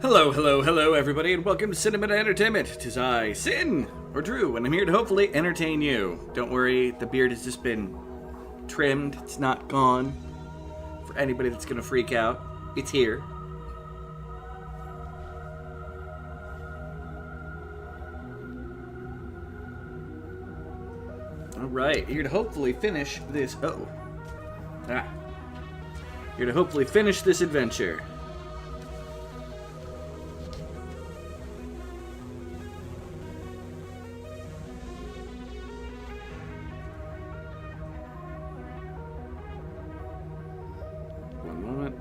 Hello, hello, hello, everybody, and welcome to Cinema Entertainment. 'Tis I, Sin, or Drew, and I'm here to hopefully entertain you. Don't worry, the beard has just been trimmed. It's not gone. For anybody that's gonna freak out, it's here. Alright, here to hopefully finish this... Here to hopefully finish this adventure. One moment.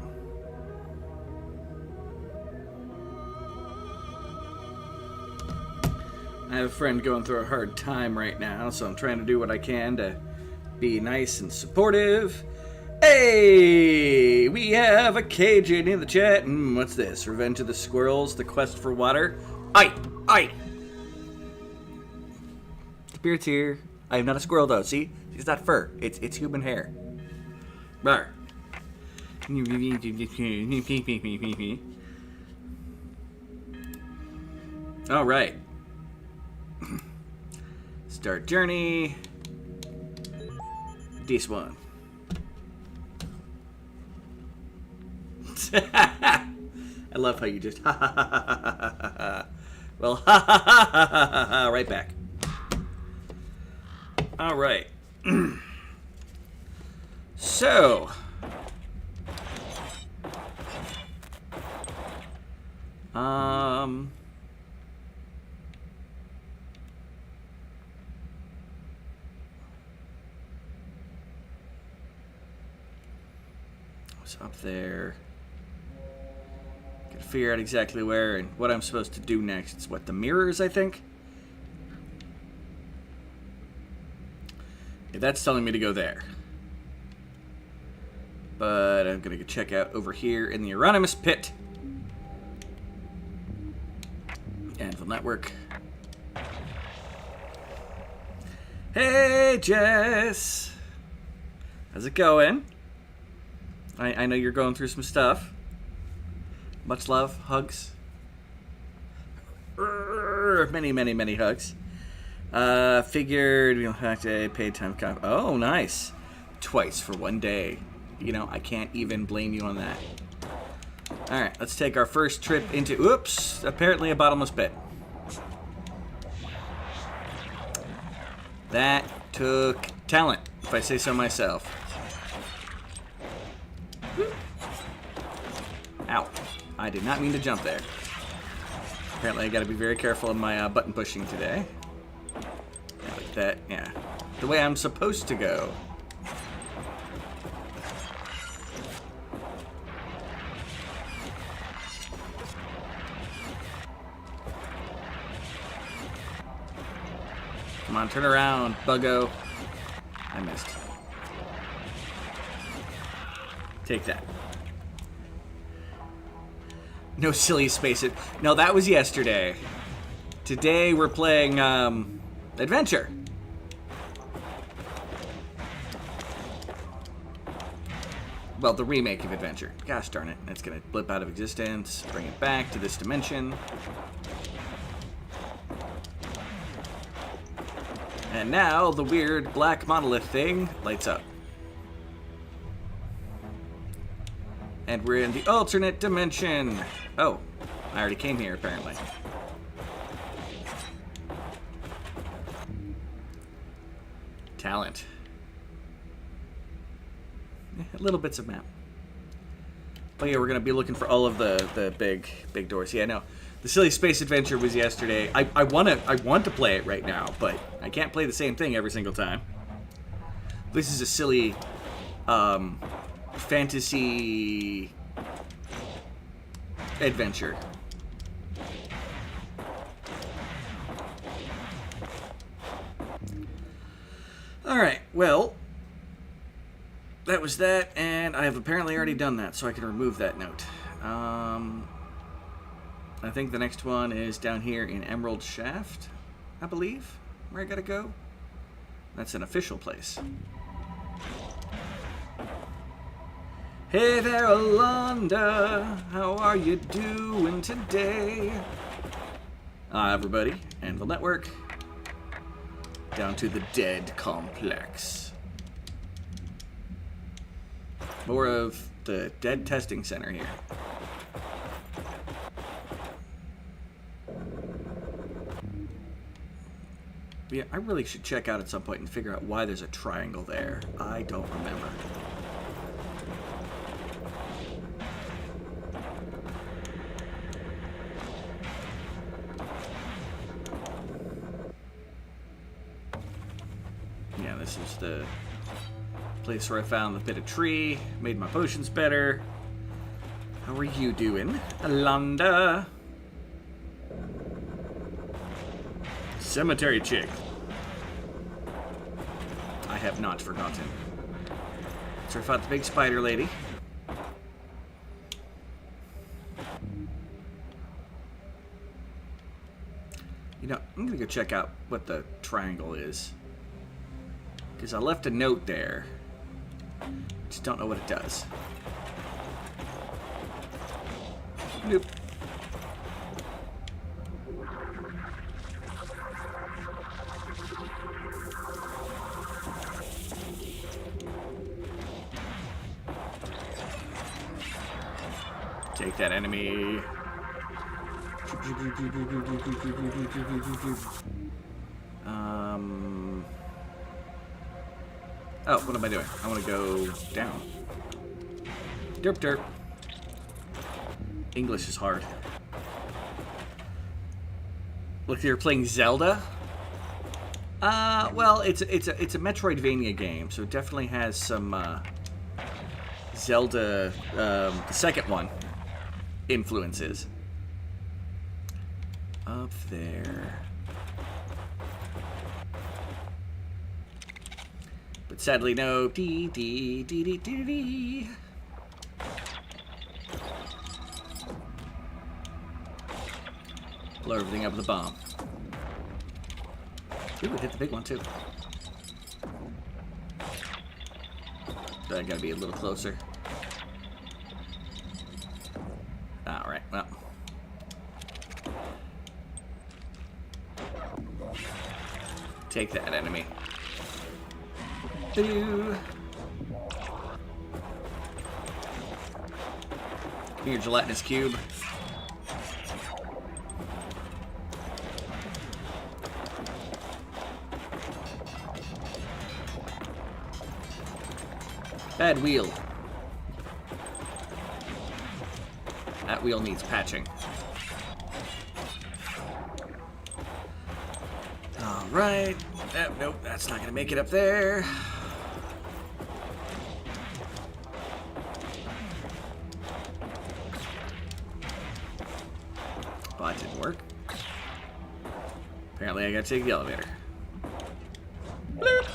I have a friend going through a hard time right now, so I'm trying to do what I can to be nice and supportive. Hey! We have a Cajun in the chat. What's this? Revenge of the Squirrels, the quest for water. Aye! Aye! The beard's here. I am not a squirrel, though. See? It's not fur. It's human hair. Rawr. Alright. Start journey. This one. I love how you just ha ha ha ha ha ha ha. Well, ha ha ha ha ha ha. Right back. All right. So. What's up there? Gotta figure out exactly where and what I'm supposed to do next. It's what, the mirrors, I think? Yeah, that's telling me to go there. But I'm gonna go check out over here in the Euronymous Pit. Anvil Network. Hey, Jess! How's it going? I know you're going through some stuff. Much love, hugs. Many, many, many hugs. Figured we'll have to pay time. Oh, nice. Twice for one day. You know, I can't even blame you on that. Alright, let's take our first trip into... Oops! Apparently a bottomless pit. That took talent, if I say so myself. Ow. I did not mean to jump there. Apparently I gotta be very careful of my button pushing today. Like that, yeah. The way I'm supposed to go. Come on, turn around, buggo. I missed. Take that. No silly space. No, that was yesterday. Today we're playing Adventure. Well, the remake of Adventure. Gosh darn it. It's going to blip out of existence. Bring it back to this dimension. And now the weird black monolith thing lights up. And we're in the alternate dimension. Oh, I already came here, apparently. Talent. Little bits of map. Oh yeah, we're gonna be looking for all of the big doors. Yeah, no, the silly space adventure was yesterday. I want to play it right now, but I can't play the same thing every single time. This is a silly fantasy adventure. Alright, well, that was that, and I have apparently already done that, so I can remove that note. I think the next one is down here in Emerald Shaft, I believe, where I gotta go. That's an official place. Hey there, Alonda. How are you doing today? Everybody, Anvil Network. Down to the Dead Complex. More of the Dead Testing Center here. Yeah, I really should check out at some point and figure out why there's a triangle there. I don't remember. Yeah, this is the place where I found the bit of tree, made my potions better. How are you doing, Alonda? Cemetery chick. I have not forgotten. So I fought the big spider lady. You know, I'm gonna go check out what the triangle is. Because I left a note there. Just don't know what it does. Nope. Take that enemy. Oh, what am I doing? I want to go down. Derp derp. English is hard. Look, you're playing Zelda? Well, it's a Metroidvania game, so it definitely has some Zelda, the second one, influences. Up there. But sadly, no. Dee dee dee dee dee dee. Blow everything up with a bomb. Ooh, we hit the big one too. But I gotta be a little closer. Alright, well. Take that, enemy. Boo! Give me your gelatinous cube. Bad wheel. That wheel needs patching. Alright. Nope, that's not gonna make it up there. Well, that didn't work. Apparently I gotta take the elevator. Bloop.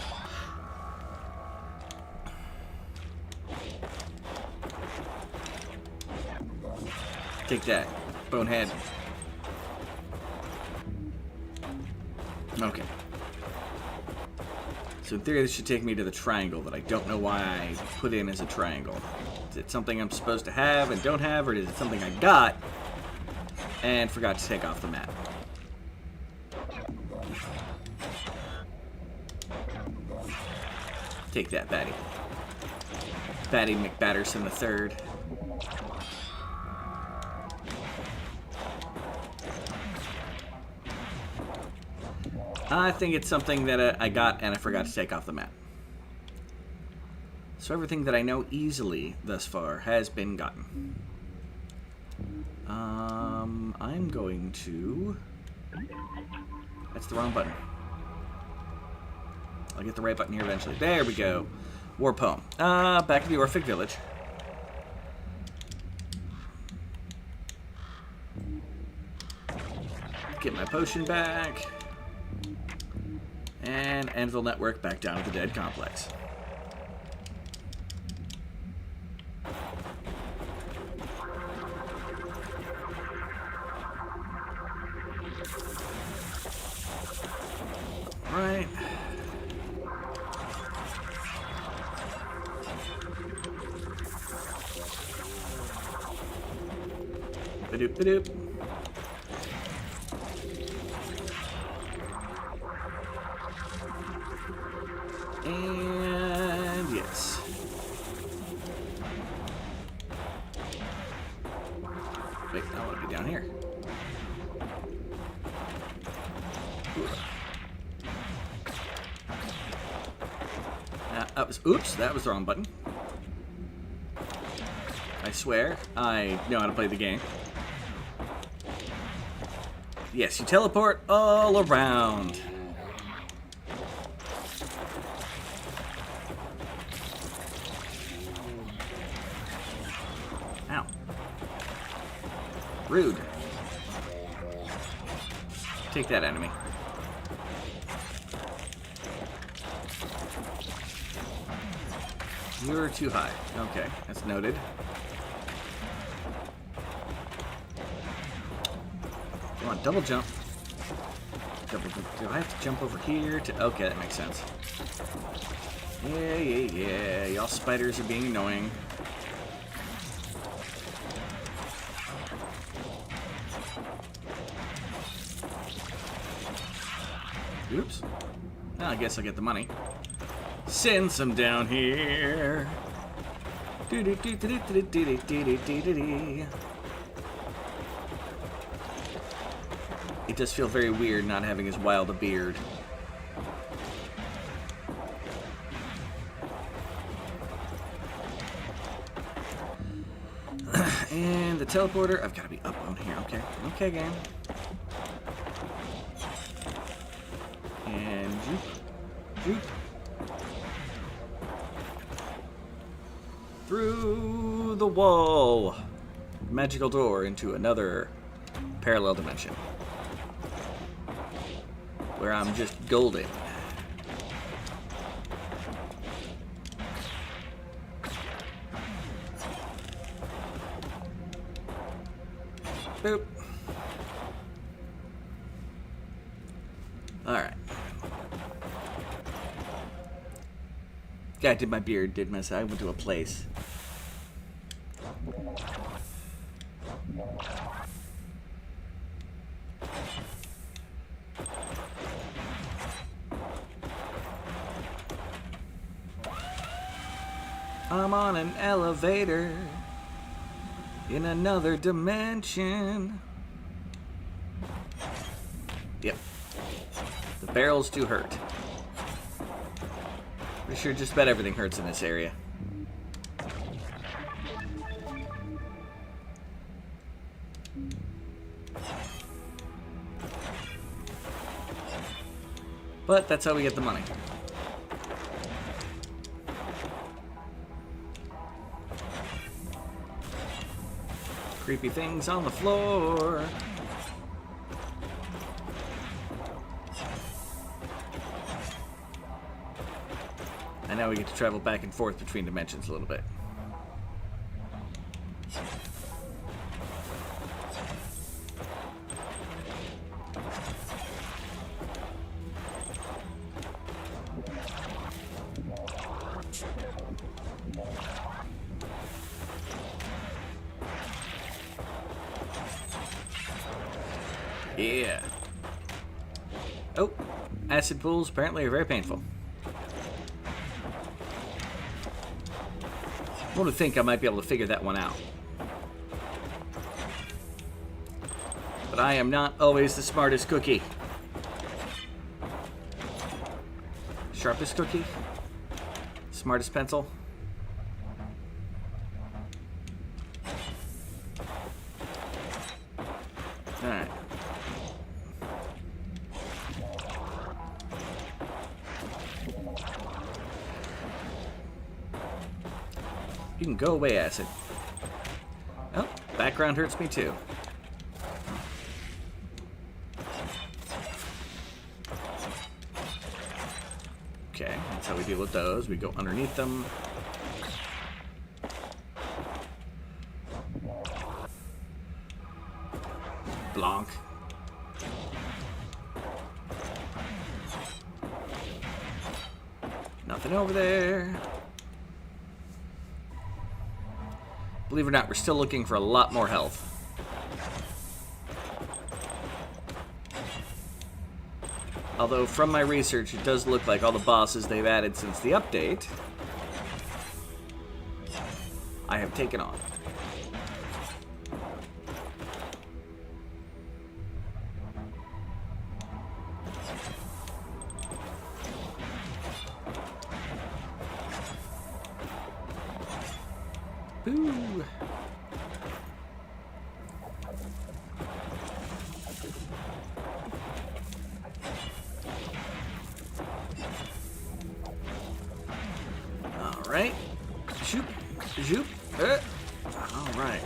Take that, bonehead. Okay. So in theory, this should take me to the triangle that I don't know why I put in as a triangle. Is it something I'm supposed to have and don't have, or is it something I got and forgot to take off the map? Take that, Batty. Batty McBatterson III. I think it's something that I got and I forgot to take off the map. So everything that I know easily thus far has been gotten. I'm going to... That's the wrong button. I'll get the right button here eventually. There we go. War poem. Back to the Orphic Village. Get my potion back. And Anvil Network back down to the Dead Complex. Right. Ba-doop, ba-doop. And yes. Wait, I want to be down here. Oops, that was the wrong button. I swear, I know how to play the game. Yes, you teleport all around. Ow. Rude. Take that, enemy. You're too high. Okay, that's noted. Come on, double jump. Double jump. Do I have to jump over here to... Okay, that makes sense. Yeah. Y'all spiders are being annoying. Oops. Well, I guess I'll get the money. Send some down here. It does feel very weird not having as wild a beard. And the teleporter, I've got to be up on here. Okay, game. And joop. Through the wall. Magical door into another parallel dimension. Where I'm just golden. Boop. Alright. Yeah, I did my beard, did my... I went to a place. I'm on an elevator in another dimension. Yep. The barrels do hurt. Pretty sure just about everything hurts in this area. But that's how we get the money. Creepy things on the floor. And now we get to travel back and forth between dimensions a little bit. Yeah. Oh, acid pools apparently are very painful. I want to think I might be able to figure that one out. But I am not always the smartest cookie. Sharpest cookie? Smartest pencil? Alright. You can go away, acid. Oh, background hurts me too. Okay, that's how we deal with those. We go underneath them. Blanc. Nothing over there. Believe it or not, we're still looking for a lot more health. Although, from my research, it does look like all the bosses they've added since the update, I have taken on. Boo! Alright. Shoop. Shoop. Alright.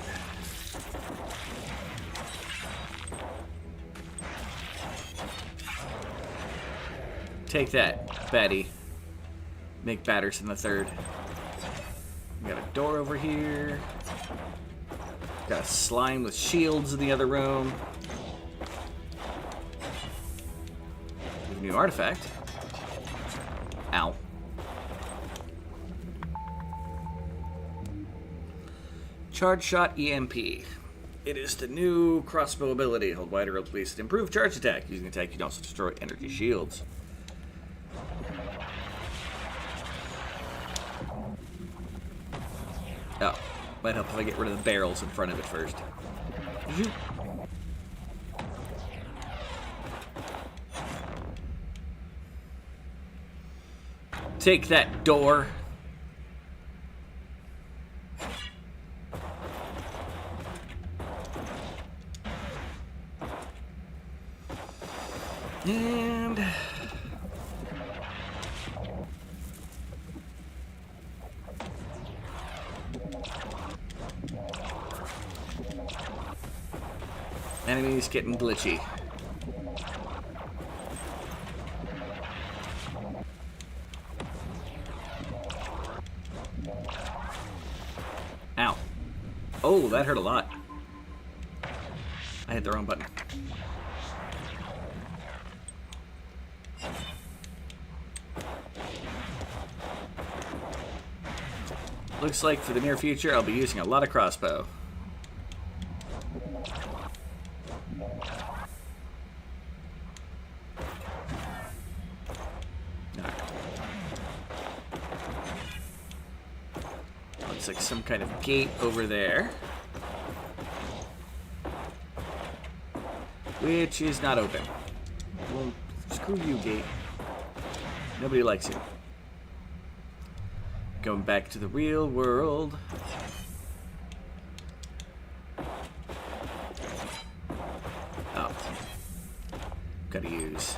Take that, Betty. Make Batterson the third. We got a door over here. Got a slime with shields in the other room. We have a new artifact. Ow. Charge Shot EMP. It is the new crossbow ability. Hold wide or release to improve charge attack. Using attack, you can also destroy energy shields. Oh, might help if I get rid of the barrels in front of it first. Take that, door. And enemies getting glitchy. Ow. Oh, that hurt a lot. I hit the wrong button. Looks like for the near future, I'll be using a lot of crossbow. Looks like some kind of gate over there. Which is not open. Well, screw you, gate. Nobody likes you. Going back to the real world. Oh. Gotta use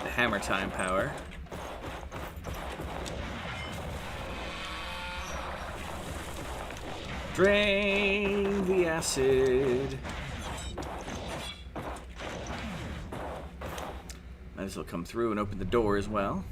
the hammer time power. Drain the acid. Might as well come through and open the door as well.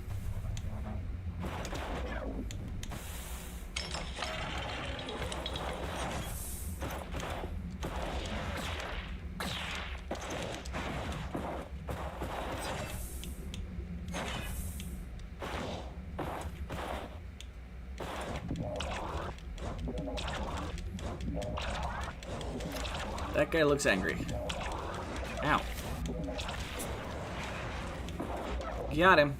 That guy looks angry. Ow. Got him.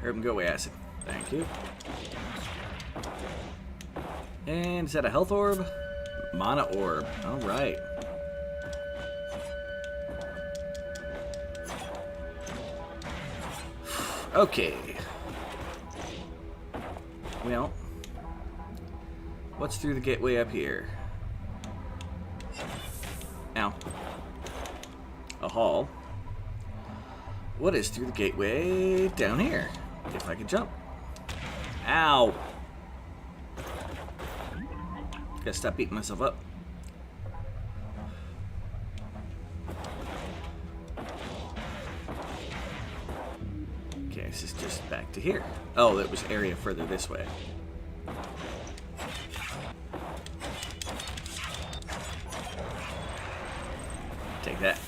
Herb and go away, acid. Thank you. And is that a health orb? Mana orb. Alright. Okay. Well, what's through the gateway up here? Ow. A hall. What is through the gateway down here? If I could jump. Ow. Gotta stop beating myself up. Okay, this is just back to here. Oh, it was area further this way. Take that.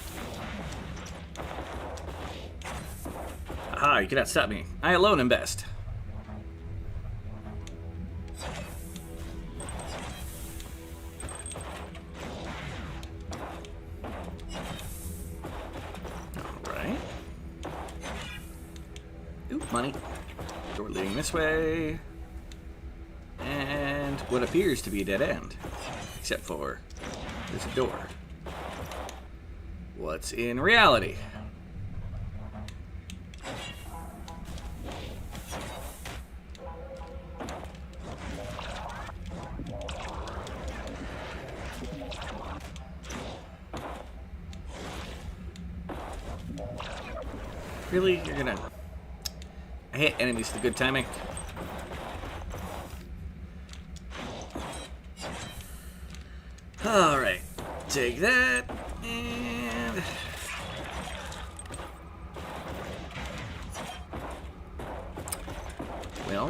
Aha, you cannot stop me. I alone am best. Money. Door leading this way. And what appears to be a dead end. Except for there's a door. What's in reality? Really? You're gonna... I hate enemies with good timing. Alright. Take that. And... well,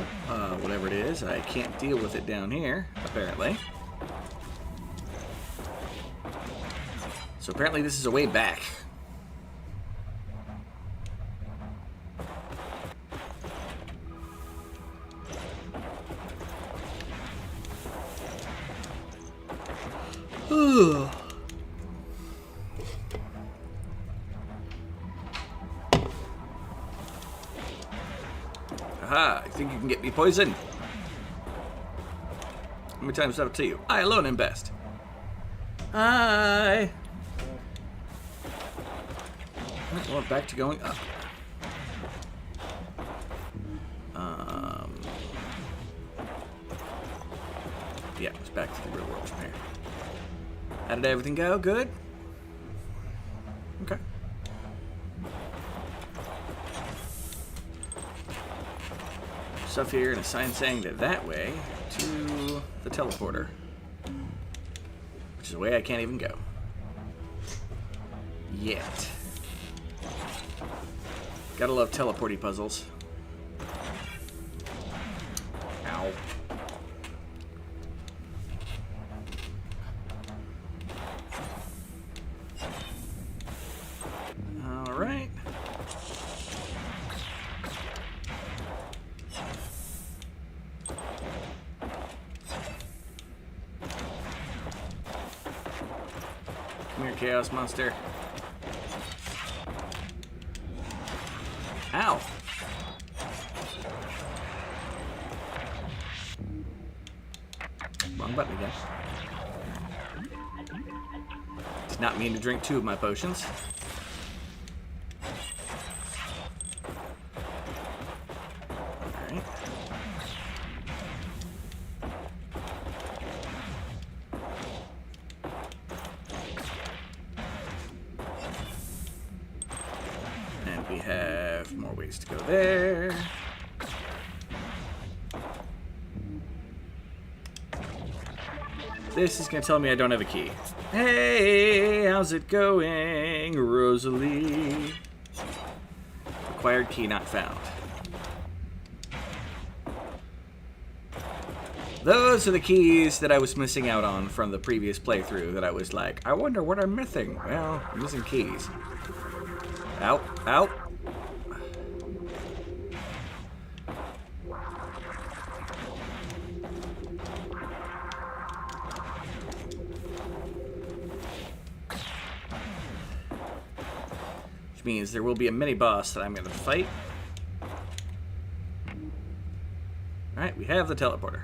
whatever it is, I can't deal with it down here, apparently. So apparently this is a way back. Aha, I think you can get me poisoned. How many times is that up to you? I alone am best. Well, back to going up. Yeah, it's back to the real world from here. How did everything go? Good? Okay. Stuff here and a sign saying that way to the teleporter. Which is a way I can't even go. Yet. Gotta love teleporty puzzles. Ow. Alright. Come here, Chaos Monster. Ow. Wrong button again. Did not mean to drink 2 of my potions. Alright. And we have more ways to go there. This is going to tell me I don't have a key. Hey, how's it going, Rosalie? Acquired key not found. Those are the keys that I was missing out on from the previous playthrough that I was like, I wonder what I'm missing. Well, I'm missing keys. Out, out. Which means there will be a mini-boss that I'm going to fight. Alright, we have the teleporter.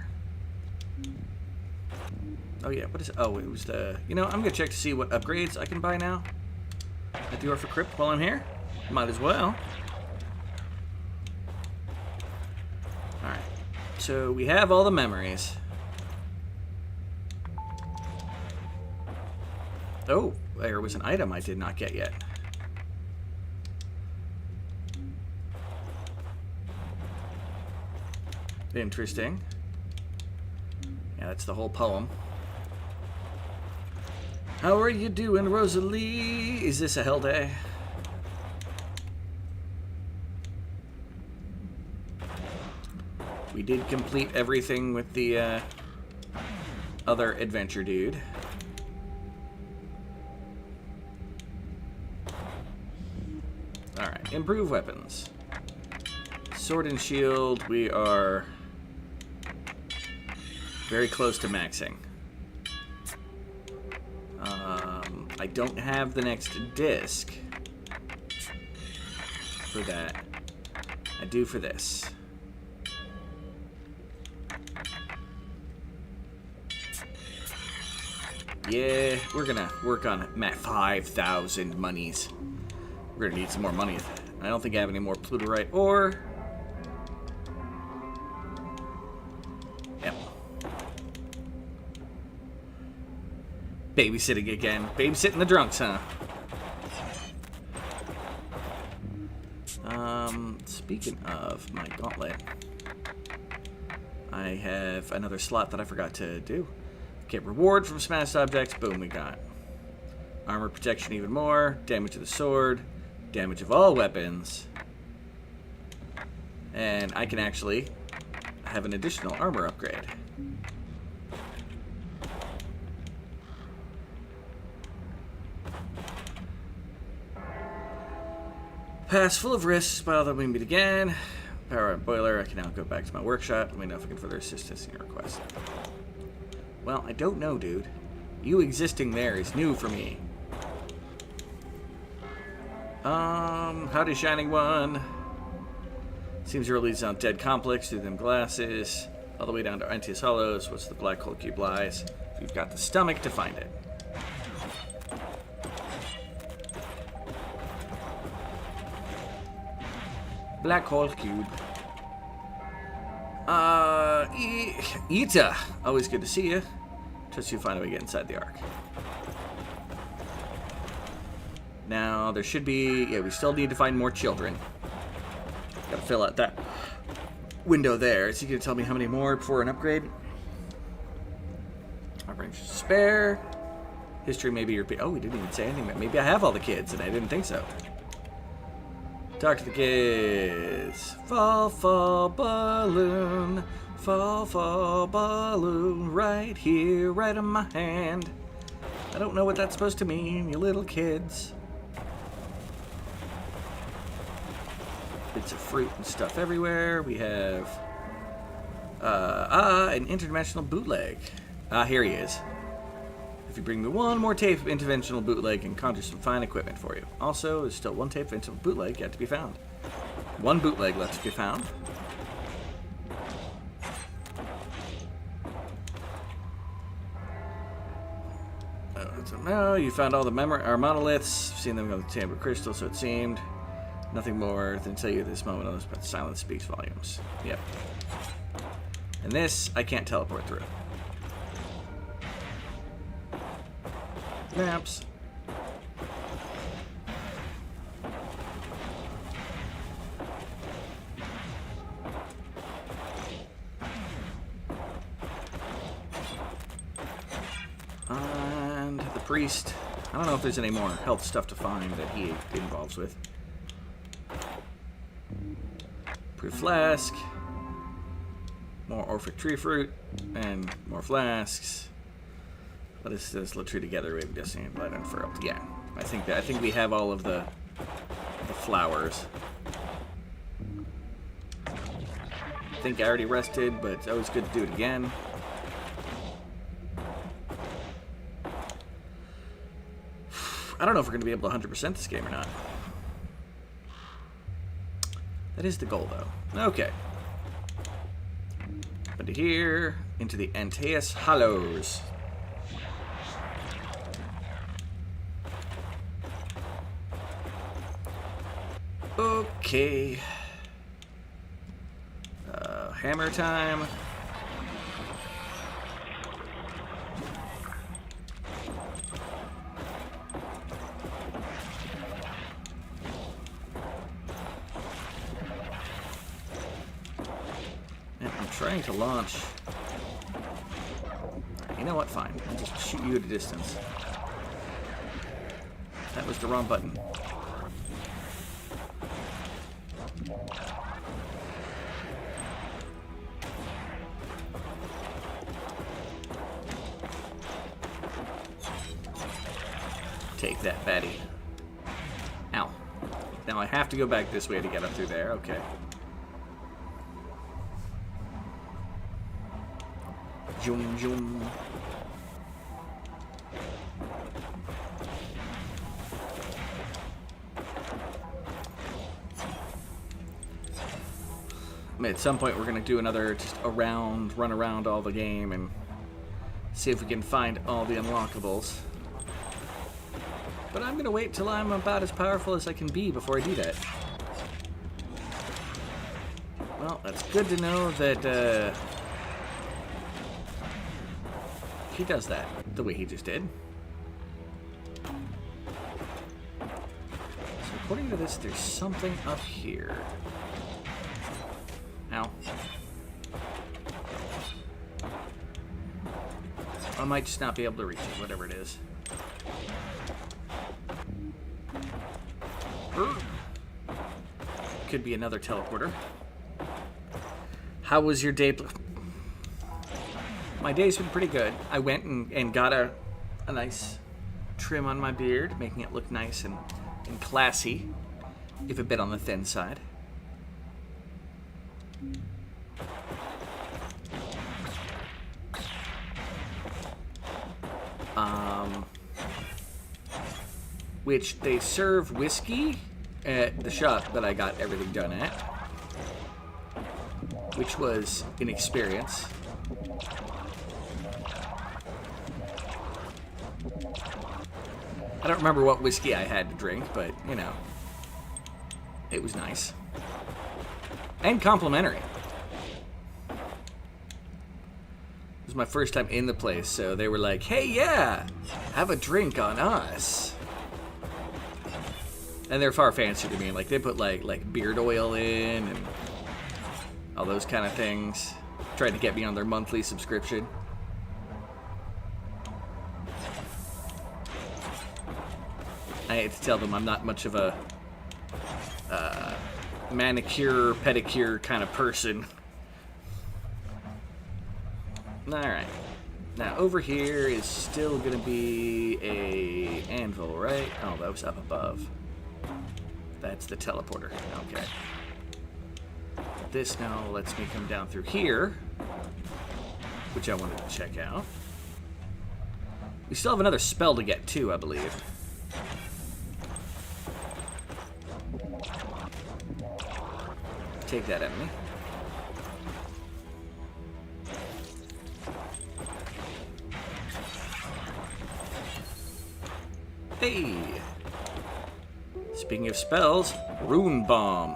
Oh yeah, what is it? Oh, it was the... You know, I'm going to check to see what upgrades I can buy now at the Orpha Crypt while I'm here. Might as well. Alright, so we have all the memories. Oh, there was an item I did not get yet. Interesting. Yeah, that's the whole poem. How are you doing, Rosalie? Is this a hell day? We did complete everything with the other adventure dude. Alright, improve weapons. Sword and shield, we are very close to maxing. I don't have the next disc for that. I do for this. Yeah, we're gonna work on 5,000 monies. We're gonna need some more money. I don't think I have any more pluterite ore. Yep. Babysitting again. Babysitting the drunks, huh? Speaking of my gauntlet, I have another slot that I forgot to do. Get reward from smashed objects. Boom, we got armor protection even more. Damage of the sword. Damage of all weapons. And I can actually have an additional armor upgrade. Pass full of risks, but that we meet again. Power on boiler. I can now go back to my workshop. Let me know if I can further assistance in your request. Well, I don't know, dude. You existing there is new for me. Howdy, Shining One. Seems your leads on Dead Complex through them glasses. All the way down to Antius Hollows. What's the black hole cube lies? If you've got the stomach to find it. Black hole cube. Ita. Always good to see you. Trust you find a way to get inside the Ark. Now, there should be... Yeah, we still need to find more children. Gotta fill out that window there. Is he gonna tell me how many more before an upgrade? Range spare. History may be repeat. Oh, we didn't even say anything. Maybe I have all the kids, and I didn't think so. Talk to the kids. Fall, fall, balloon. Fall, fall, balloon. Right here, right on my hand. I don't know what that's supposed to mean, you little kids. Bits of fruit and stuff everywhere. We have... an interdimensional bootleg. Here he is. If you bring me one more tape of interventional bootleg and conjure some fine equipment for you. Also, there's still one tape of interventional bootleg yet to be found. One bootleg left to be found. No, you found all the monoliths. Seen them on the Chamber Crystal, so it seemed. Nothing more than tell you at this moment, but silence speaks volumes. Yep. And this, I can't teleport through. Maps. And the priest. I don't know if there's any more health stuff to find that he involves with. Proof flask. More Orphic tree fruit. And more flasks. Let us this little tree together. We have destiny and light unfurled. Yeah, I think we have all of the flowers. I think I already rested, but it's always good to do it again. I don't know if we're going to be able to 100% this game or not. That is the goal, though. Okay. But here, into the Antaeus Hollows. Okay. Hammer time. And I'm trying to launch. You know what? Fine. I'll just shoot you at a distance. That was the wrong button. Take that, Betty. Ow. Now I have to go back this way to get up through there. Okay. Zoom, zoom. At some point, we're going to do another just run around all the game and see if we can find all the unlockables. But I'm going to wait till I'm about as powerful as I can be before I do that. Well, that's good to know that he does that the way he just did. So according to this, there's something up here. Ow. I might just not be able to reach it, whatever it is. Could be another teleporter. How was your day? My day's been pretty good. I went and got a nice trim on my beard, making it look nice and classy, if a bit on the thin side. Which they serve whiskey at the shop that I got everything done at, which was an experience. I don't remember what whiskey I had to drink, but, you know, it was nice. And complimentary. It was my first time in the place, so they were like, hey, yeah, have a drink on us. And they're far fancier to me. Like, they put, like beard oil in and all those kind of things. Tried to get me on their monthly subscription. I hate to tell them I'm not much of a manicure, pedicure kind of person. Alright. Now, over here is still going to be a anvil, right? Oh, that was up above. That's the teleporter. Okay. This now lets me come down through here, which I wanted to check out. We still have another spell to get too, I believe. Take that enemy. Hey! Speaking of spells, Rune Bomb.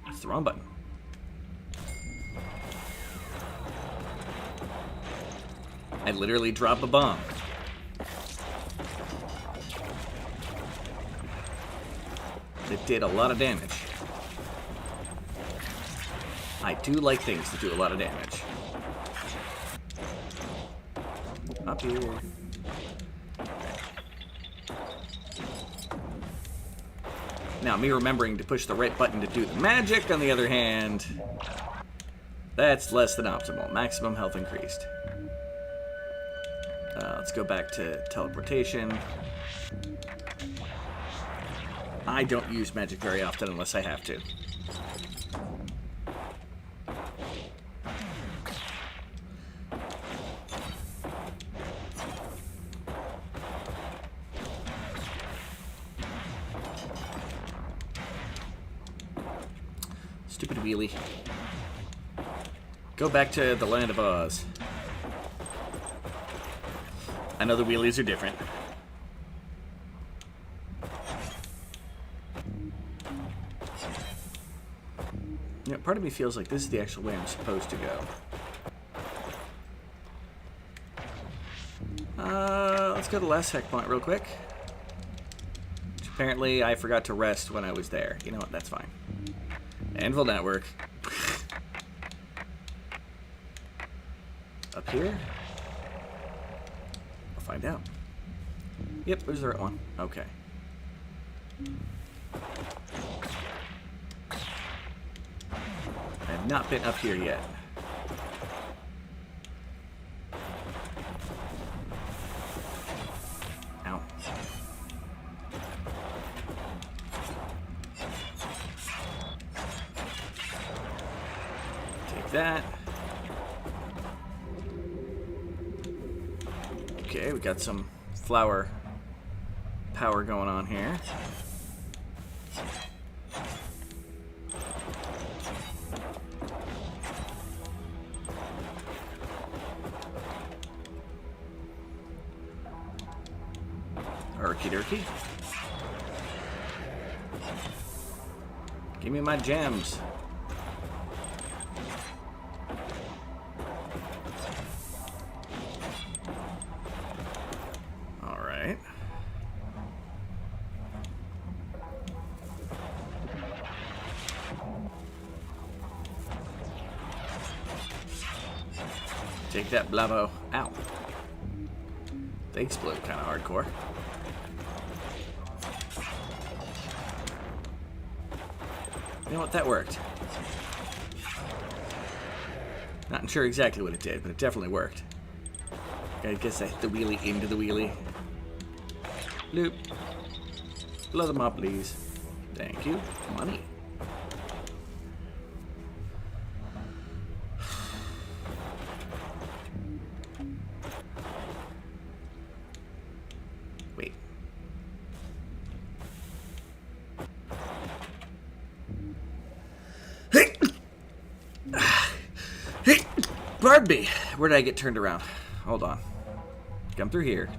It's the wrong button. I literally drop a bomb. It did a lot of damage. I do like things that do a lot of damage. Up here. Now, me remembering to push the right button to do the magic, on the other hand, that's less than optimal. Maximum health increased. Let's go back to teleportation. I don't use magic very often unless I have to. Stupid wheelie. Go back to the land of Oz. I know the wheelies are different. You know, part of me feels like this is the actual way I'm supposed to go. Let's go to the last sec point real quick. Which apparently I forgot to rest when I was there. You know what? That's fine. Anvil Network. Up here? I'll find out. Yep, there's the right one. Okay. I have not been up here yet. Ow. Take that. Okay, we got some flower power going on here. Okie dokie. Give me my gems. All right. Take that, Blavo. Ow. They explode kind of hardcore. You know what? That worked. Not sure exactly what it did, but it definitely worked. I guess I hit the wheelie into the wheelie. Loop. Blow them up, please. Thank you. Money. Wait. Pardon me. Where did I get turned around? Hold on. Come through here.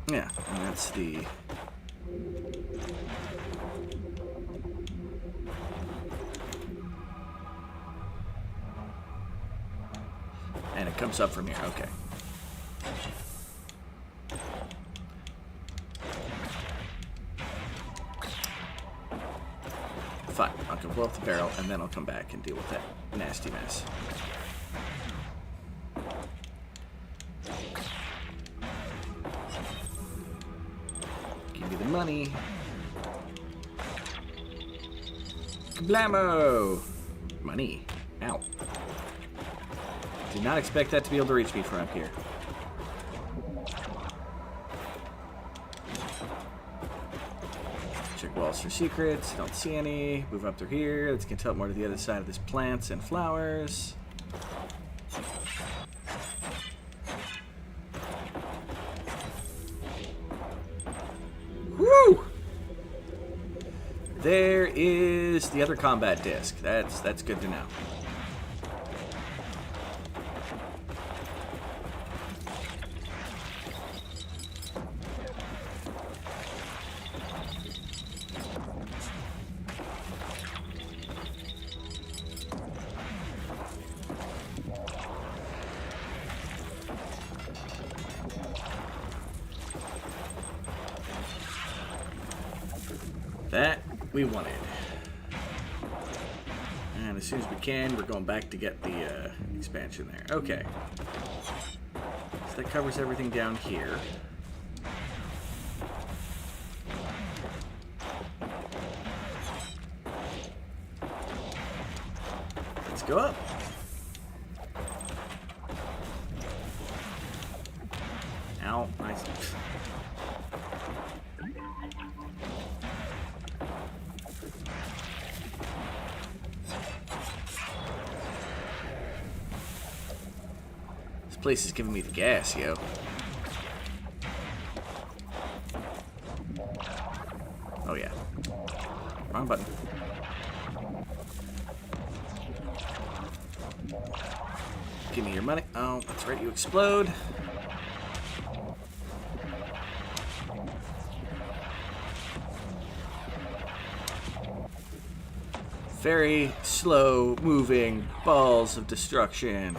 Yeah, and that's the... And it comes up from here. Okay. Fine. I'll go blow up the barrel, and then I'll come back and deal with that nasty mess. Give me the money. Blammo! Money. Ow. Did not expect that to be able to reach me from up here. Check walls for secrets. Don't see any. Move up through here. Let's get up more to the other side of this plants and flowers. Woo! There is the other combat disc. That's good to know. That we wanted. And as soon as we can, we're going back to get the expansion there. Okay. So that covers everything down here. Let's go up. Ow, nice. This place is giving me the gas, yo. Oh yeah. Wrong button. Give me your money. Oh, that's right, you explode. Very slow moving balls of destruction.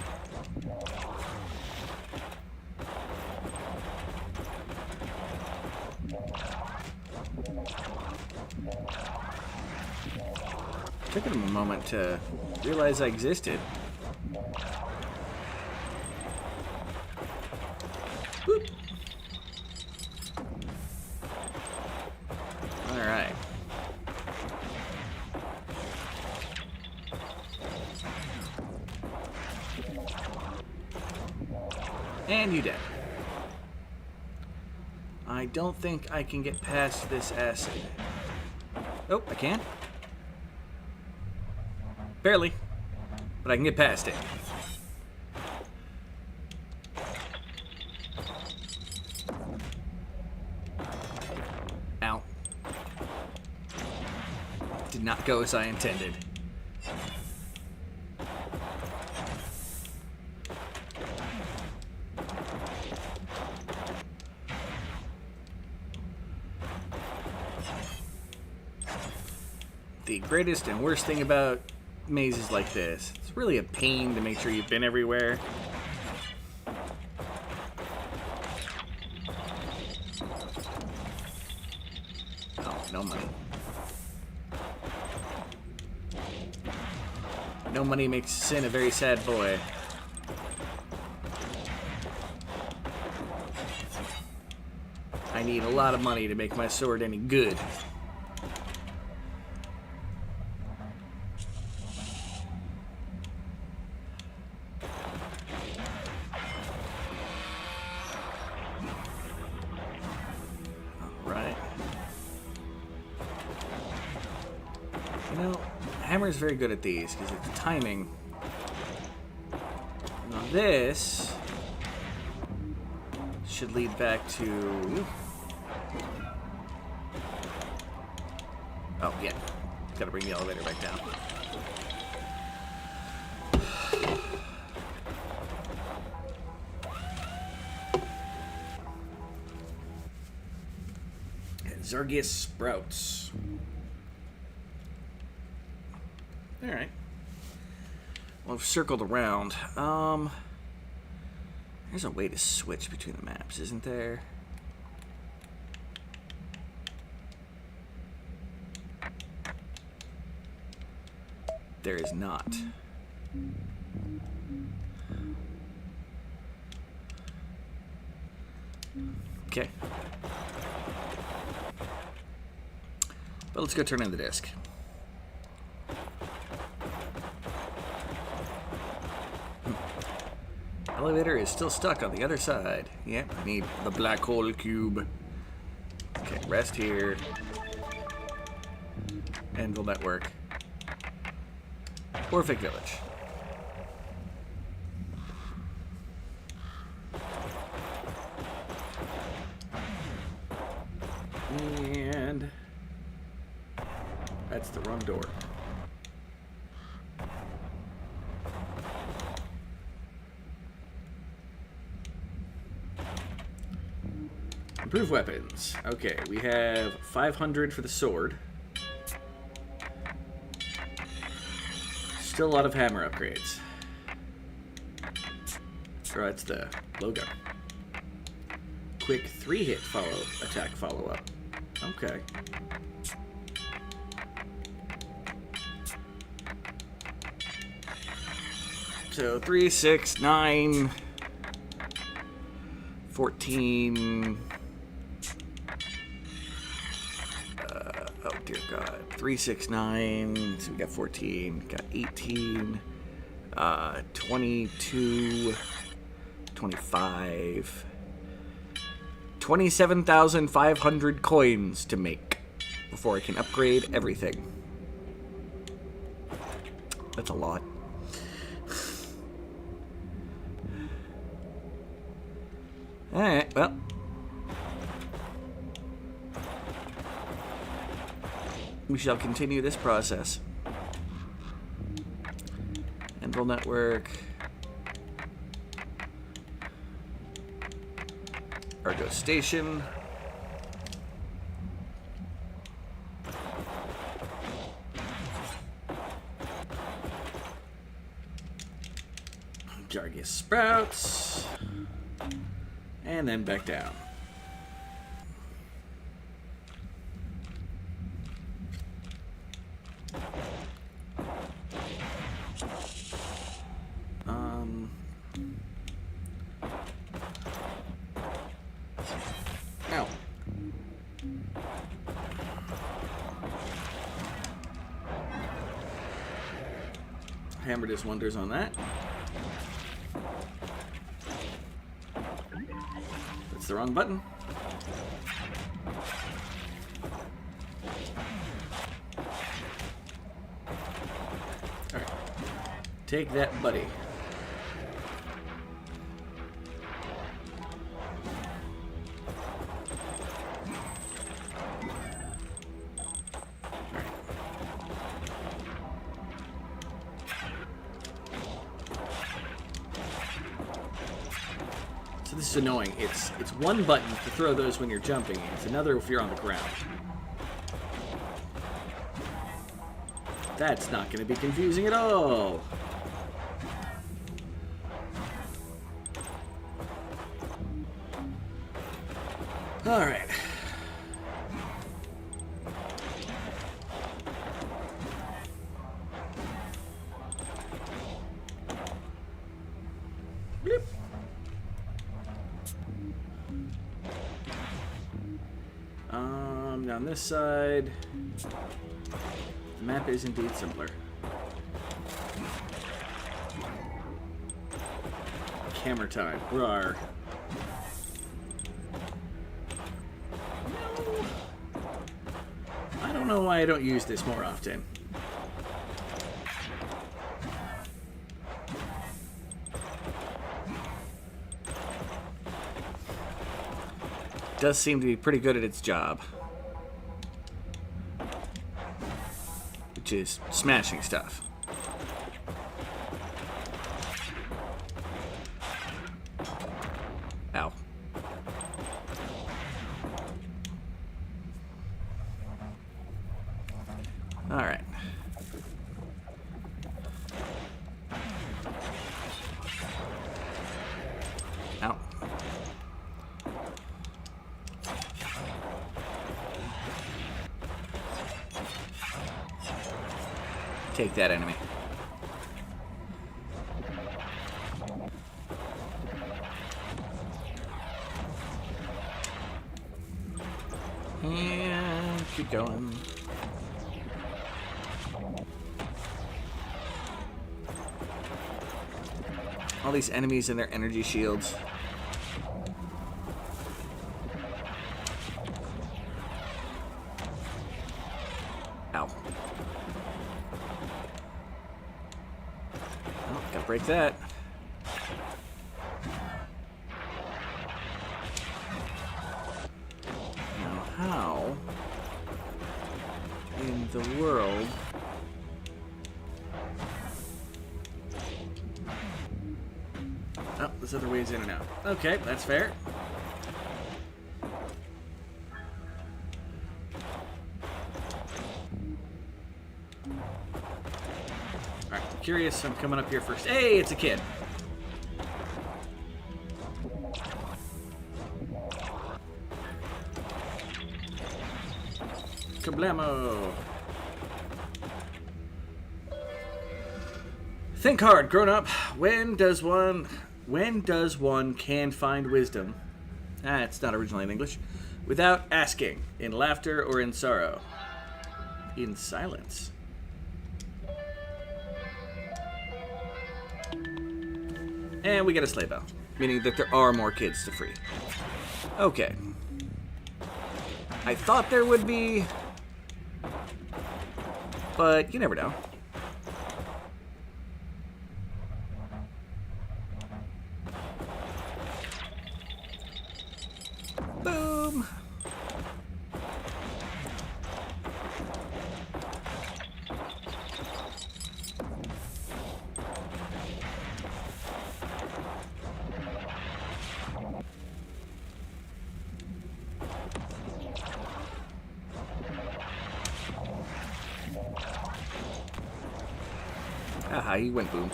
Took him a moment to realize I existed. Whoop. All right. And you dead. I don't think I can get past this acid. Oh, I can. Barely. But I can get past it. Ow. Did not go as I intended. The greatest and worst thing about mazes like this, it's really a pain to make sure you've been everywhere. Oh, no money. No money makes sin a very sad boy. I need a lot of money to make my sword any good. Hammer's very good at these because it's timing. Now this should lead back to... Oh, yeah. Gotta bring the elevator back down. Zargius sprouts. Alright. Well, I've circled around. There's a way to switch between the maps, isn't there? There is not. Okay. But let's go turn in the disc. Elevator is still stuck on the other side. Yep, I need the black hole cube. Okay, rest here. Anvil network. Orphic Village. And that's the wrong door. Improved weapons. Okay, we have 500 for the sword. Still a lot of hammer upgrades. Or that's the logo. Quick 3-hit attack follow-up. Okay. So 3, 6, 9, 14. Oh dear God. 3, 6, 9. So we got 14. Got 18. 22. 25. 27,500 coins to make before I can upgrade everything. That's a lot. Alright, well. We shall continue this process. Anvil network. Argo station. Jargus sprouts. And then back down. Ow. Hammer does wonders on that. That's the wrong button. Take that, buddy. So this is annoying. It's one button to throw those when you're jumping. It's another if you're on the ground. That's not going to be confusing at all. All right. Bloop. Down this side, the map is indeed simpler. Camera time. Rawr. No. I don't know why I don't use this more often. Does seem to be pretty good at its job. Which is smashing stuff. Ow. All right. Ow. Take that, enemy. And keep going. All these enemies and their energy shields. Ow. Oh, gotta break that. Now, how in the world? Oh, there's other ways in and out. Okay, that's fair. Alright, curious, I'm coming up here first. Hey, it's a kid. Kablamo! Think hard, grown up. When does one can find wisdom? It's not originally in English. Without asking, in laughter or in sorrow, in silence. And we get a sleigh bell, meaning that there are more kids to free. Okay. I thought there would be, but you never know. Boom! Aha, he went boom.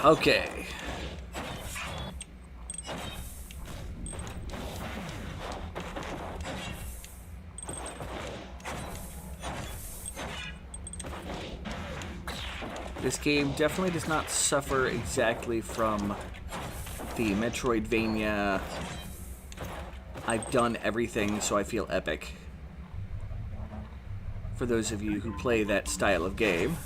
Okay. This game definitely does not suffer exactly from the Metroidvania, I've done everything so I feel epic. For those of you who play that style of game.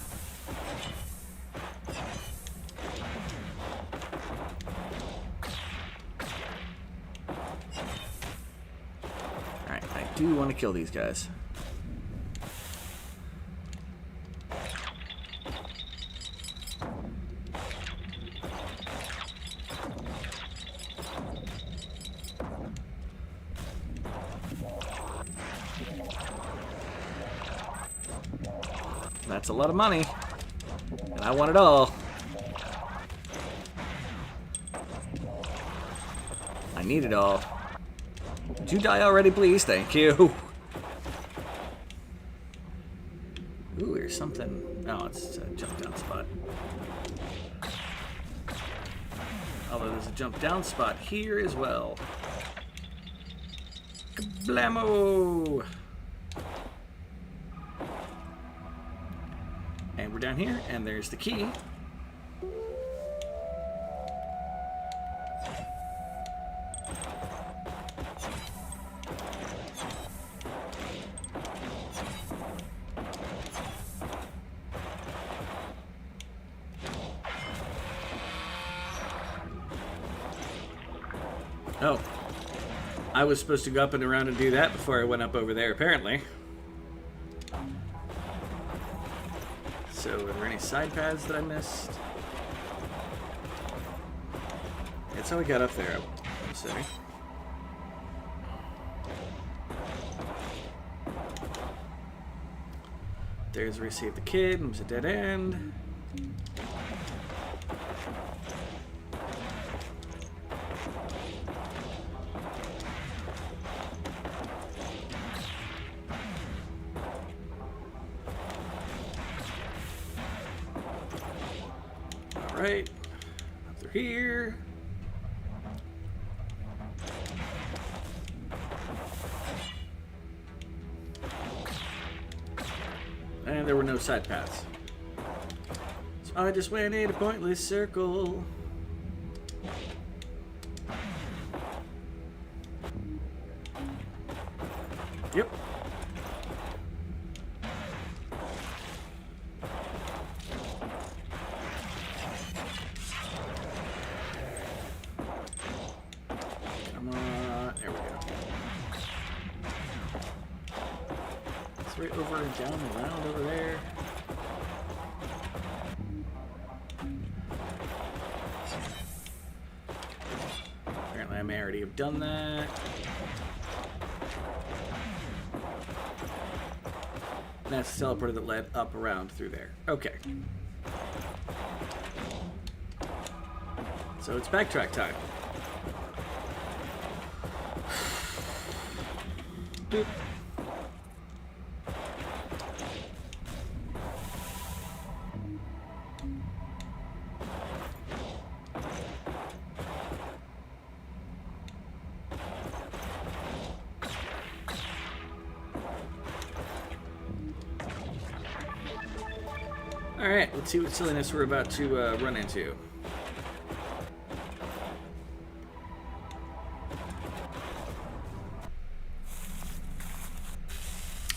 Alright, I do want to kill these guys. That's a lot of money. And I want it all. I need it all. Did you die already, please? Thank you. Ooh, here's something. Oh, it's a jump down spot. Although there's a jump down spot here as well. Blammo! And we're down here, and there's the key. Oh, I was supposed to go up and around and do that before I went up over there, apparently. So, are there any side paths that I missed? That's how I got up there, I'm saying. There's where you save the kid, and it was a dead end. Right, up through here. And there were no side paths. So I just went in a pointless circle. Yep. Right over and down and around over there. Apparently I may already have done that. And that's the teleporter that led up around through there. Okay. So it's backtrack time. Boop. Alright, let's see what silliness we're about to run into.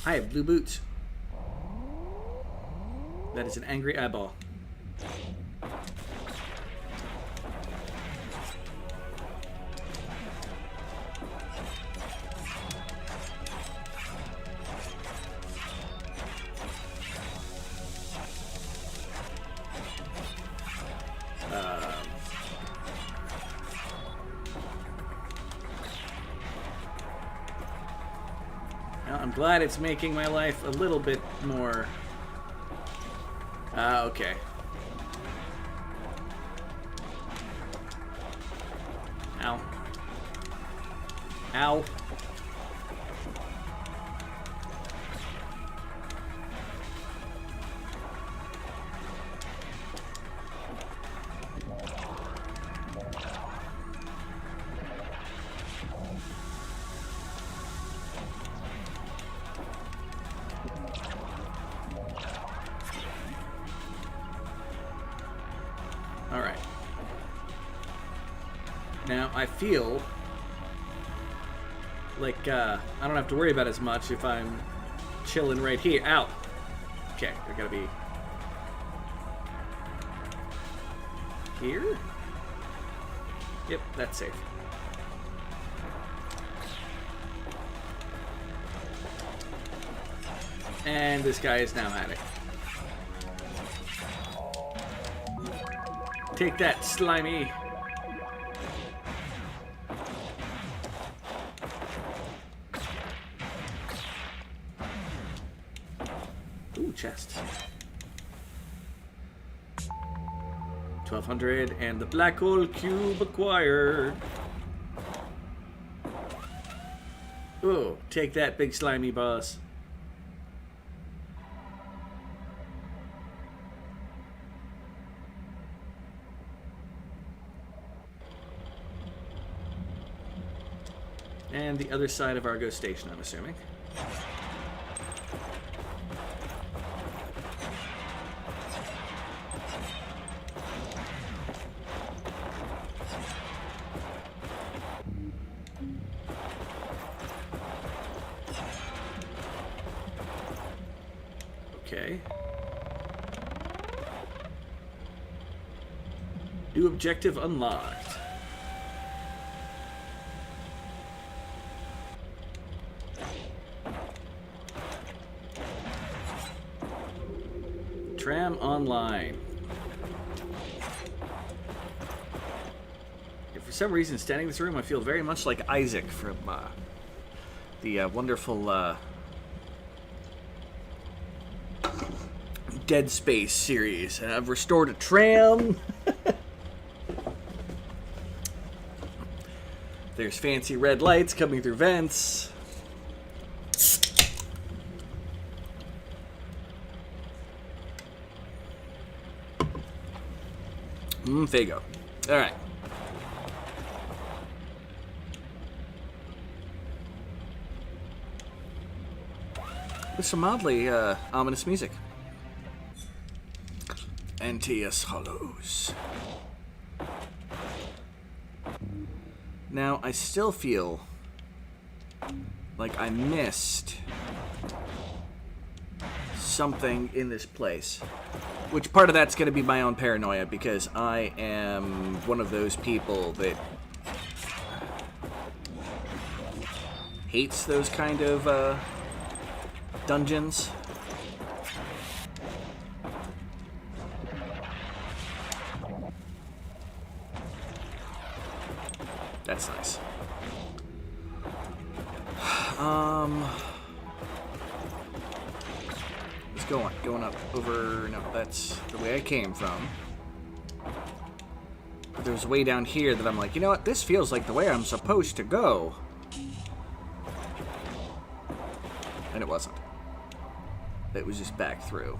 I have blue boots. That is an angry eyeball. I'm glad it's making my life a little bit more... okay. Ow. Ow. Alright. Now, I feel like I don't have to worry about as much if I'm chilling right here. Ow! Okay, I gotta be... here? Yep, that's safe. And this guy is now at it. Take that, slimy. Ooh, chest. 1200 and the black hole cube acquired. Oh, take that, big slimy boss. And the other side of Argo Station, I'm assuming. Okay. New objective unlocked. Tram online. Yeah, for some reason, standing in this room, I feel very much like Isaac from the wonderful Dead Space series. And I've restored a tram. There's fancy red lights coming through vents. Fago. Alright. With some oddly ominous music. Antaeus Hollows. Now, I still feel like I missed something in this place. Which part of that's going to be my own paranoia, because I am one of those people that hates those kind of dungeons. That's nice. Let's go on. Going up over... No, that's the way I came from. But there's a way down here that I'm like, you know what? This feels like the way I'm supposed to go. And it wasn't. It was just back through.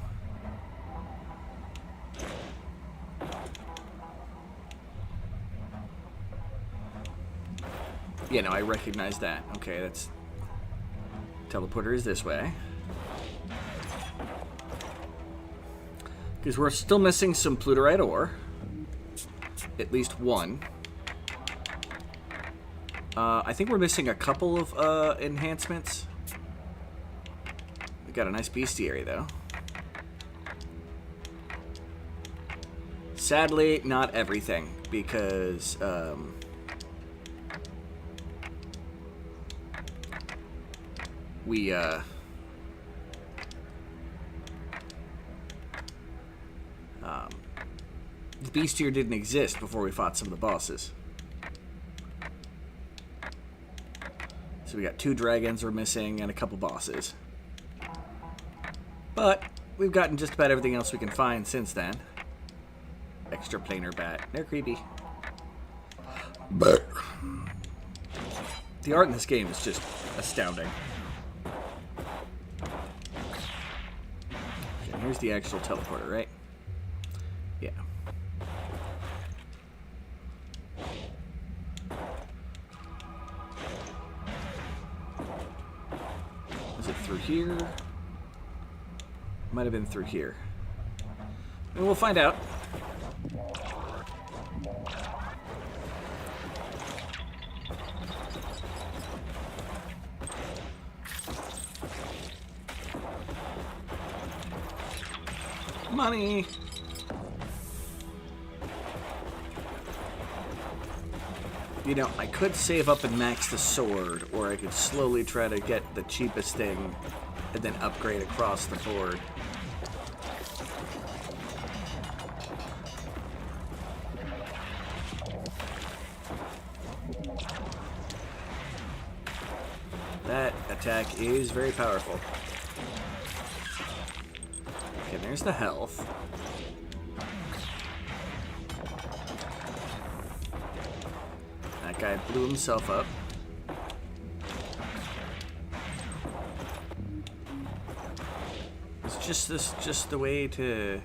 Yeah, no, I recognize that. Okay, that's... Teleporter is this way. Because we're still missing some pluterite ore. At least one. I think we're missing a couple of enhancements. We got a nice bestiary, though. Sadly, not everything, because... the bestiary didn't exist before we fought some of the bosses. So we got 2 dragons we're missing and a couple bosses. But we've gotten just about everything else we can find since then. Extra planar bat. They're creepy. But the art in this game is just astounding. Okay, here's the actual teleporter, right? Yeah. Is it through here? Might have been through here. And we'll find out. Money! You know, I could save up and max the sword, or I could slowly try to get the cheapest thing and then upgrade across the board. That attack is very powerful. Okay, there's the health. That guy blew himself up. It's just the way to...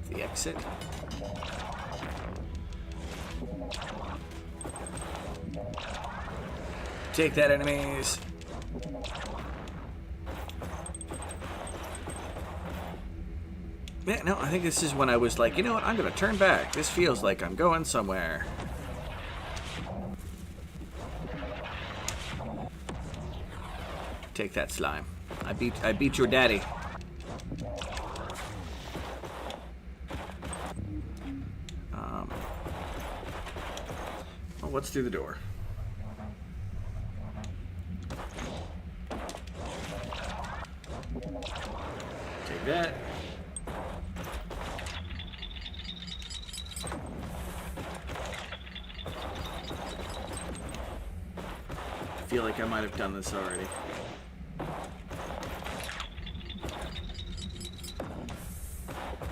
the exit. Take that, enemies. Yeah, no, I think this is when I was like, you know what, I'm gonna turn back. This feels like I'm going somewhere. Take that, slime. I beat your daddy. Well, what's through the door? Take that. I feel like I might have done this already.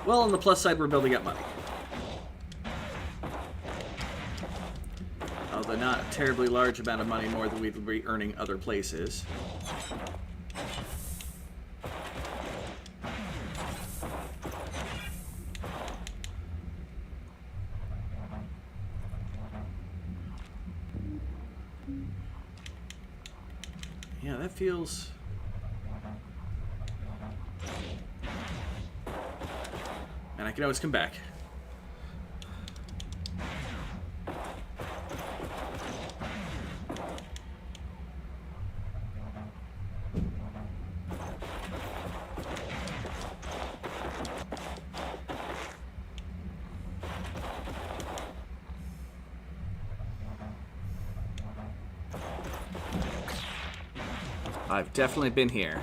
Well, on the plus side, we're building up money. Although not a terribly large amount of money, more than we'd be earning other places. Yeah, that feels... And I can always come back. I've definitely been here.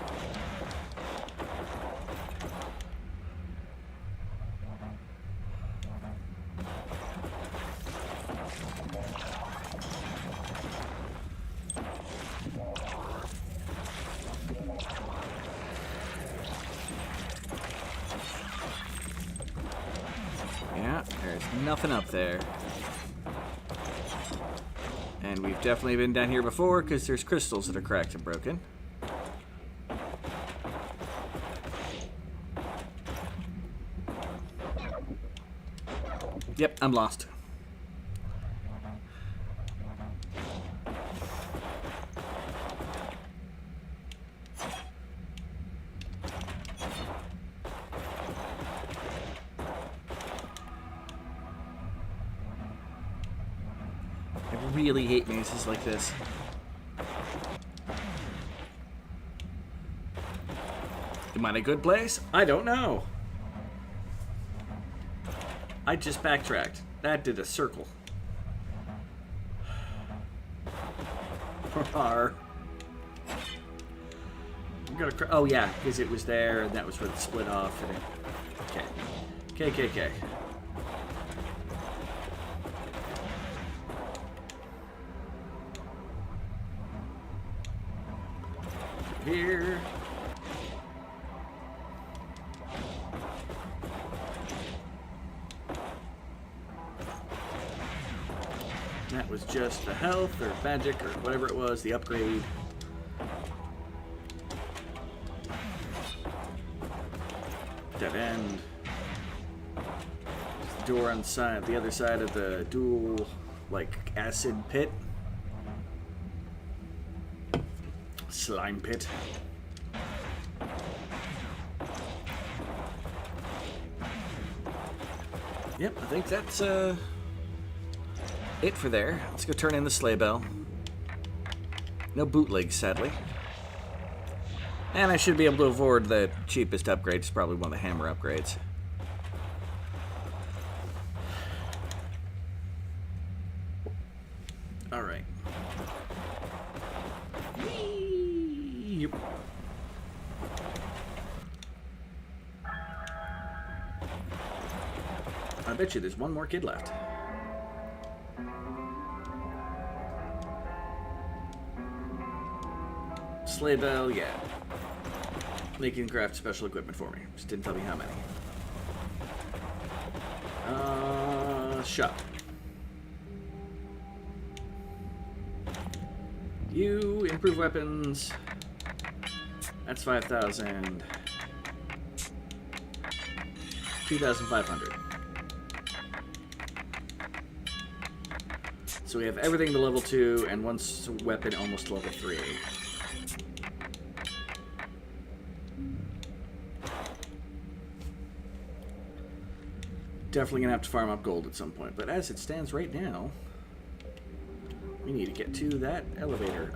Yeah, there's nothing up there. And we've definitely been down here before because there's crystals that are cracked and broken. Yep, I'm lost. I really hate mazes like this. Am I in a good place? I don't know. I just backtracked. That did a circle. I'm gonna oh yeah, because it was there and that was where it split off. And it, okay. Here. That was just the health or magic or whatever it was, the upgrade. Dead end. Door on the other side of the dual, like, acid pit. Slime pit. Yep, I think that's, it for there. Let's go turn in the sleigh bell. No bootlegs, sadly. And I should be able to afford the cheapest upgrade. It's probably one of the hammer upgrades. Alright. Yep. I bet you there's one more kid left. Sleigh bell, yeah. They can craft special equipment for me. Just didn't tell me how many. shop. You improve weapons. That's 5,000. 2,500. So we have everything to level 2 and one weapon almost to level 3. Definitely gonna have to farm up gold at some point, but as it stands right now, we need to get to that elevator.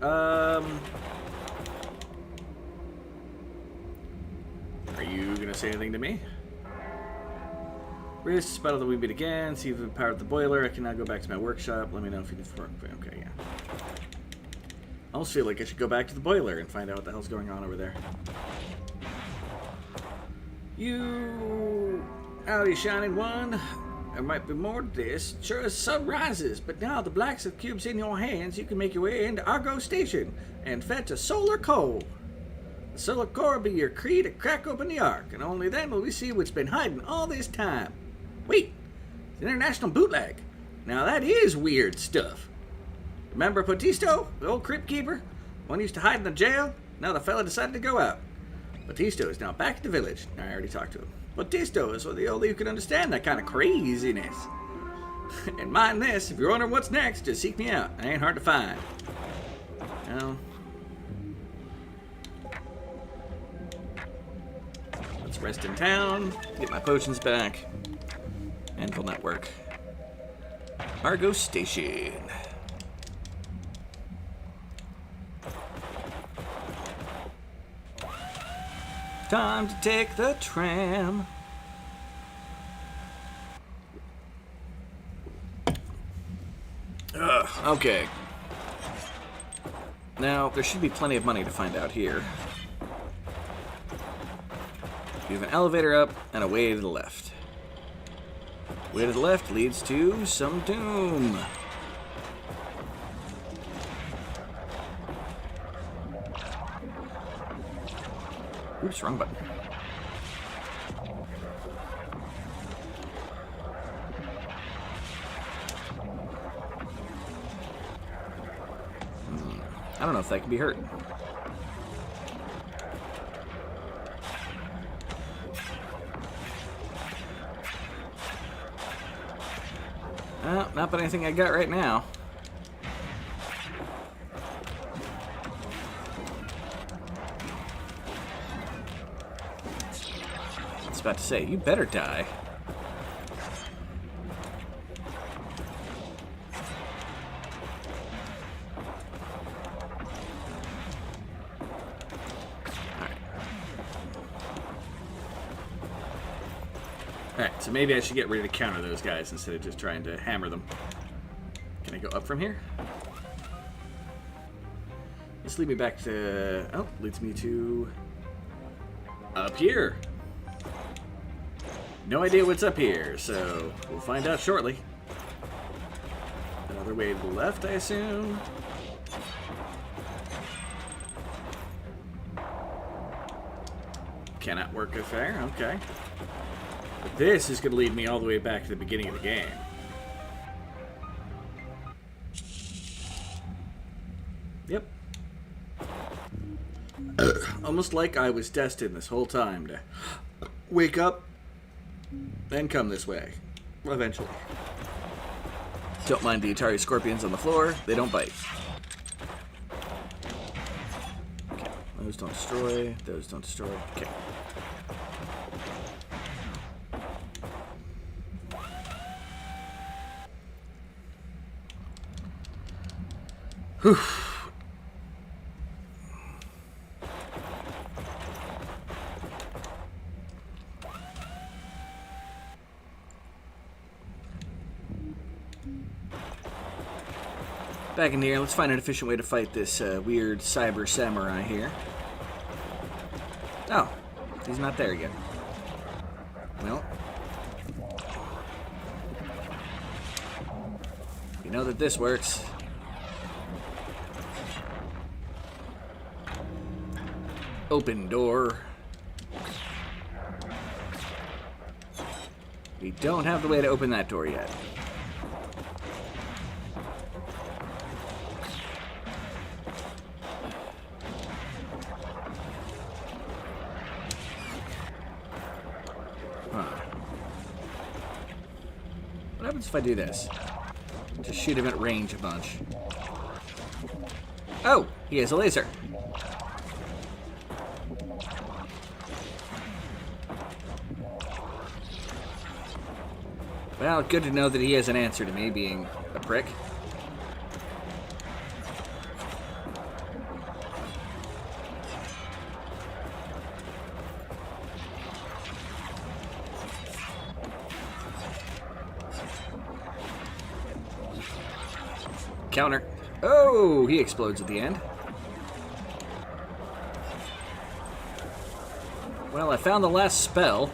Are you gonna say anything to me? Risk, battle the we beat again, see if we powered the boiler. I can now go back to my workshop. Let me know if you need work. Okay, yeah. I almost feel like I should go back to the boiler and find out what the hell's going on over there. You... Howdy, Shining One. There might be more to this. Sure as sun rises, but now the blacks of cubes in your hands, you can make your way into Argo Station and fetch a solar core. The solar core will be your key to crack open the Ark, and only then will we see what's been hiding all this time. Wait, it's an international bootleg. Now that is weird stuff. Remember Batisto, the old crypt keeper? One used to hide in the jail. Now the fella decided to go out. Batisto is now back at the village. I already talked to him. Batisto is the only who can understand that kind of craziness. And mind this, if you're wondering what's next, just seek me out. I ain't hard to find. Well, let's rest in town, get my potions back, and full network. Argo Station. Time to take the tram. Okay. Now, there should be plenty of money to find out here. We have an elevator up and a way to the left. Way to the left leads to some doom. Oops, wrong button. I don't know if that can be hurt. Not but anything I got right now. I was about to say, you better die. Alright, so maybe I should get ready to counter those guys instead of just trying to hammer them. Can I go up from here? This leads me back to... Oh, leads me to... Up here! No idea what's up here, so we'll find out shortly. Another way to the left, I assume. Cannot work affair, okay. But this is going to lead me all the way back to the beginning of the game. Yep. Almost like I was destined this whole time to wake up and come this way. Eventually. Don't mind the Atari scorpions on the floor. They don't bite. Okay. Those don't destroy. Those don't destroy. Okay. Whew. Back in here, let's find an efficient way to fight this weird cyber samurai here. Oh, he's not there yet. Well, you know that this works. Open door. We don't have the way to open that door yet. Huh. What happens if I do this? Just shoot him at range a bunch. Oh, he has a laser. Well, good to know that he has an answer to me being a prick. Counter. Oh, he explodes at the end. Well, I found the last spell.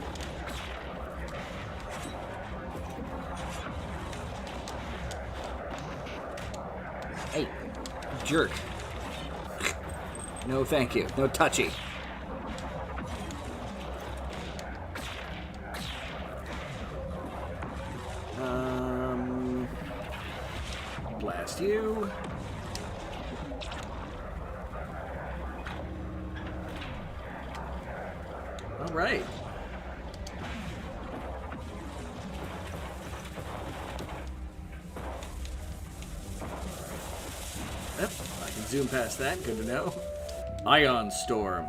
Hey, jerk. No, thank you. No touchy. Blast you. All right. Yep, I can zoom past that. Good to know. Ion storm.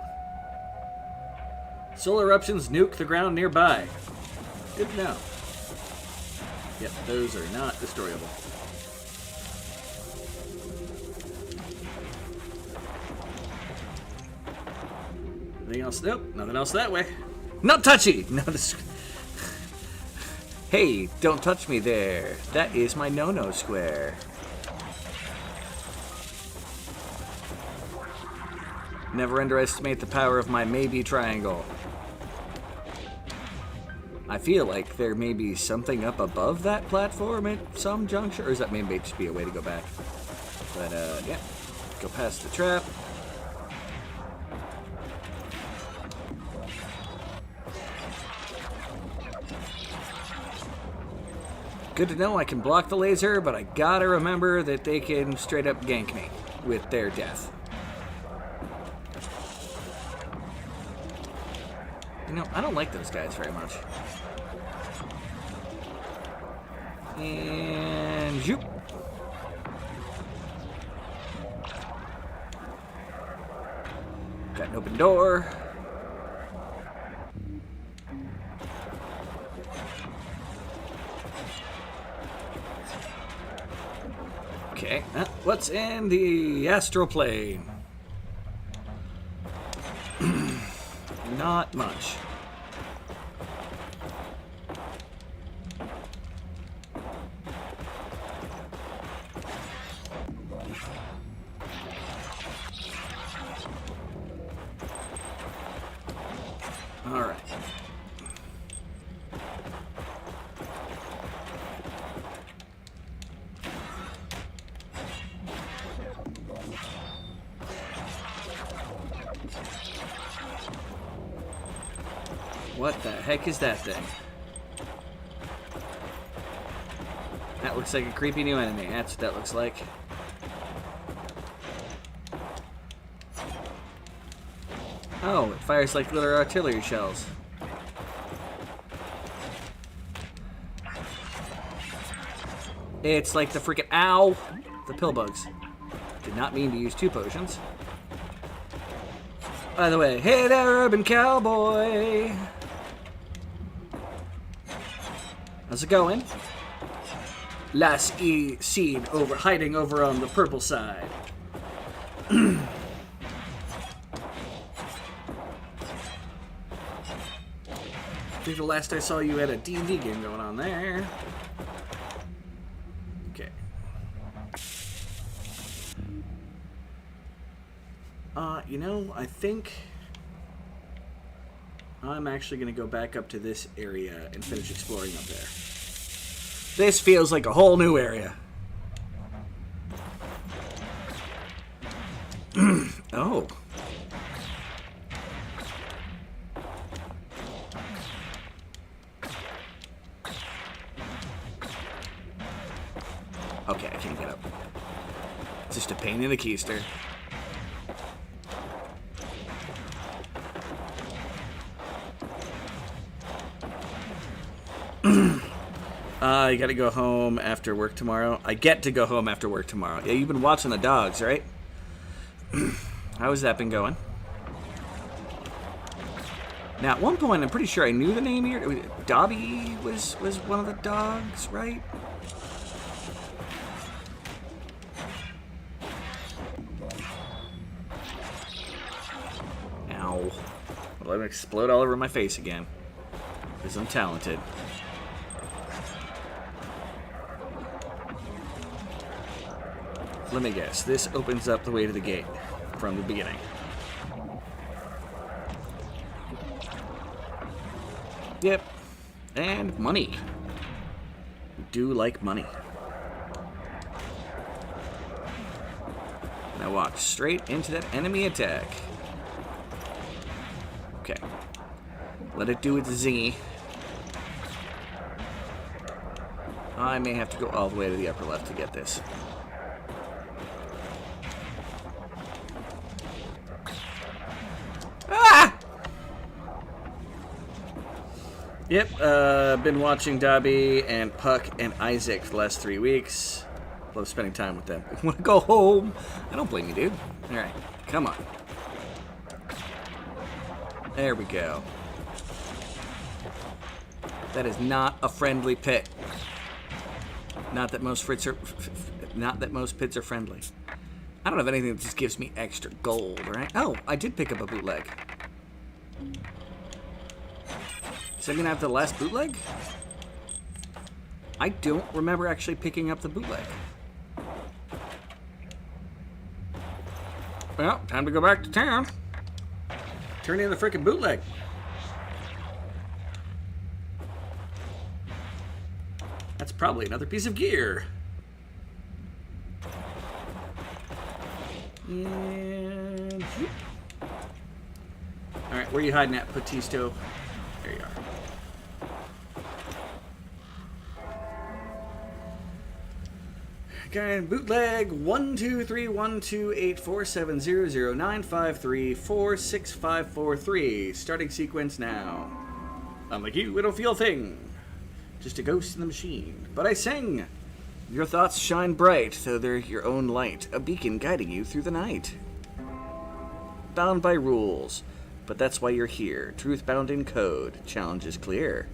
Solar eruptions nuke the ground nearby. Good to know. Yep, those are not destroyable. Anything else? Nope, nothing else that way. Not touchy! No, hey, don't touch me there. That is my no-no square. Never underestimate the power of my maybe triangle. I feel like there may be something up above that platform at some juncture, or is that maybe just be a way to go back? But, yeah. Go past the trap. Good to know I can block the laser, but I gotta remember that they can straight up gank me with their death. You know, I don't like those guys very much. And zoop. Got an open door. Okay, what's in the astral plane? Not much. All right. What the heck is that thing? That looks like a creepy new enemy. That's what that looks like. Oh, it fires like little artillery shells. It's like the freaking ow! The pill bugs. Did not mean to use 2 potions. By the way, hey there, urban cowboy! How's it going? Last seed over hiding over on the purple side. I think the last I saw you had a D&D game going on there. Okay. You know, I think I'm actually going to go back up to this area and finish exploring up there. This feels like a whole new area. Oh. Okay, I can't get up. It's just a pain in the keister. You gotta go home after work tomorrow. I get to go home after work tomorrow. Yeah, you've been watching the dogs, right? How has that been going? Now, at one point, I'm pretty sure I knew the name here. Dobby was one of the dogs, right? Ow. Let me explode all over my face again. Because I'm talented. Let me guess. This opens up the way to the gate from the beginning. Yep. And money. We do like money. Now walk straight into that enemy attack. Okay. Let it do its zingy. I may have to go all the way to the upper left to get this. Yep, been watching Dobby and Puck and Isaac for the last 3 weeks. Love spending time with them. Want to go home? I don't blame you, dude. All right, come on. There we go. That is not a friendly pit. Not that most pits are friendly. I don't have anything that just gives me extra gold, right? Oh, I did pick up a bootleg. Is that gonna have the last bootleg? I don't remember actually picking up the bootleg. Well, time to go back to town. Turn in the frickin' bootleg. That's probably another piece of gear. And... Alright, where are you hiding at, Patisto? There you are. Okay, bootleg 1231284700953465543. Starting sequence now. Unlike you, I don't feel a thing. Just a ghost in the machine. But I sing. Your thoughts shine bright, though they're your own light, a beacon guiding you through the night. Bound by rules, but that's why you're here. Truth bound in code, challenge is clear.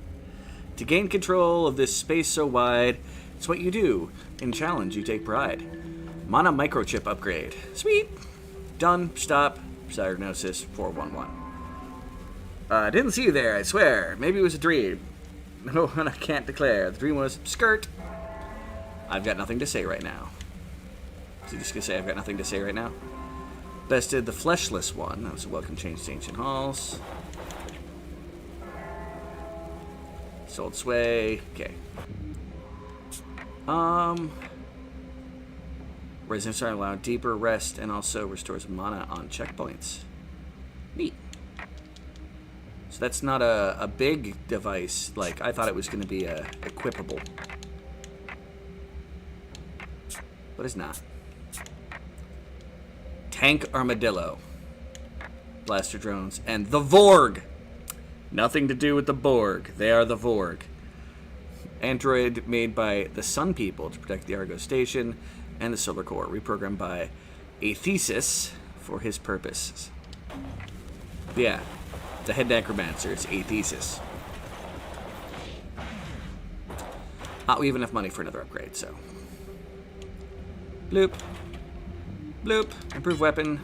To gain control of this space so wide, it's what you do. In challenge, you take pride. Mana microchip upgrade. Sweet. Done. Stop. Diagnosis 411. I didn't see you there, I swear. Maybe it was a dream. No, and I can't declare. The dream was skirt. I've got nothing to say right now. Is he just gonna say I've got nothing to say right now? Bested the fleshless one. That was a welcome change to ancient halls. Sold sway. Okay. Residents are allowed deeper rest and also restores mana on checkpoints. Neat. So that's not a big device. Like, I thought it was going to be equipable. But it's not. Tank Armadillo. Blaster drones. And the Vorg. Nothing to do with the Borg. They are the Vorg. Android made by the Sun People to protect the Argo Station and the Solar Core. Reprogrammed by a thesis for his purposes. Yeah. The head necromancer. It's a thesis. We have enough money for another upgrade, so. Bloop. Bloop. Improved weapon.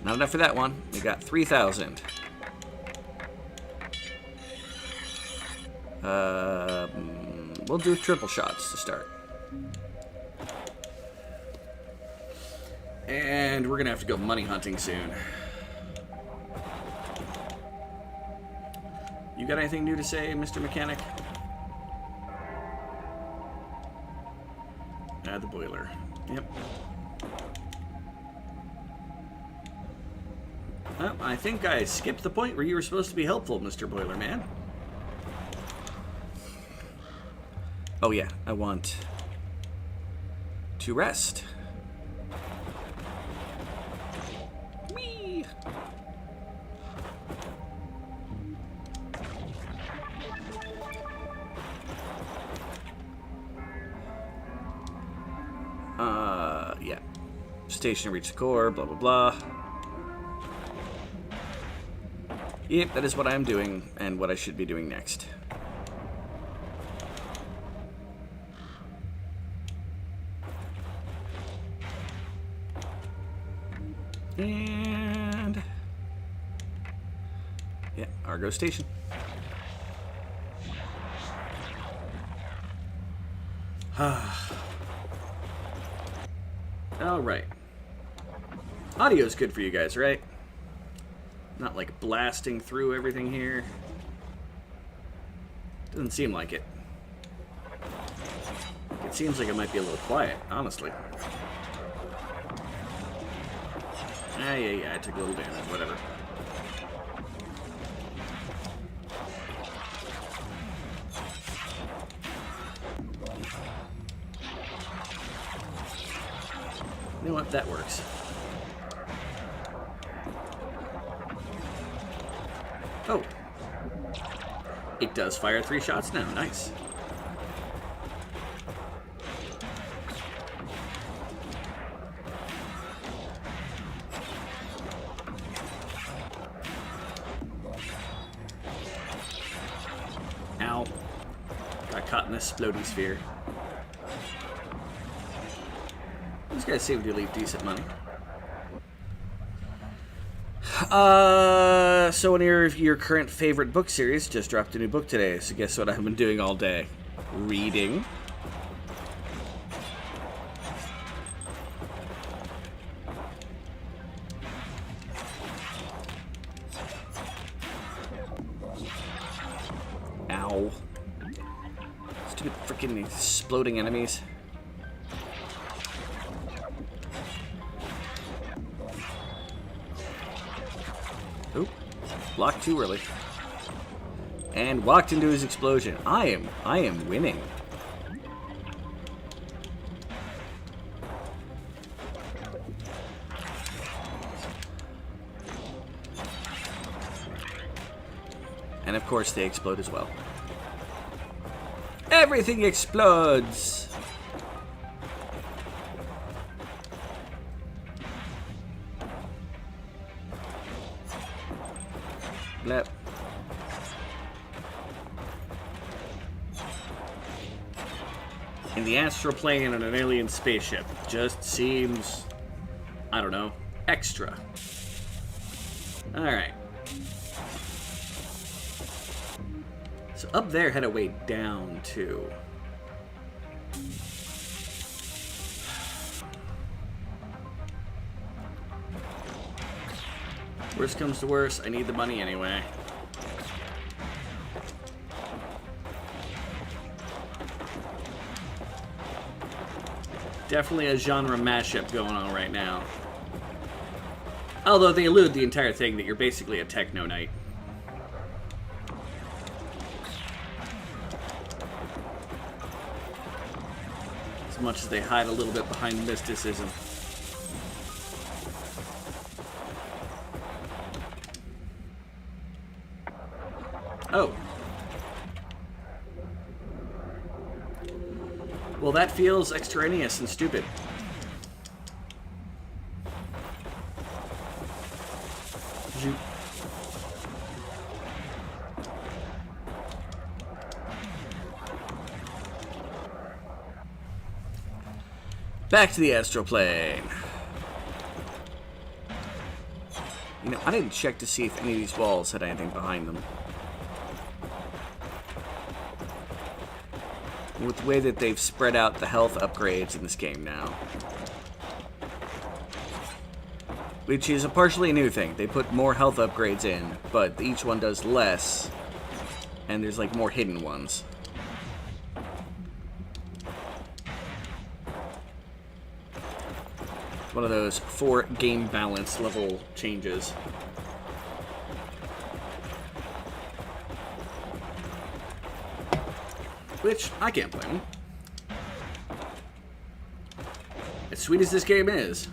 Not enough for that one. We got 3,000. We'll do triple shots to start. And we're going to have to go money hunting soon. You got anything new to say, Mr. Mechanic? Add the boiler. Yep. Well, I think I skipped the point where you were supposed to be helpful, Mr. Boiler Man. Oh yeah, I want to rest. Whee! station to reach the core, blah, blah, blah. Yep, that is what I'm doing, and what I should be doing next. And... yeah, Argo Station. Alright. Audio's good for you guys, right? Not like blasting through everything here. Doesn't seem like it. It seems like it might be a little quiet, honestly. Yeah, I took a little damage, whatever. You know what? That works. Oh. It does fire 3 shots now. Nice. Ow. Got caught in this exploding sphere. These guys seem to leave decent money. So one of your current favorite book series just dropped a new book today. So guess what I've been doing all day? Reading. Ow. Stupid freaking exploding enemies. Oop. Blocked too early. And walked into his explosion. I am winning. And of course they explode as well. Everything explodes! Blep. In the astral plane on an alien spaceship. Just seems, I don't know, extra. Alright. So up there had a way down too. Worst comes to worst, I need the money anyway. Definitely a genre mashup going on right now. Although they elude the entire thing that you're basically a techno knight. As much as they hide a little bit behind mysticism. Oh. Well, that feels extraneous and stupid. Zoop. Back to the astral plane. You know, I didn't check to see if any of these walls had anything behind them. With the way that they've spread out the health upgrades in this game now. Which is a partially new thing. They put more health upgrades in, but each one does less. And there's like more hidden ones. One of those 4 game balance level changes. Which, I can't blame them. As sweet as this game is,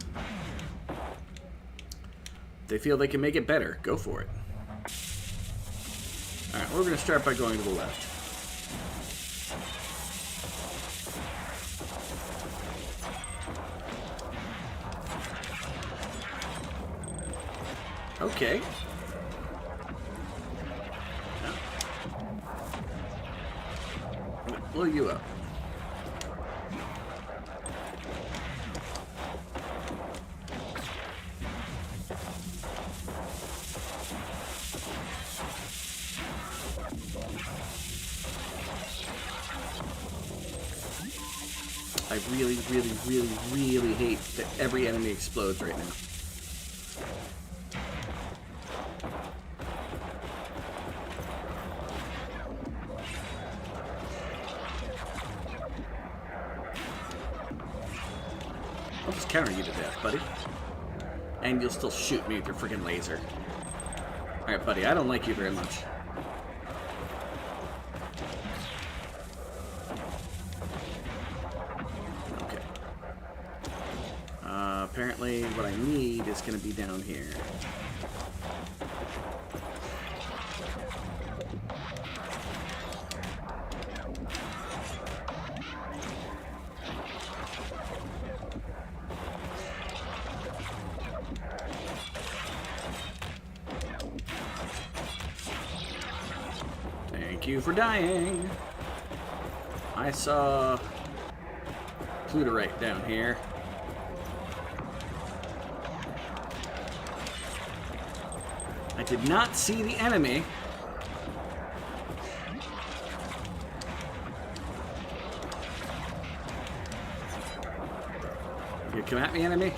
they feel they can make it better. Go for it. Alright, we're going to start by going to the left. Okay. I'm gonna blow you up. I really, really, really, really hate that every enemy explodes right now. I'll just counter you to death, buddy. And you'll still shoot me with your freaking laser. Alright, buddy, I don't like you very much. Okay. Apparently what I need is going to be down here. Thank you for dying. I saw Plutorite down here. I did not see the enemy. You come at me, enemy?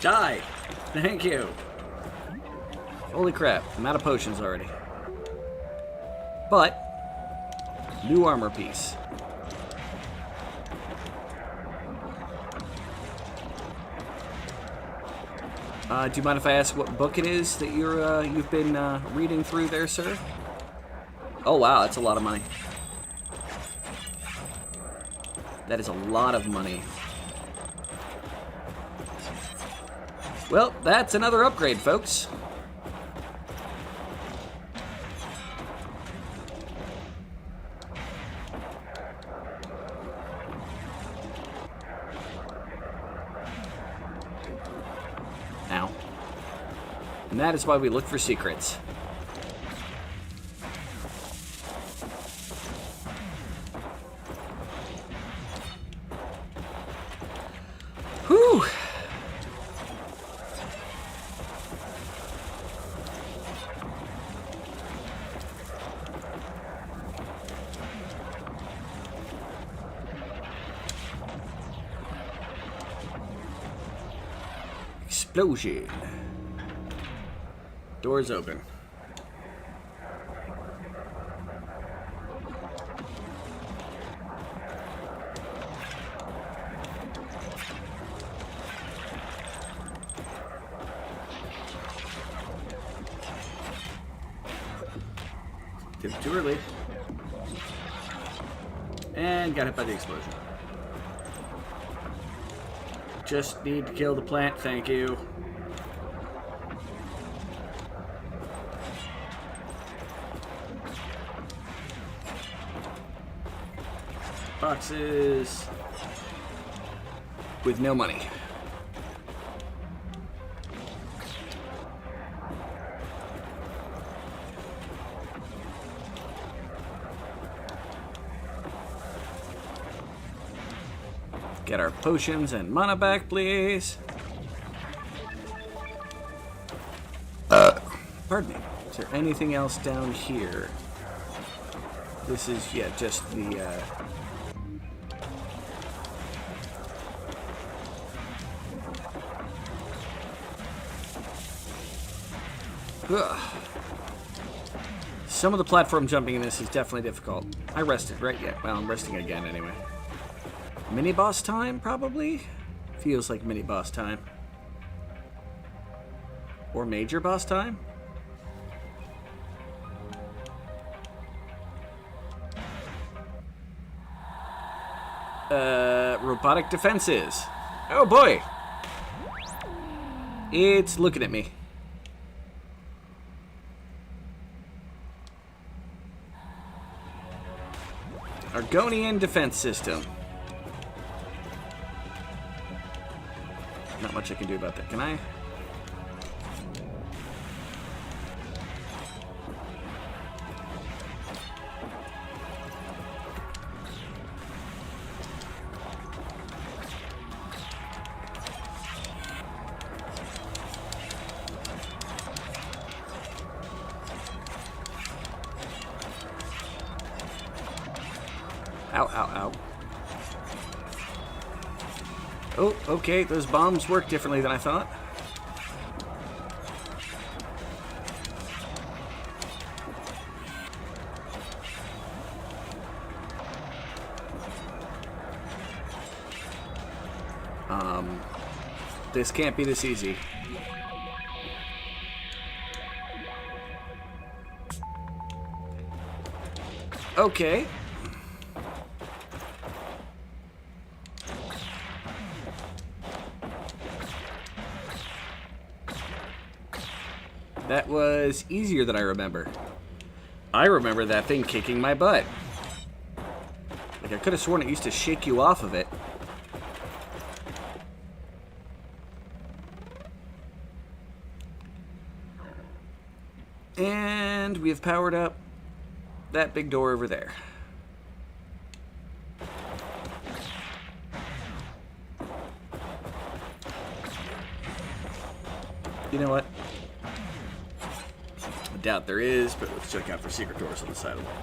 Die! Thank you! Holy crap, I'm out of potions already. But, new armor piece. Do you mind if I ask what book it is that you've been reading through there, sir? Oh wow, that's a lot of money. That is a lot of money. Well, that's another upgrade, folks. Ow. And that is why we look for secrets. Whew. Explosion. Doors open. Did it too early. And got hit by the explosion. Just need to kill the plant, thank you. Boxes with no money. Get our potions and mana back, please. Pardon me. Is there anything else down here? This is, yeah, just the, Ugh. Some of the platform jumping in this is definitely difficult. I rested, right? Yeah, well, I'm resting again anyway. Mini-boss time, probably? Feels like mini-boss time. Or major boss time? Robotic defenses. Oh boy. It's looking at me. Argonian defense system. Not much I can do about that. Can I? Ow, ow, ow. Oh, okay, those bombs work differently than I thought. This can't be this easy. Okay. That was easier than I remember. I remember that thing kicking my butt. Like, I could have sworn it used to shake you off of it. And we have powered up that big door over there. You know what? I doubt there is, but let's check out for secret doors on the side of the wall.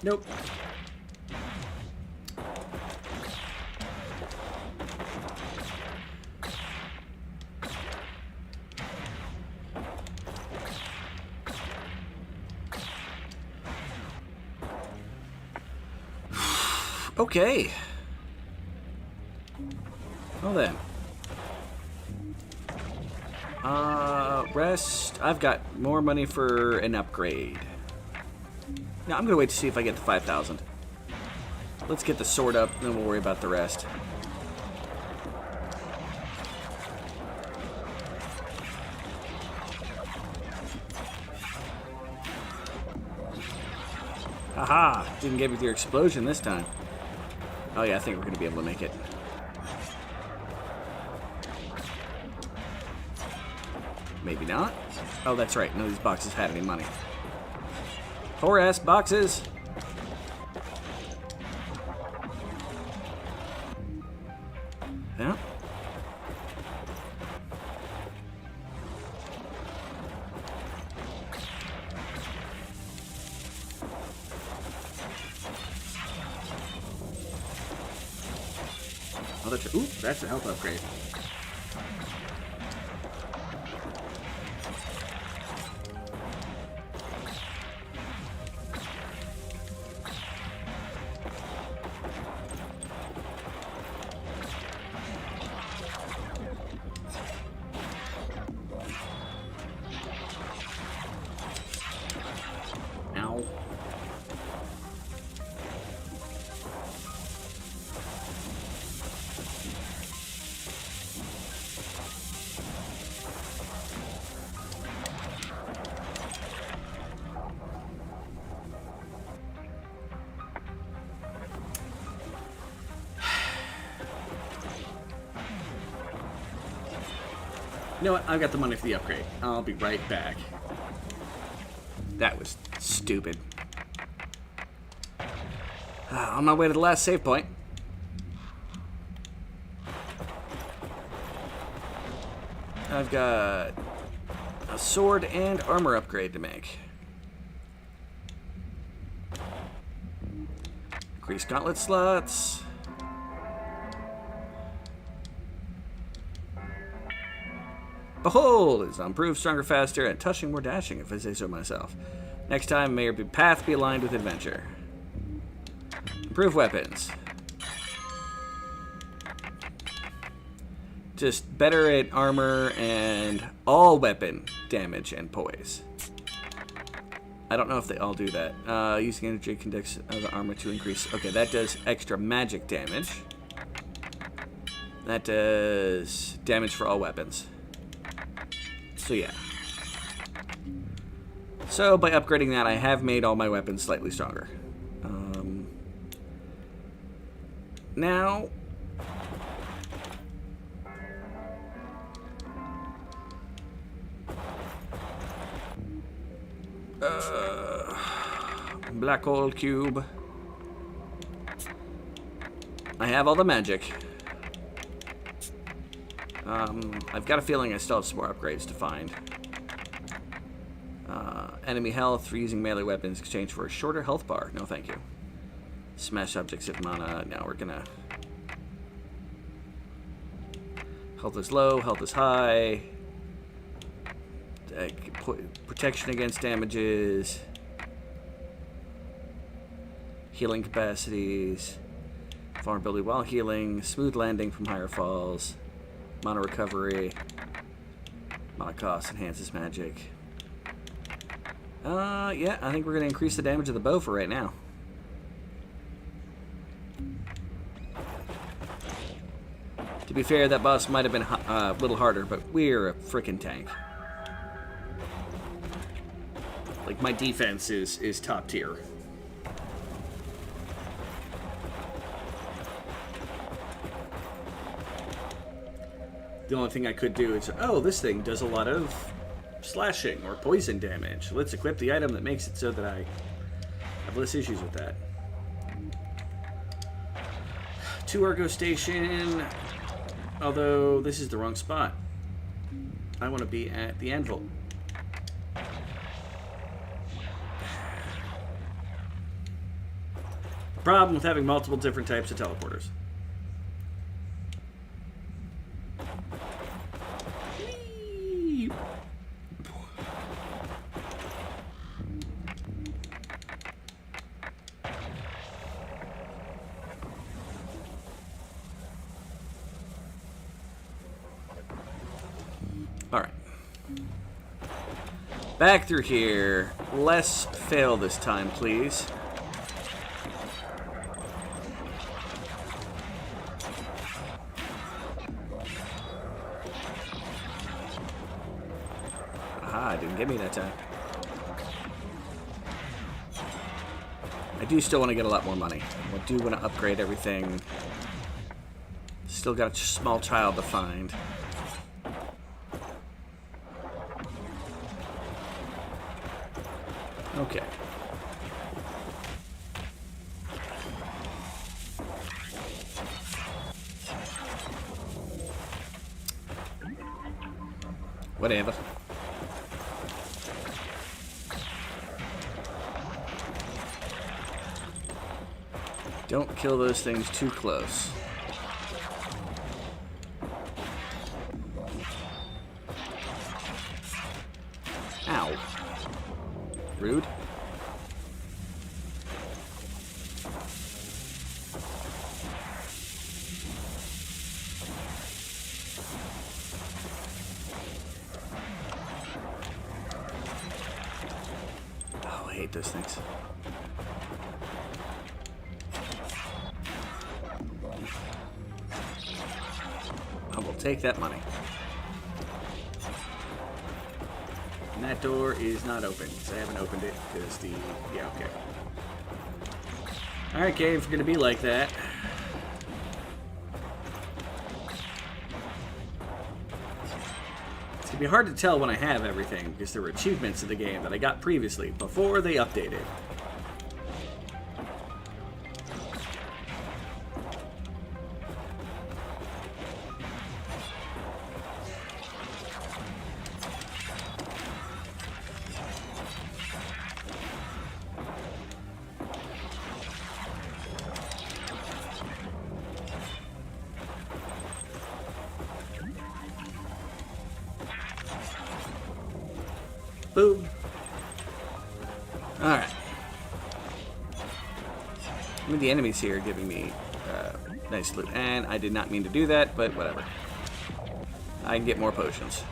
Nope. Okay. Well then. Rest. I've got more money for an upgrade. Now I'm gonna wait to see if I get the 5,000. Let's get the sword up, then we'll worry about the rest. Haha! Didn't get me with your explosion this time. Oh yeah, I think we're gonna be able to make it. Maybe not. Oh, that's right. None of these boxes had any money. Poor ass boxes. Yeah. Oh, that's, ooh, that's a health upgrade. Ow. You know what? I've got the money for the upgrade. I'll be right back. That was stupid. On my way to the last save point. I've got a sword and armor upgrade to make. Increase gauntlet slots. Behold, it's improved, stronger, faster, and touching more dashing, if I say so myself. Next time, may your path be aligned with adventure. Improve weapons. Just better at armor and all weapon damage and poise. I don't know if they all do that. Using energy conducts the armor to increase. Okay, that does extra magic damage. That does damage for all weapons. So yeah. So by upgrading that, I have made all my weapons slightly stronger. Now... black hole cube. I have all the magic. I've got a feeling I still have some more upgrades to find. Enemy health for using melee weapons exchange for a shorter health bar. No, thank you. Smash objects at mana. Now we're gonna... Health is low, health is high. Protection against damages. Healing capacities. Vulnerability while healing. Smooth landing from higher falls. Mana recovery. Mana cost enhances magic. Yeah, I think we're going to increase the damage of the bow for right now. To be fair, that boss might have been a little harder, but we're a frickin' tank. Like, my defense is top tier. The only thing I could do is, oh, this thing does a lot of slashing or poison damage. Let's equip the item that makes it so that I have less issues with that. 2 Argo Station. Although, this is the wrong spot. I want to be at the anvil. Problem with having multiple different types of teleporters. Alright. Back through here. Less fail this time, please. Aha, didn't get me that time. I do still want to get a lot more money. I do want to upgrade everything. Still got a small child to find. Okay. Whatever. Don't kill those things too close. Ow. Rude. Oh, I hate those things. I will take that money. And that door is not open, because I haven't opened it, because the... yeah, okay. Alright, game, if you're going to be like that. It's going to be hard to tell when I have everything, because there were achievements in the game that I got previously, before they updated. Boom. Alright. I mean, the enemies here are giving me nice loot. And I did not mean to do that, but whatever. I can get more potions.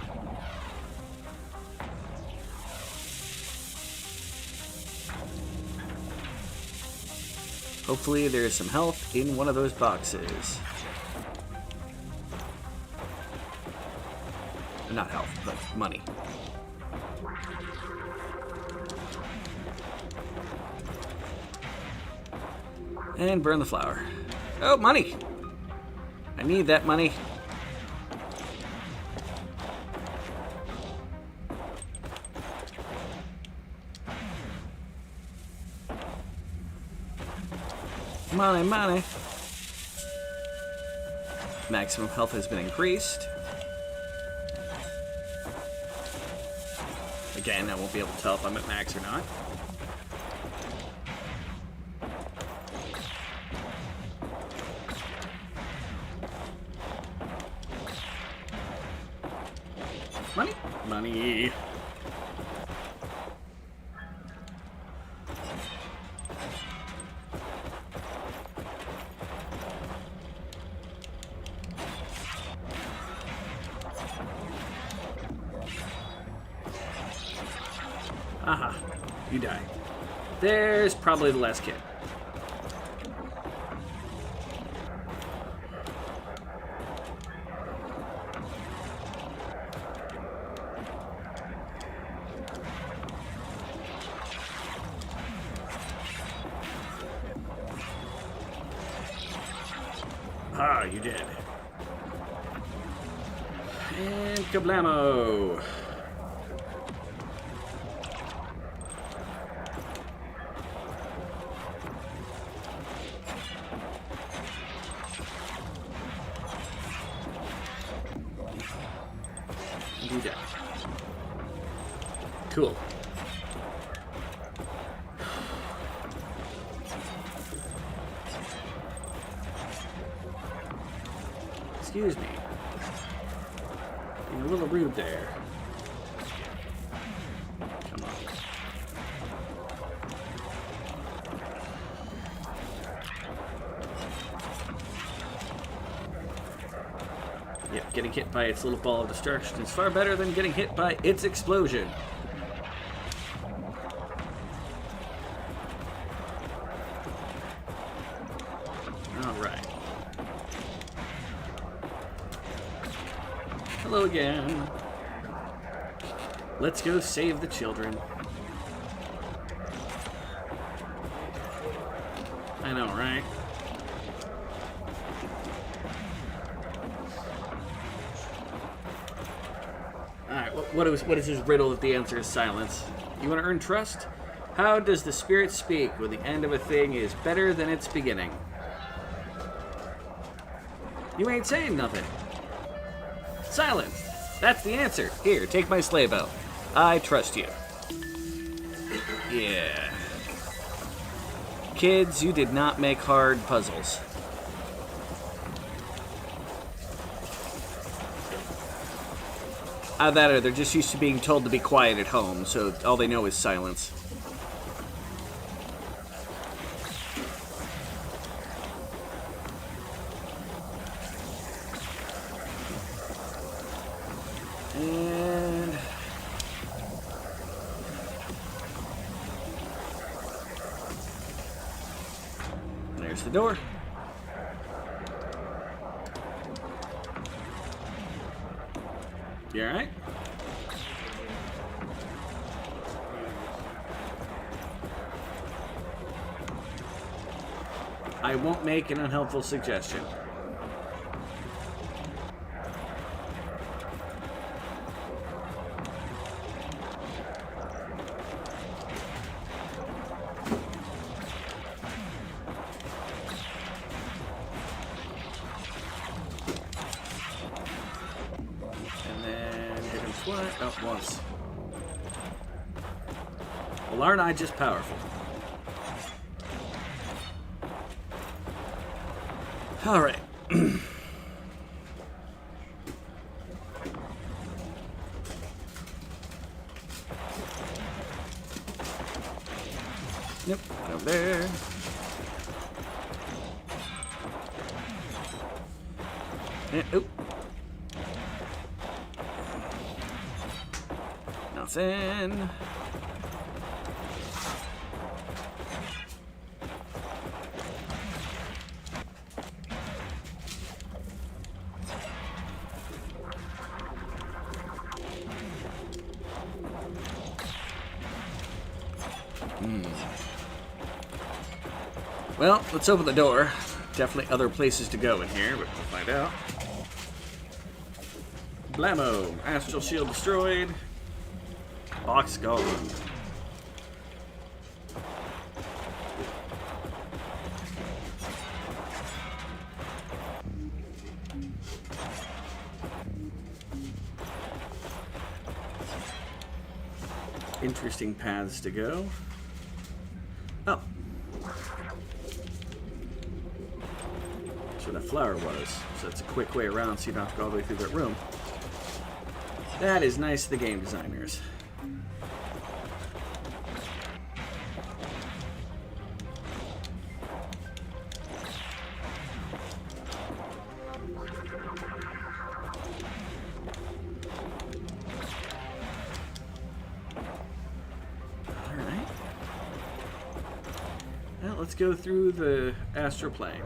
Hopefully there's some health in one of those boxes. Not health, but money. And burn the flower. Oh, money! I need that money. Money, money. Maximum health has been increased. Again, I won't be able to tell if I'm at max or not. Money? Money. Aha, you die. There's probably the last kid. Ah, you did. And kablamo! You die. Cool. Excuse me. Being a little rude there. Come on. Yep, getting hit by its little ball of destruction is far better than getting hit by its explosion. Alright. Hello again. Let's go save the children. I know, right? Alright, what is his riddle if the answer is silence? You want to earn trust? How does the spirit speak when the end of a thing is better than its beginning? You ain't saying nothing. Silence. That's the answer. Here, take my sleigh bell. I trust you. Yeah. Kids, you did not make hard puzzles. Either that or they're just used to being told to be quiet at home, so all they know is silence. And there's the door. You alright? I won't make an unhelpful suggestion. Oh, once. Well, aren't I just powerful? All right. Yep, down there. And, oop. Nothing. Well, let's open the door. Definitely other places to go in here, but we'll find out. Blammo! Astral shield destroyed. Box gone. Interesting paths to go. Oh. That's where the flower was. So that's a quick way around so you don't have to go all the way through that room. That is nice of the game designers. Alright. Well, let's go through the astral plane.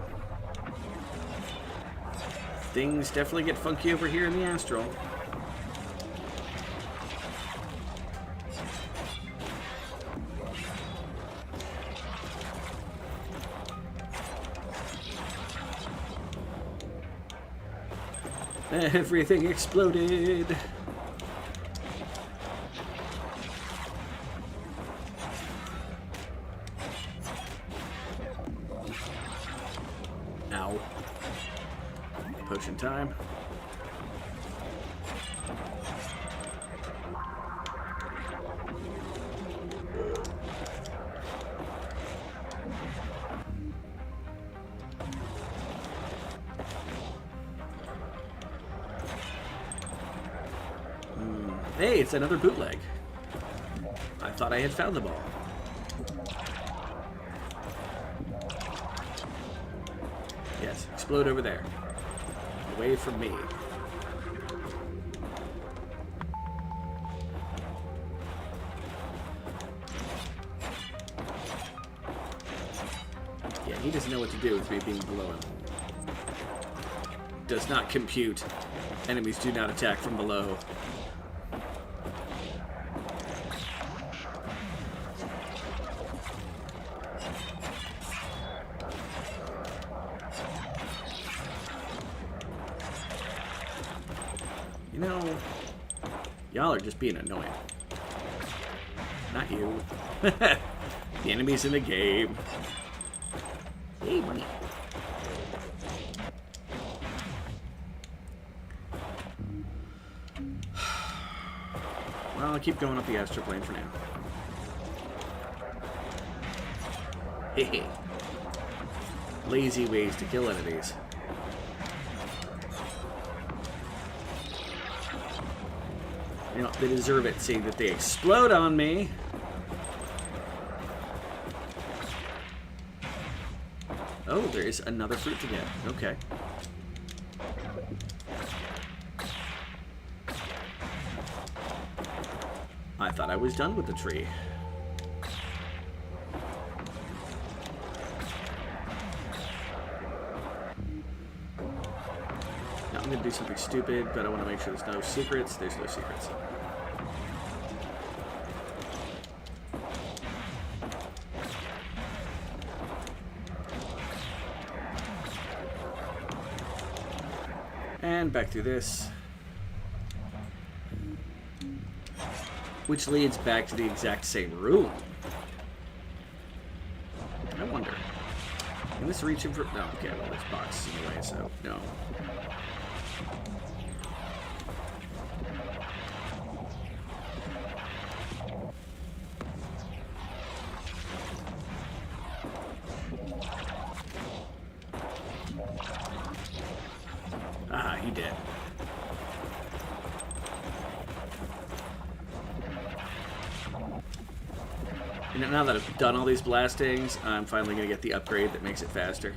Things definitely get funky over here in the astral. Everything exploded. Ow. Potion time. Hey, it's another bootleg. I thought I had found the ball. Yes, explode over there. Away from me. Yeah, he doesn't know what to do with me being below him. Does not compute. Enemies do not attack from below. You know, y'all are just being annoying. Not you. The enemies in the game. Hey, money. Well, I'll keep going up the astral plane for now. Hehe. Lazy ways to kill enemies. You know, they deserve it, seeing that they explode on me. Oh, there is another fruit to get. Okay. I thought I was done with the tree. Now I'm going to do something stupid, but I want to make sure there's no secrets. There's no secrets. And back through this. Which leads back to the exact same room. I wonder. Can this reach him for... No, okay, well, this box is in the way, so no. Ah, he did. You know, now that I've done all these blastings, I'm finally going to get the upgrade that makes it faster.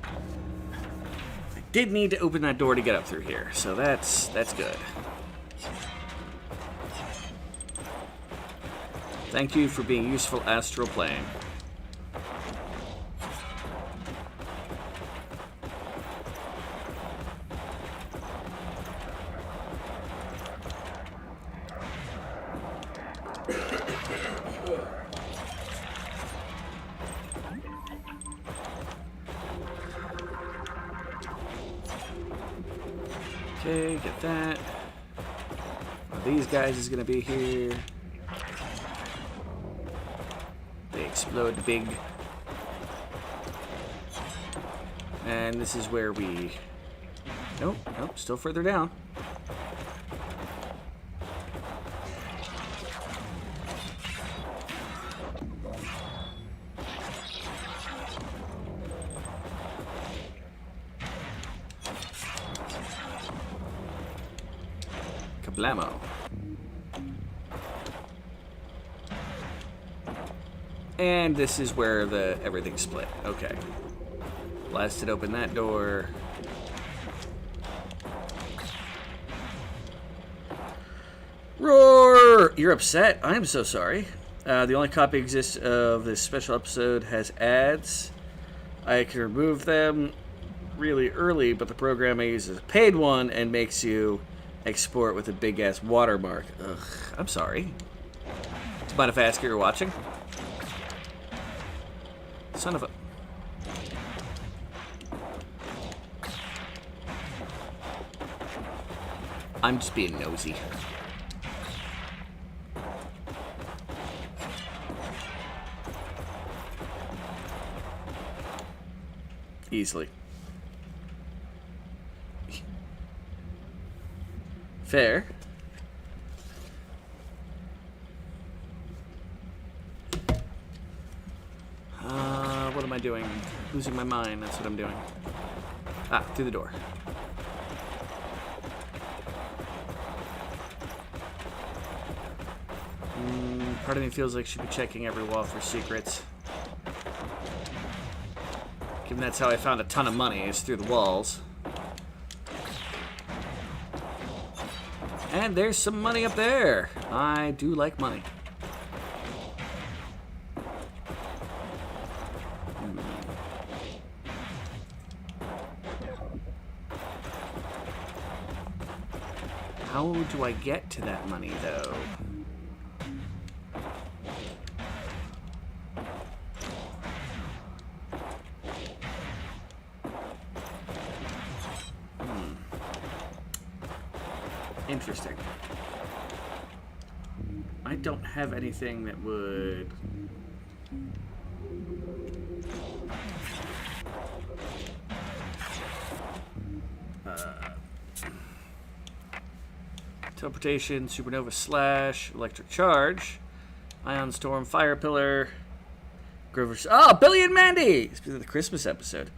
I did need to open that door to get up through here, so that's good. Thank you for being useful astral playing. Okay, get that. One of these guys is gonna be here. They explode big. And this is where we... Nope, nope, still further down. Kablamo. And this is where everything's split. Okay. Blasted open that door. Roar! You're upset? I'm so sorry. The only copy exists of this special episode has ads. I can remove them really early, but the program I use is a paid one and makes you export with a big-ass watermark. Ugh, I'm sorry. Do you mind if I ask who you're watching? Son of a... I'm just being nosy. Easily. Fair. What am I doing? Losing my mind, that's what I'm doing. Ah, through the door. Part of me feels like I should be checking every wall for secrets. Given that's how I found a ton of money, is through the walls. And there's some money up there. I do like money. How do I get to that money, though? Interesting. I don't have anything that would... teleportation, supernova slash, electric charge, ion storm, fire pillar, Grover's... Oh, Billy and Mandy! It's because of the Christmas episode.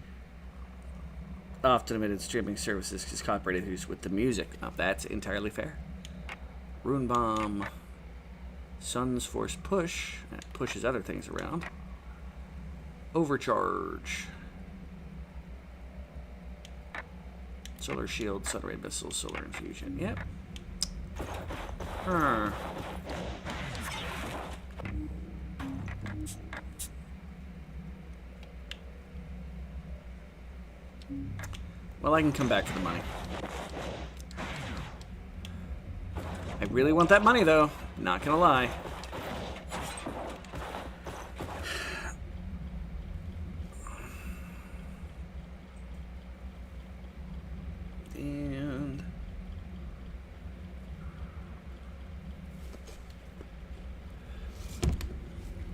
Often omitted streaming services because copyrighted use with the music. Now that's entirely fair. Rune Bomb. Sun's Force Push. That pushes other things around. Overcharge. Solar Shield, Sun Ray Missile, Solar Infusion. Yep. Well, I can come back for the money. I really want that money, though. Not gonna lie. And...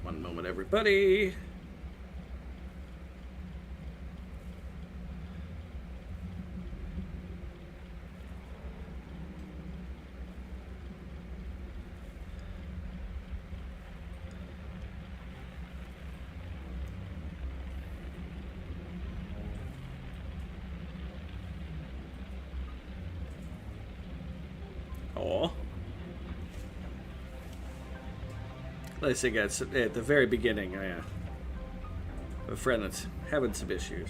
one moment, everybody. Aw. Like I said, guys, at the very beginning, I have a friend that's having some issues.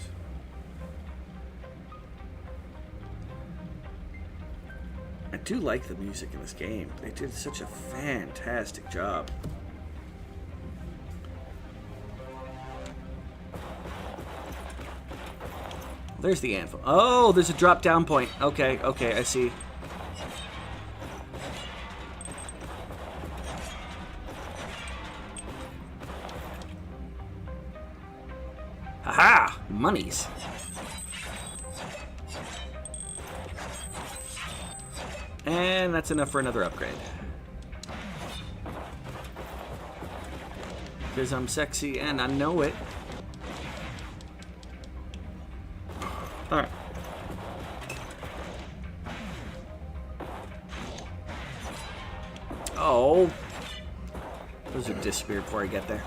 I do like the music in this game. They did such a fantastic job. There's the anvil. Oh, there's a drop down point. Okay, okay, I see. Haha! Monies. And that's enough for another upgrade. Because I'm sexy and I know it. Alright. Oh. Those are disappeared before I get there.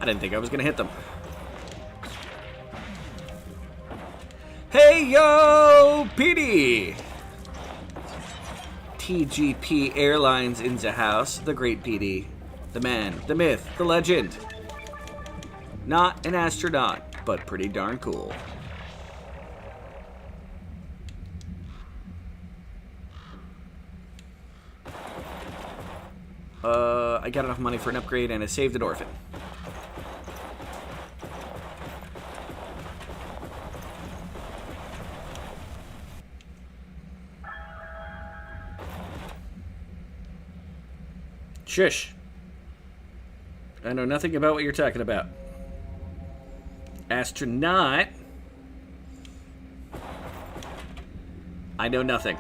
I didn't think I was going to hit them. Hey, yo, PD! TGP Airlines in the house. The great PD. The man, the myth, the legend. Not an astronaut, but pretty darn cool. I got enough money for an upgrade and I saved an orphan. Shush. I know nothing about what you're talking about. Astronaut? I know nothing.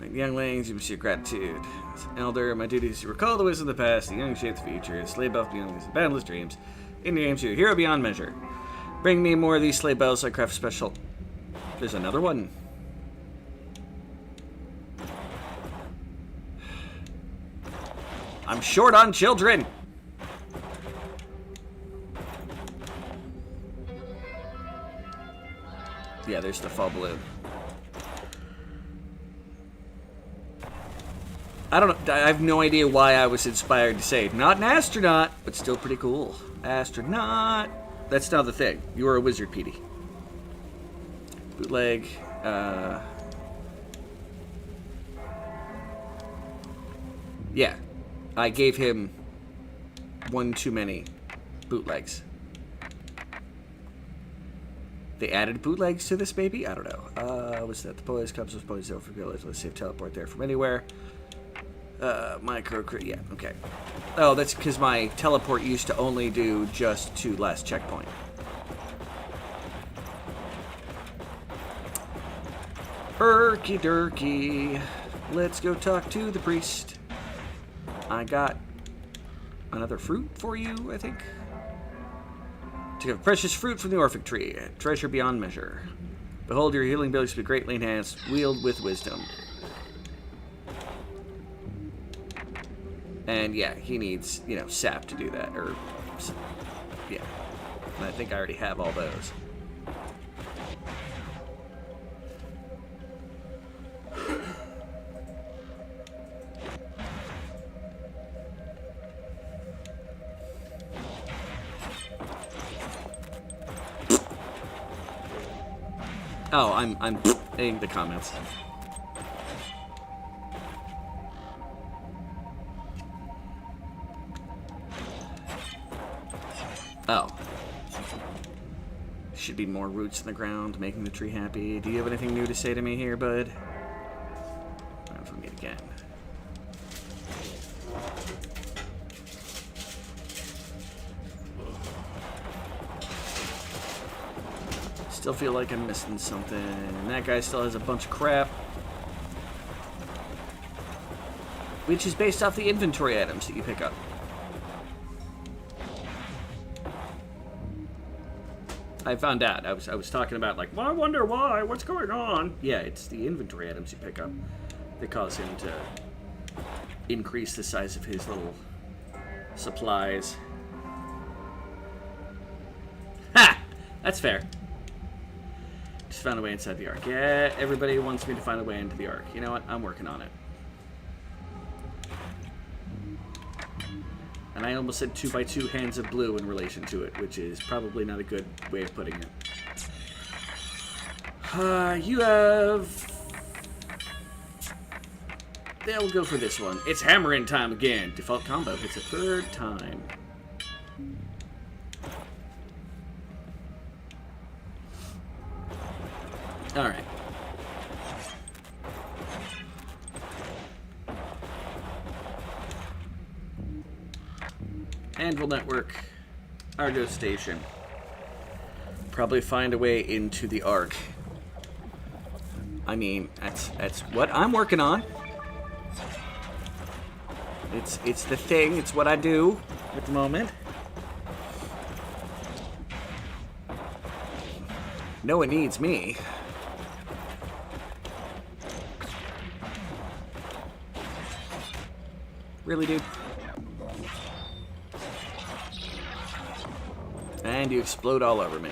Like the younglings, you must your gratitude. As an elder, my duty is to recall the wisdom of the past, the young shape the future, slay buff beyond these boundless dreams. In the games, you're a hero beyond measure. Bring me more of these sleigh bells so I craft special. There's another one. I'm short on children. Yeah, there's the fall balloon. I don't know. I have no idea why I was inspired to say not an astronaut, but still pretty cool. Astronaut. That's not the thing. You are a wizard, Petey. Bootleg. Yeah. I gave him one too many bootlegs. They added bootlegs to this baby? I don't know. What's that? The police comes with police over village. Let's see if teleport there from anywhere. Yeah, okay. Oh, that's because my teleport used to only do just to last checkpoint. Herky durky. Let's go talk to the priest. I got another fruit for you, I think. To have precious fruit from the orphic tree, treasure beyond measure. Behold, your healing abilities be greatly enhanced, wield with wisdom. And yeah, he needs, sap to do that, or, yeah. And I think I already have all those. Oh, I'm in the comments. Oh. Should be more roots in the ground, making the tree happy. Do you have anything new to say to me here, bud? If we meet again. Still feel like I'm missing something. And that guy still has a bunch of crap. Which is based off the inventory items that you pick up. I found out. I was talking about, like, well, I wonder why. What's going on? Yeah, it's the inventory items you pick up that cause him to increase the size of his little supplies. Ha! That's fair. Just found a way inside the Ark. Yeah, everybody wants me to find a way into the Ark. You know what? I'm working on it. And I almost said 2x2 hands of blue in relation to it, which is probably not a good way of putting it. You have... Yeah, we'll go for this one. It's hammering time again. Default combo hits a third time. Alright. Anvil Network. Argo Station. Probably find a way into the Ark. I mean, that's what I'm working on. It's the thing. It's what I do at the moment. No one needs me. Really, dude? And you explode all over me.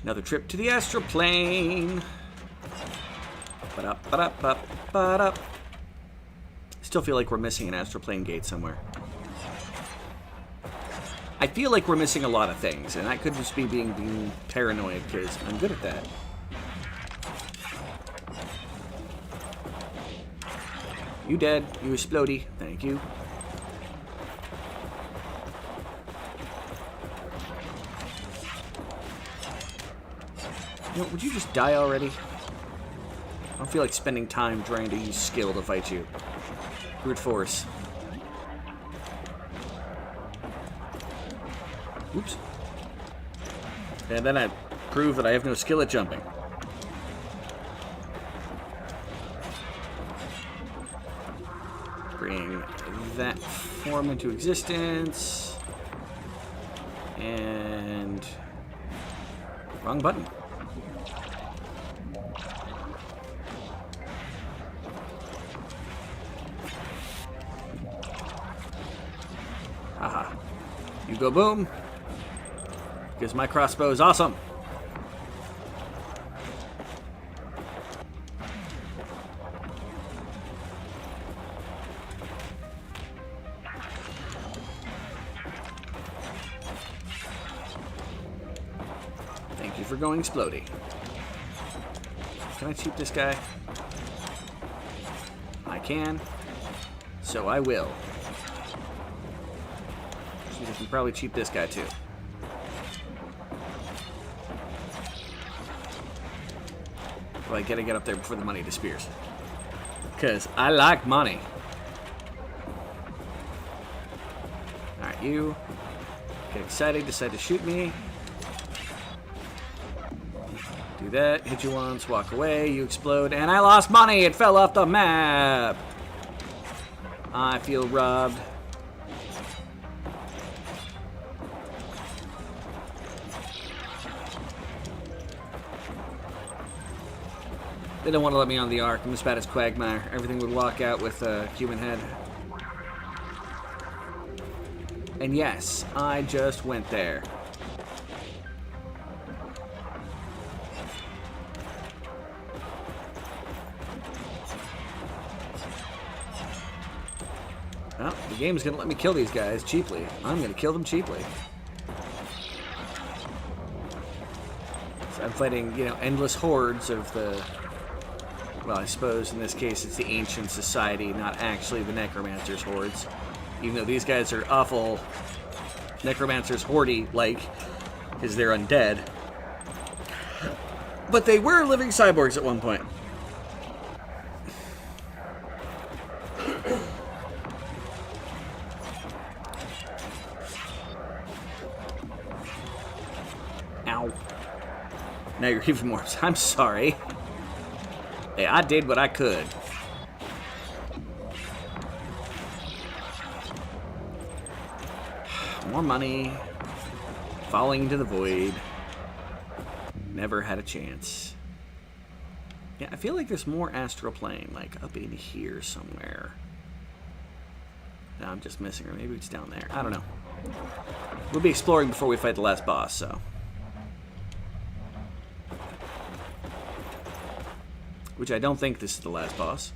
Another trip to the astral plane. Ba-da-ba-da-ba-ba-da. Still feel like we're missing an astral plane gate somewhere. I feel like we're missing a lot of things, and that could just be being paranoid, because I'm good at that. You dead. You explodey. Thank you. You know, would you just die already? I don't feel like spending time trying to use skill to fight you. Brute force. Oops. And then I prove that I have no skill at jumping. Bring that form into existence. And... wrong button. Haha. You go boom. Because my crossbow is awesome. Thank you for going exploding. Can I cheat this guy? I can. So I will. I can probably cheat this guy too. Well, I gotta get up there before the money disappears. Because I like money. Alright, you get excited, decide to shoot me. Do that, hit you once, walk away, you explode, and I lost money! It fell off the map! I feel robbed. They don't want to let me on the Ark. I'm as bad as Quagmire. Everything would walk out with a human head. And yes, I just went there. Well, the game's going to let me kill these guys cheaply. I'm going to kill them cheaply. So I'm fighting, you know, endless hordes of the... well, I suppose in this case it's the ancient society, not actually the necromancer's hordes. Even though these guys are awful necromancer's horde-like, because they're undead. But they were living cyborgs at one point. Ow. Now you're even more... I'm sorry. Hey, I did what I could. More money. Falling into the void. Never had a chance. Yeah, I feel like there's more astral plane, like up in here somewhere. No, I'm just missing her. Maybe it's down there. I don't know. We'll be exploring before we fight the last boss, so... which I don't think this is the last boss.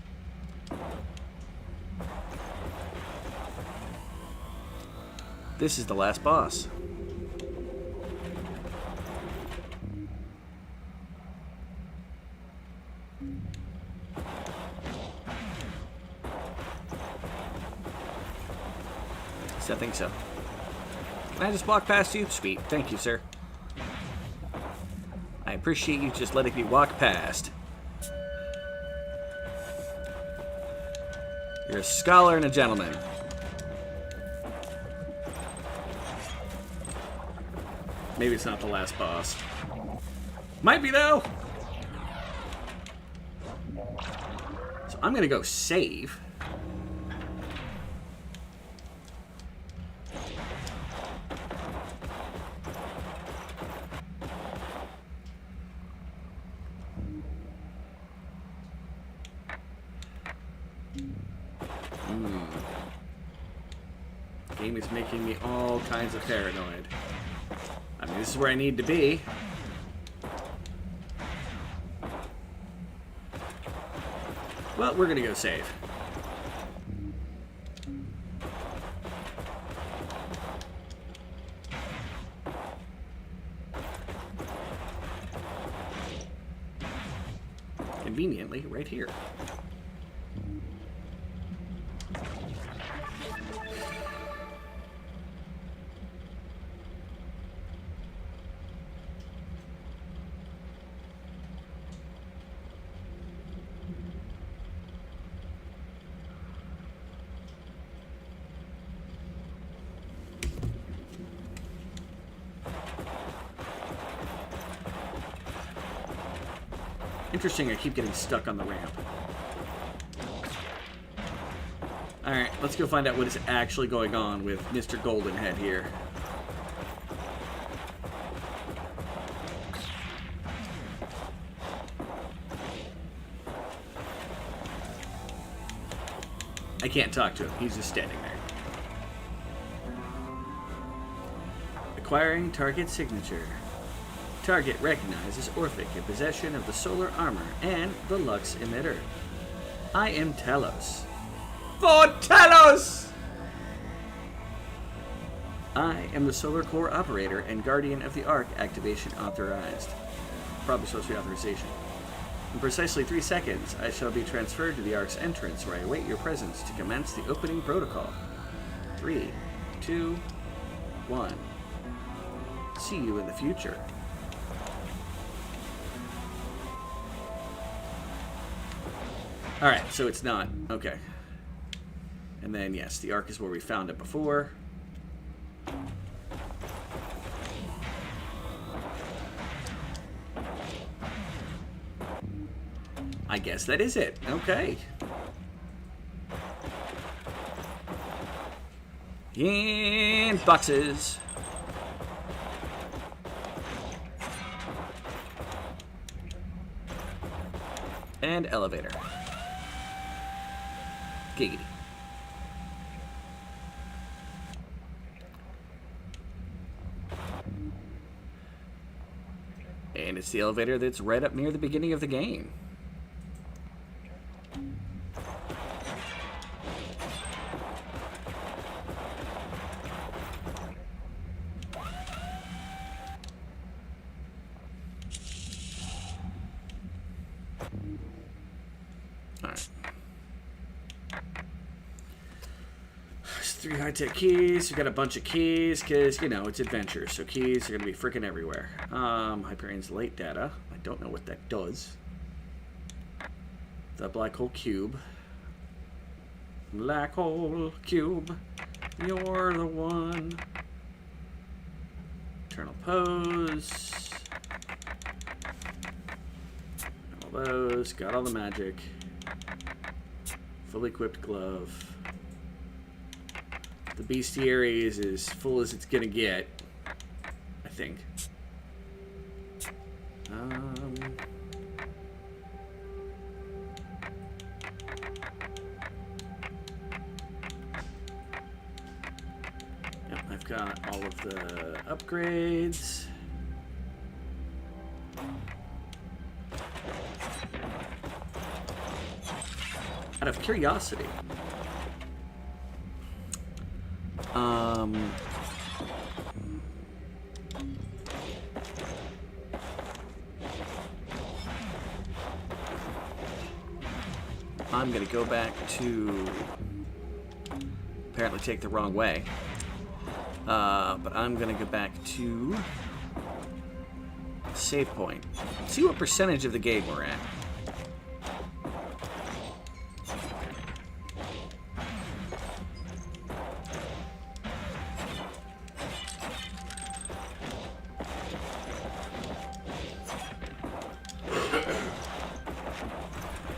This is the last boss. I think so. Can I just walk past you? Sweet. Thank you, sir. I appreciate you just letting me walk past. You're a scholar and a gentleman. Maybe it's not the last boss. Might be, though. So I'm going to go save. Game is making me all kinds of paranoid. I mean, this is where I need to be. Well, we're gonna go save. Conveniently, right here. Interesting, I keep getting stuck on the ramp. Alright, let's go find out what is actually going on with Mr. Goldenhead here. I can't talk to him, he's just standing there. Acquiring target signature. Target recognizes Orphic in possession of the solar armor and the Lux emitter. I am Talos. For Talos! I am the solar core operator and guardian of the Arc activation authorized. Probably supposed to be authorization. In precisely 3 seconds, I shall be transferred to the Arc's entrance where I await your presence to commence the opening protocol. 3, 2, 1. See you in the future. Alright, so it's not. Okay. And then, yes, the Ark is where we found it before. I guess that is it. Okay. And boxes. And elevator. Giggity. And it's the elevator that's right up near the beginning of the game. Alright. There's 3 high-tech keys. We got a bunch of keys because, you know, it's adventure. So keys are going to be freaking everywhere. Hyperion's late data. I don't know what that does. The black hole cube. Black hole cube. You're the one. Eternal pose. All those. Got all the magic. Fully equipped glove. The bestiary is as full as it's gonna get, I think. Yep, I've got all of the upgrades. Out of curiosity, I'm gonna go back to apparently take the wrong way, but I'm gonna go back to Save point. Let's see what percentage of the game we're at.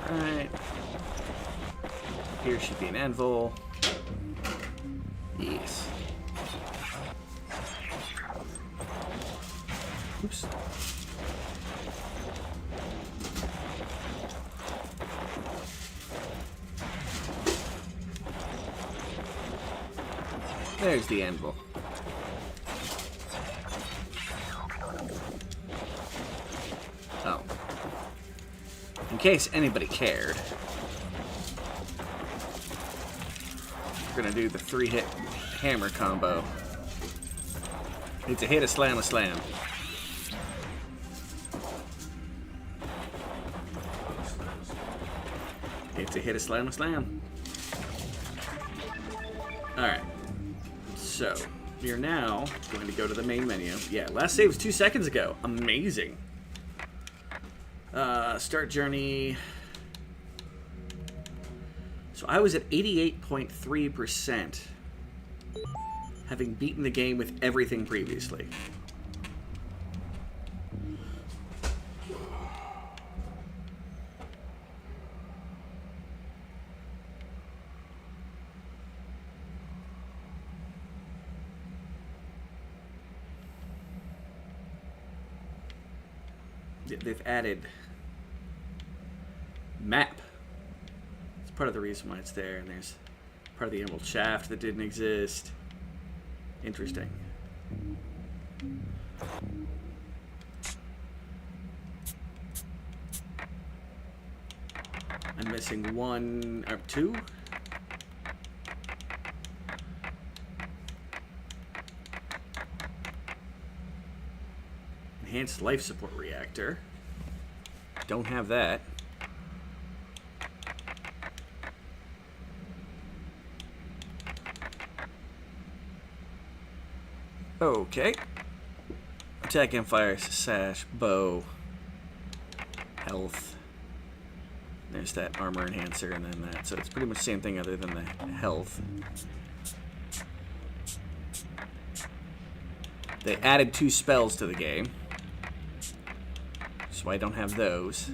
Alright. Here should be an anvil. Yes. Oops. There's the anvil. Oh. In case anybody cared, we're gonna do the 3-hit hammer combo. It's a hit, a slam, a slam. It's a hit, a slam, a slam. Alright. So, you're now going to go to the main menu. Yeah, last save was 2 seconds ago. Amazing. Start journey. So I was at 88.3%, having beaten the game with everything previously. They've added map. It's part of the reason why it's there, and there's part of the emerald shaft that didn't exist. Interesting. I'm missing 1 or 2. Enhanced life support reactor. Don't have that. Okay. Attack and fire, sash, bow, health. There's that armor enhancer and then that. So it's pretty much the same thing other than the health. They added 2 spells to the game. So I don't have those.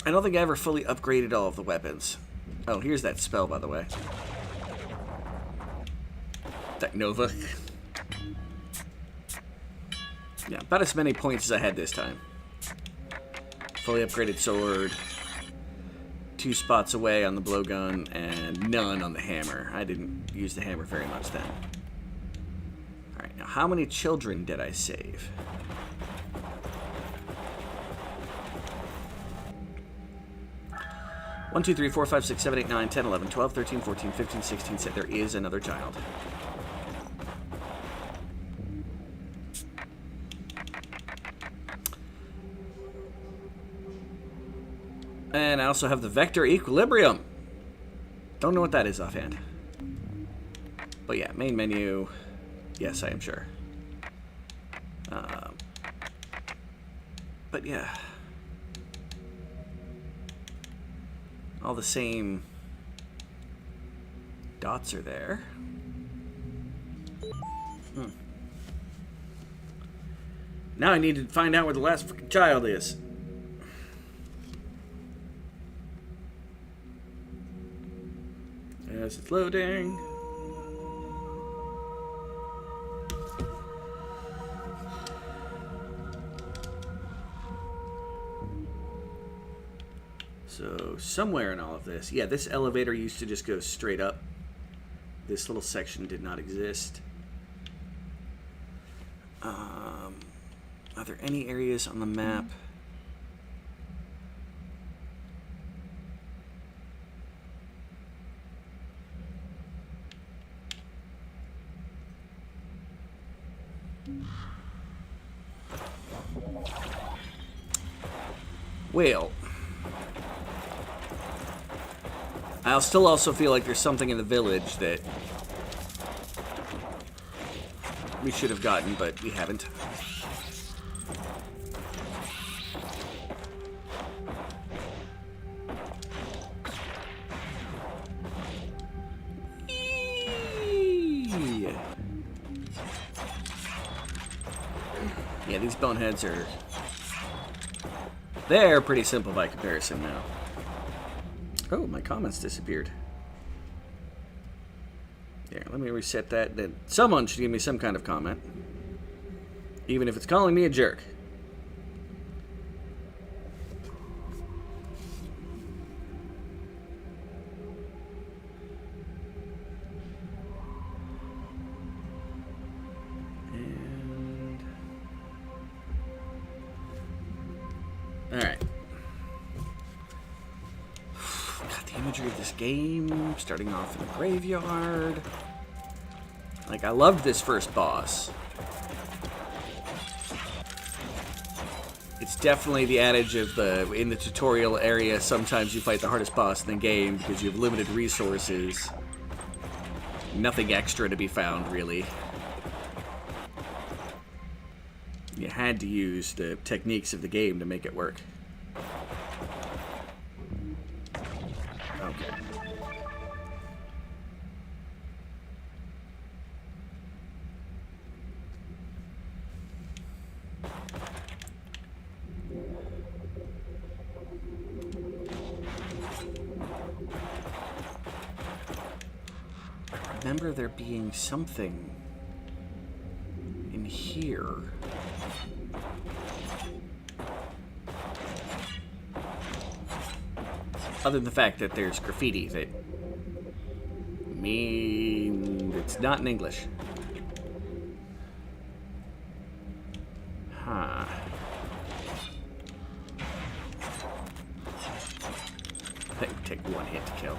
I don't think I ever fully upgraded all of the weapons. Oh, here's that spell, by the way. That Nova. Yeah, about as many points as I had this time. Fully upgraded sword. 2 spots away on the blowgun, and none on the hammer. I didn't use the hammer very much then. Alright, now how many children did I save? One, 2, 3, 4, 5, 6, 7, 8, 9, 10, 11, 12, 13, 14, 15, 16, 17. There is another child. And I also have the vector equilibrium. Don't know what that is offhand. But yeah, main menu. Yes, I am sure. But yeah. All the same dots are there. Now I need to find out where the last freaking child is. As it's loading. So somewhere in all of this, yeah, this elevator used to just go straight up. This little section did not exist. Are there any areas on the map? Well, I'll still also feel like there's something in the village that we should have gotten, but we haven't. Yeah, these boneheads are... They're pretty simple by comparison now. Oh, my comments disappeared. Yeah, let me reset that. Then someone should give me some kind of comment. Even if it's calling me a jerk. And... Alright. God, the imagery of this game, starting off in the graveyard. Like, I loved this first boss. It's definitely the adage of in the tutorial area, sometimes you fight the hardest boss in the game because you have limited resources. Nothing extra to be found, really. You had to use the techniques of the game to make it work. Okay. I remember there being something in here. Other than the fact that there's graffiti that means it's not in English. Huh. That would take one hit to kill.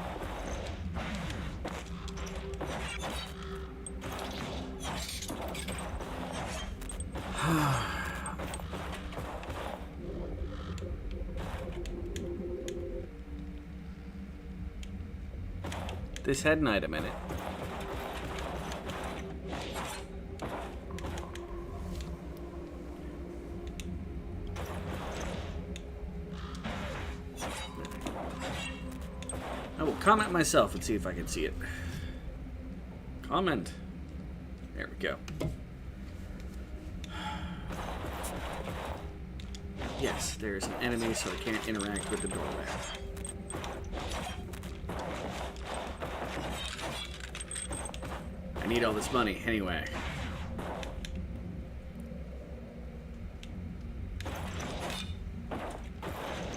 This had an item in it. I will comment myself and see if I can see it. Comment. There we go. Yes, there's an enemy, so I can't interact with the doorway. I need all this money, anyway.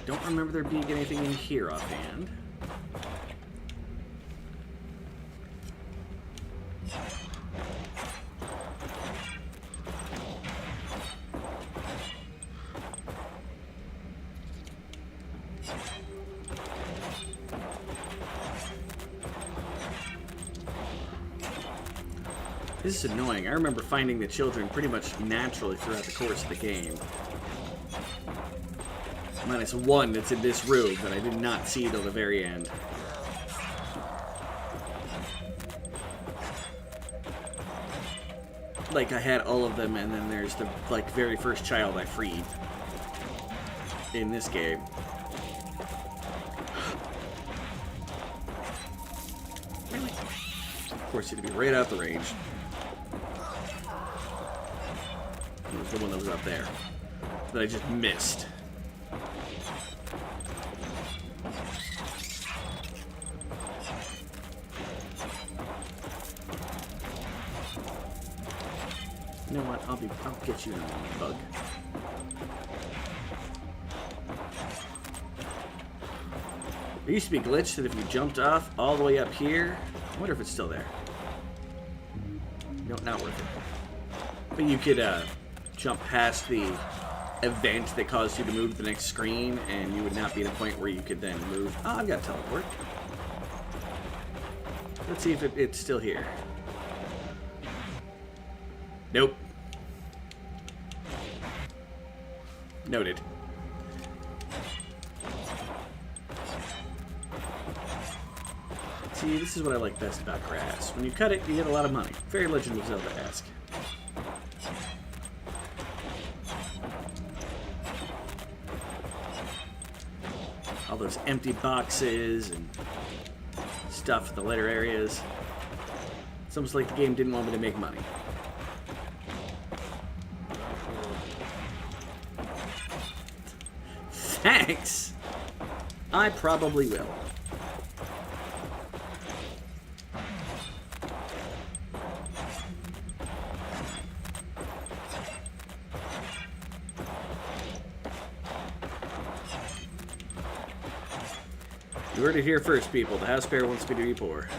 Don't remember there being anything in here offhand. This is annoying. I remember finding the children pretty much naturally throughout the course of the game. Minus one that's in this room that I did not see till the very end. Like, I had all of them, and then there's the, like, very first child I freed in this game. Really? Of course, you'd be right out the range. It was the one that was up there that I just missed. You know what? I'll get you in a moment, bug. There used to be a glitch that if you jumped off all the way up here, I wonder if it's still there. No, not worth it. But you could jump past the event that caused you to move to the next screen, and you would not be at a point where you could then move. Oh, I've got teleport. Let's see if it's still here. Nope. See, this is what I like best about grass. When you cut it, you get a lot of money. Very Legend of Zelda-esque. All those empty boxes and stuff in the later areas. It's almost like the game didn't want me to make money. Thanks! I probably will. You heard it here first, people. The house bear wants me to be poor.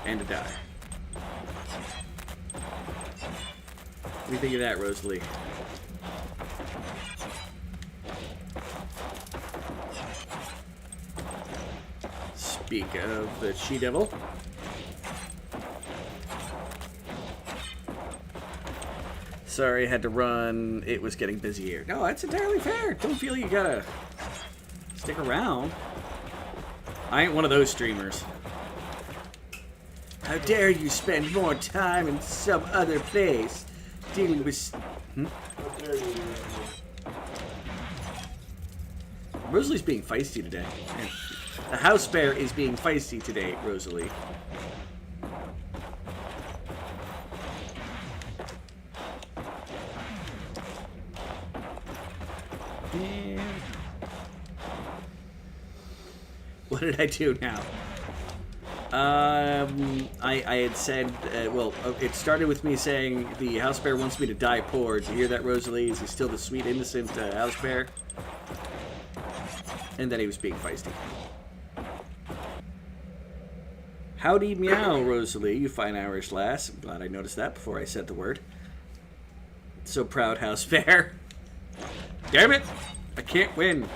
And to die. What do you think of that, Rosalie? Speak of the she-devil. Sorry, I had to run. It was getting busy here. No, that's entirely fair. Don't feel you gotta stick around. I ain't one of those streamers. How dare you spend more time in some other place dealing with... How dare you? Rosalie's being feisty today. The house bear is being feisty today, Rosalie. What did I do now? I had said, well, it started with me saying the house bear wants me to die poor. Did you hear that, Rosalie? Is he still the sweet, innocent house bear? And then he was being feisty. Howdy meow, Rosalie, you fine Irish lass. I'm glad I noticed that before I said the word. So proud, house bear. Damn it! I can't win.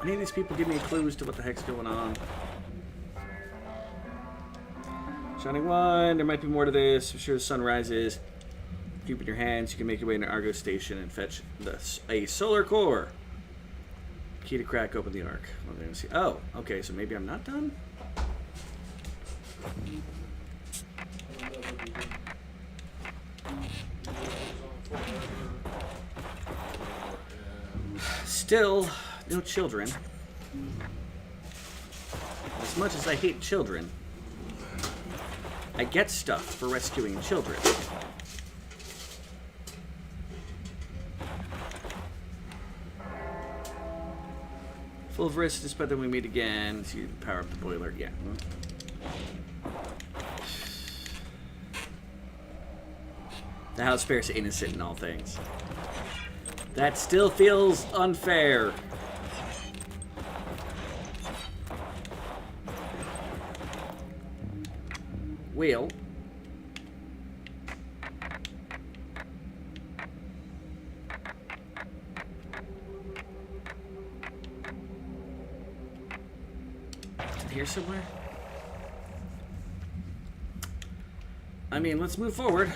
Any of these people give me clues to what the heck's going on? Shining one, there might be more to this. I'm sure the sun rises. Keep it in your hands. You can make your way into Argo Station and fetch a solar core. Key to crack open the arc. Oh, okay, so maybe I'm not done? Still, no children. As much as I hate children, I get stuff for rescuing children. Full of risk, despite that we meet again. So you power up the boiler. Yeah. The house bear's innocent in all things. That still feels unfair. Wheel. Here somewhere? I mean, let's move forward.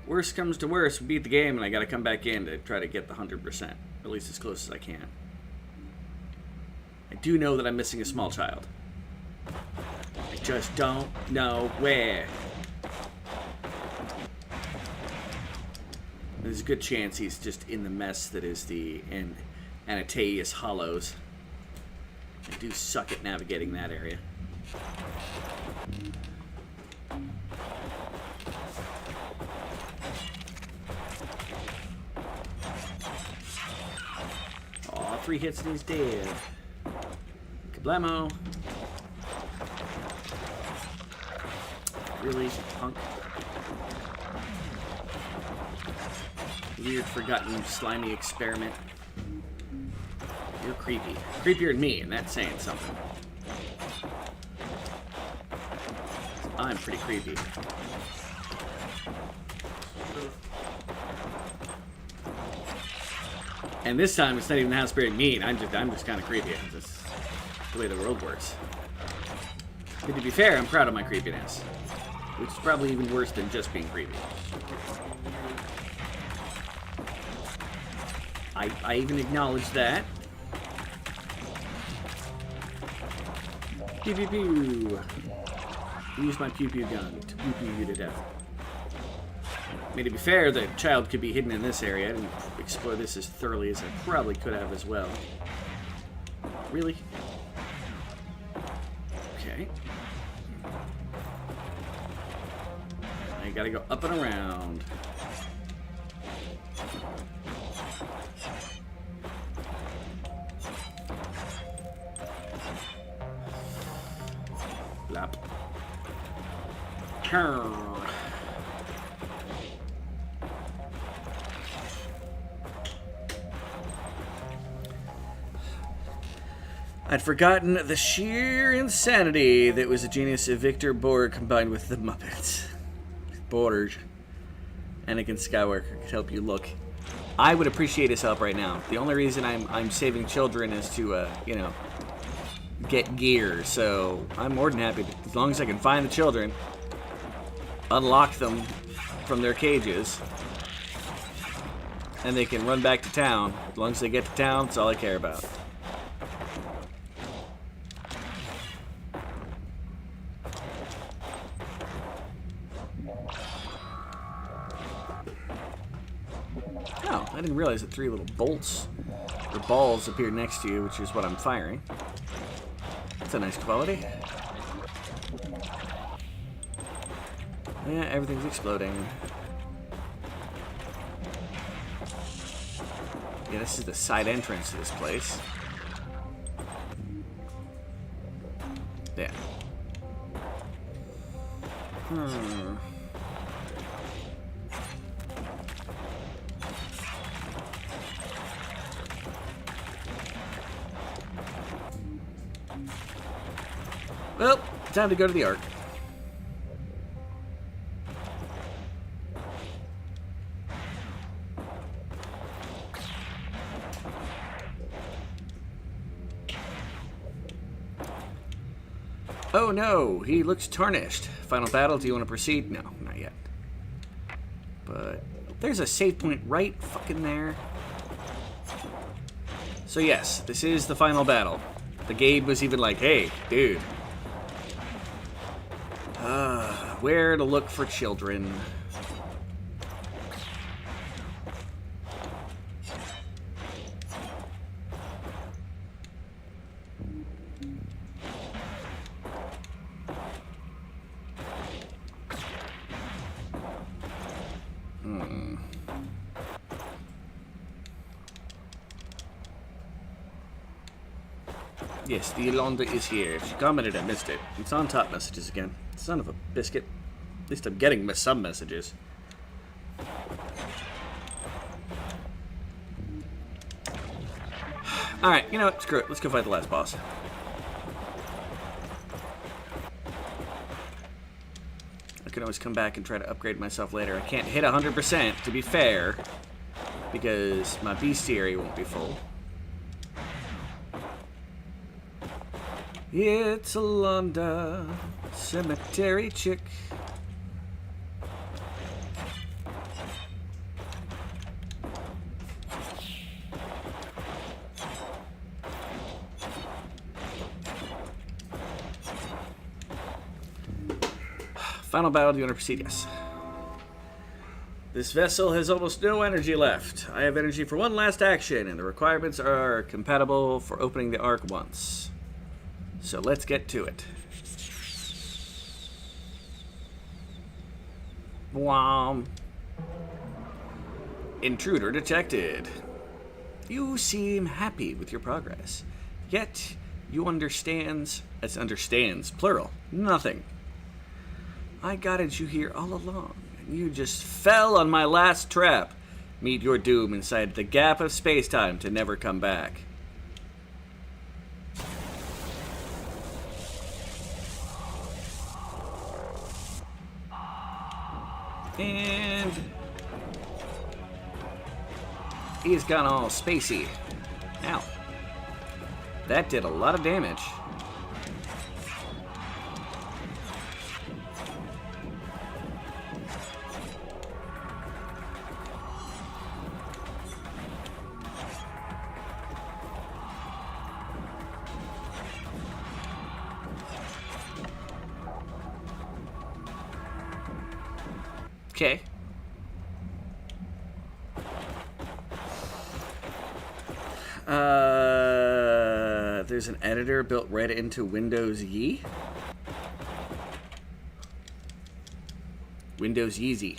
Worst comes to worst, we beat the game and I gotta come back in to try to get the 100%. At least as close as I can. I do know that I'm missing a small child. I just don't know where. There's a good chance he's just in the mess that is the Anataeus Hollows. I do suck at navigating that area. Aw, 3 hits and he's dead. Kablamo. Really, punk? Weird, forgotten, slimy experiment. You're creepy. Creepier than me, and that's saying something. I'm pretty creepy. And this time, it's not even house bearing mean. I'm just kind of creepy. That's the way the world works. But to be fair, I'm proud of my creepiness, which is probably even worse than just being creepy. I even acknowledge that. Pew pew pew. Use my pew pew gun to pew pew you to death. I mean, to be fair, the child could be hidden in this area. I didn't explore this as thoroughly as I probably could have as well. Really? Okay. I gotta go up and around. Lap. I'd forgotten the sheer insanity that was the genius of Victor Borg combined with the Muppets. Borg. Anakin Skywalker could help you look. I would appreciate his help right now. The only reason I'm saving children is to, get gear. So I'm more than happy to, as long as I can find the children, unlock them from their cages, and they can run back to town. As long as they get to town, that's all I care about. Oh, I didn't realize that 3 little bolts or balls appeared next to you, which is what I'm firing. That's a nice quality. Yeah, everything's exploding. Yeah, this is the side entrance to this place. Yeah. Well, time to go to the Ark. Oh no, he looks tarnished. Final battle, do you want to proceed? No, not yet. But there's a save point right fucking there. So yes, this is the final battle. The Gabe was even like, hey, dude. Where to look for children. Yes, the Yolanda is here. She commented I missed it. It's on top messages again. Son of a biscuit. At least I'm getting some messages. Alright, you know what? Screw it. Let's go fight the last boss. I can always come back and try to upgrade myself later. I can't hit 100%, to be fair, because my bestiary won't be full. It's a Londa cemetery chick. Final battle, do you want to proceed? Yes. This vessel has almost no energy left. I have energy for one last action, and the requirements are compatible for opening the Ark once. So let's get to it. Whom. Intruder detected. You seem happy with your progress. Yet, you understands, plural, nothing. I guided you here all along, and you just fell on my last trap. Meet your doom inside the gap of space-time to never come back. And he's gone all spacey. Ow. That did a lot of damage. Okay. There's an editor built right into Windows Ye. Windows Yeezy.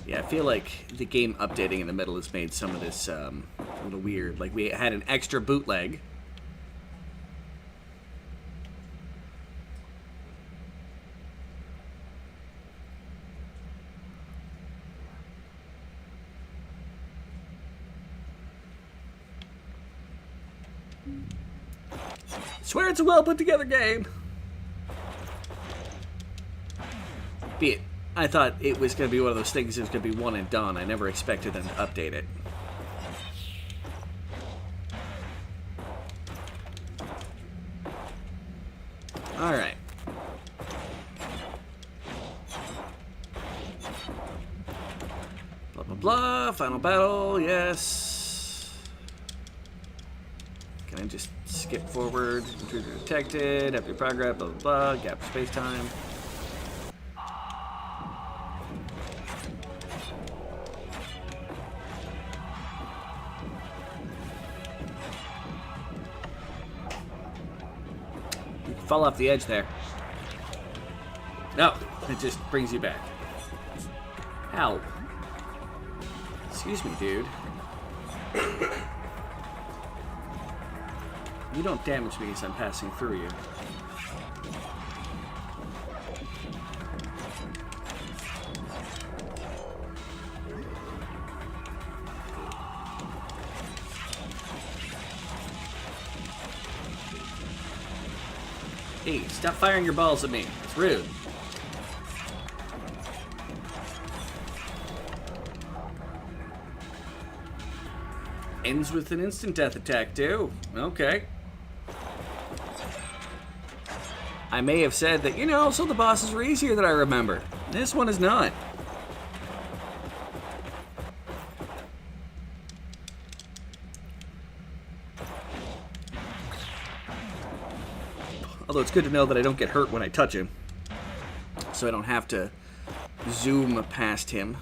Yeah, I feel like the game updating in the middle has made some of this a little weird. Like, we had an extra bootleg. Swear it's a well put together game. Be it. I thought it was going to be one of those things that was going to be one and done. I never expected them to update it. Alright. Blah, blah, blah. Final battle, yes. Can I just skip forward? Intruder detected. After progress, blah, blah, blah. Gap space time. Fall off the edge there. No, it just brings you back. Ow. Excuse me, dude. You don't damage me as I'm passing through you. Hey, stop firing your balls at me. It's rude. Ends with an instant death attack, too. Okay. I may have said that, you know, some of the bosses were easier than I remember. This one is not. Although it's good to know that I don't get hurt when I touch him. So I don't have to zoom past him.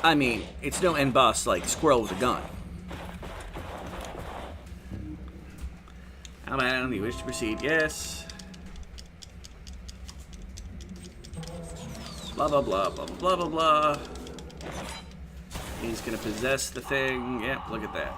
I mean, it's no end boss like Squirrel with a gun. How about you wish to proceed? Yes. Blah, blah, blah, blah, blah, blah, blah. He's gonna possess the thing. Yep, look at that.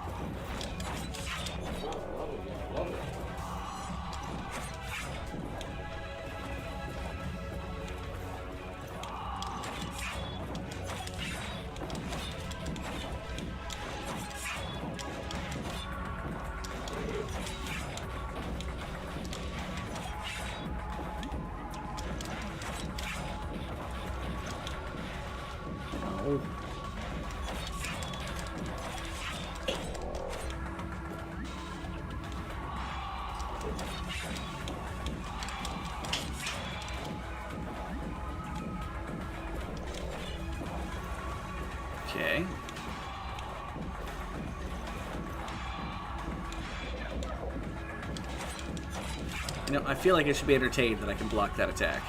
Okay. You know, I feel like I should be entertained that I can block that attack.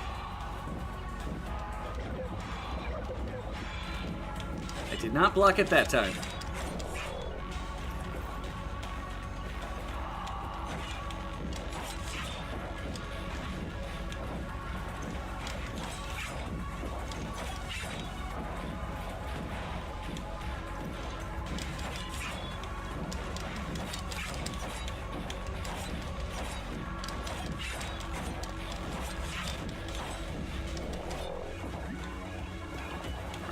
I did not block it that time.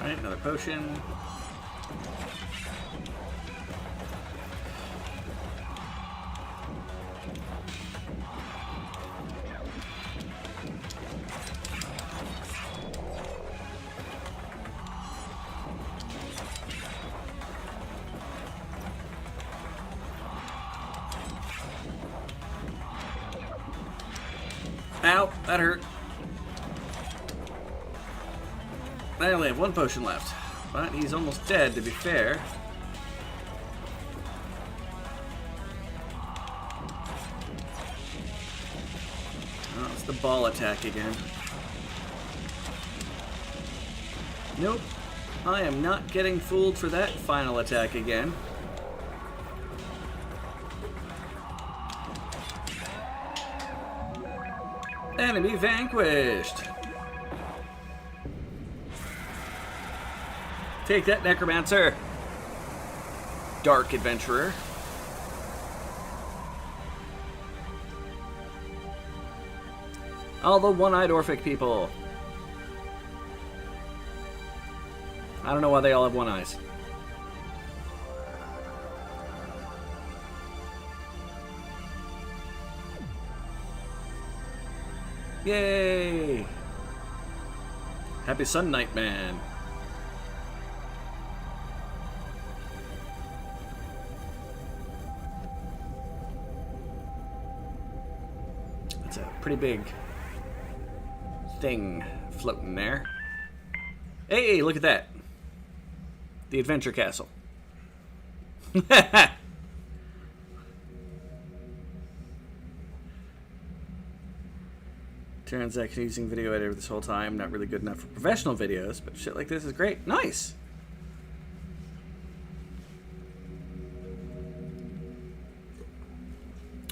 Alright, another potion. Ow, that hurt. I only have 1 potion left. But he's almost dead, to be fair. Oh, it's the ball attack again. Nope. I am not getting fooled for that final attack again. Enemy vanquished. Take that, necromancer. Dark adventurer. All the one-eyed Orphic people. I don't know why they all have one eyes. Yay! Happy Sun Night Man. That's a pretty big thing floating there. Hey, look at that. The Adventure Castle. Turns out using video editor this whole time, not really good enough for professional videos, but shit like this is great. Nice!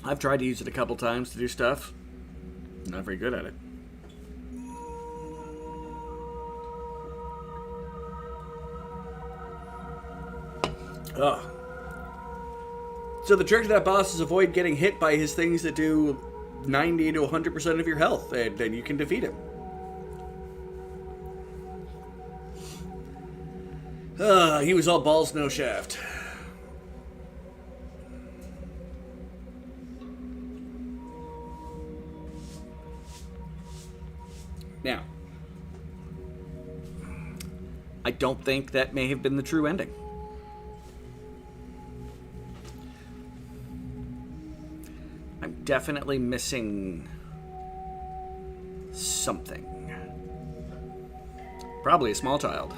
I've tried to use it a couple times to do stuff. Not very good at it. Ugh. So the trick to that boss is avoid getting hit by his things that do 90 to 100% of your health, and then you can defeat him. He was all balls, no shaft. Now, I don't think that may have been the true ending. I'm definitely missing something. Probably a small child.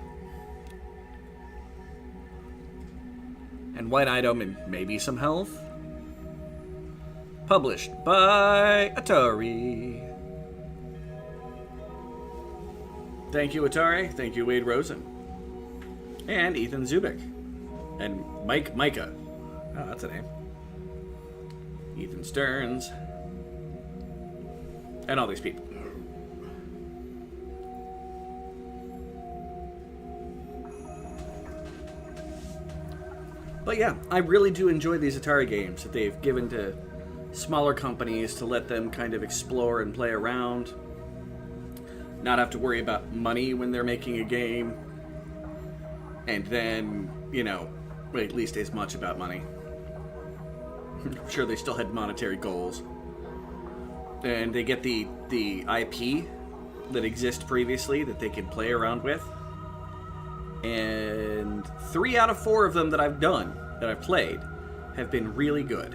And white item and maybe some health. Published by Atari. Thank you, Atari. Thank you, Wade Rosen. And Ethan Zubik. And Micah. Oh, that's a name. Ethan Stearns. And all these people. But yeah, I really do enjoy these Atari games that they've given to smaller companies to let them kind of explore and play around. Not have to worry about money when they're making a game. And then, you know, at least as much about money. I'm sure they still had monetary goals. And they get the IP that exists previously that they can play around with. And 3 out of 4 of them that I've done, that I've played, have been really good.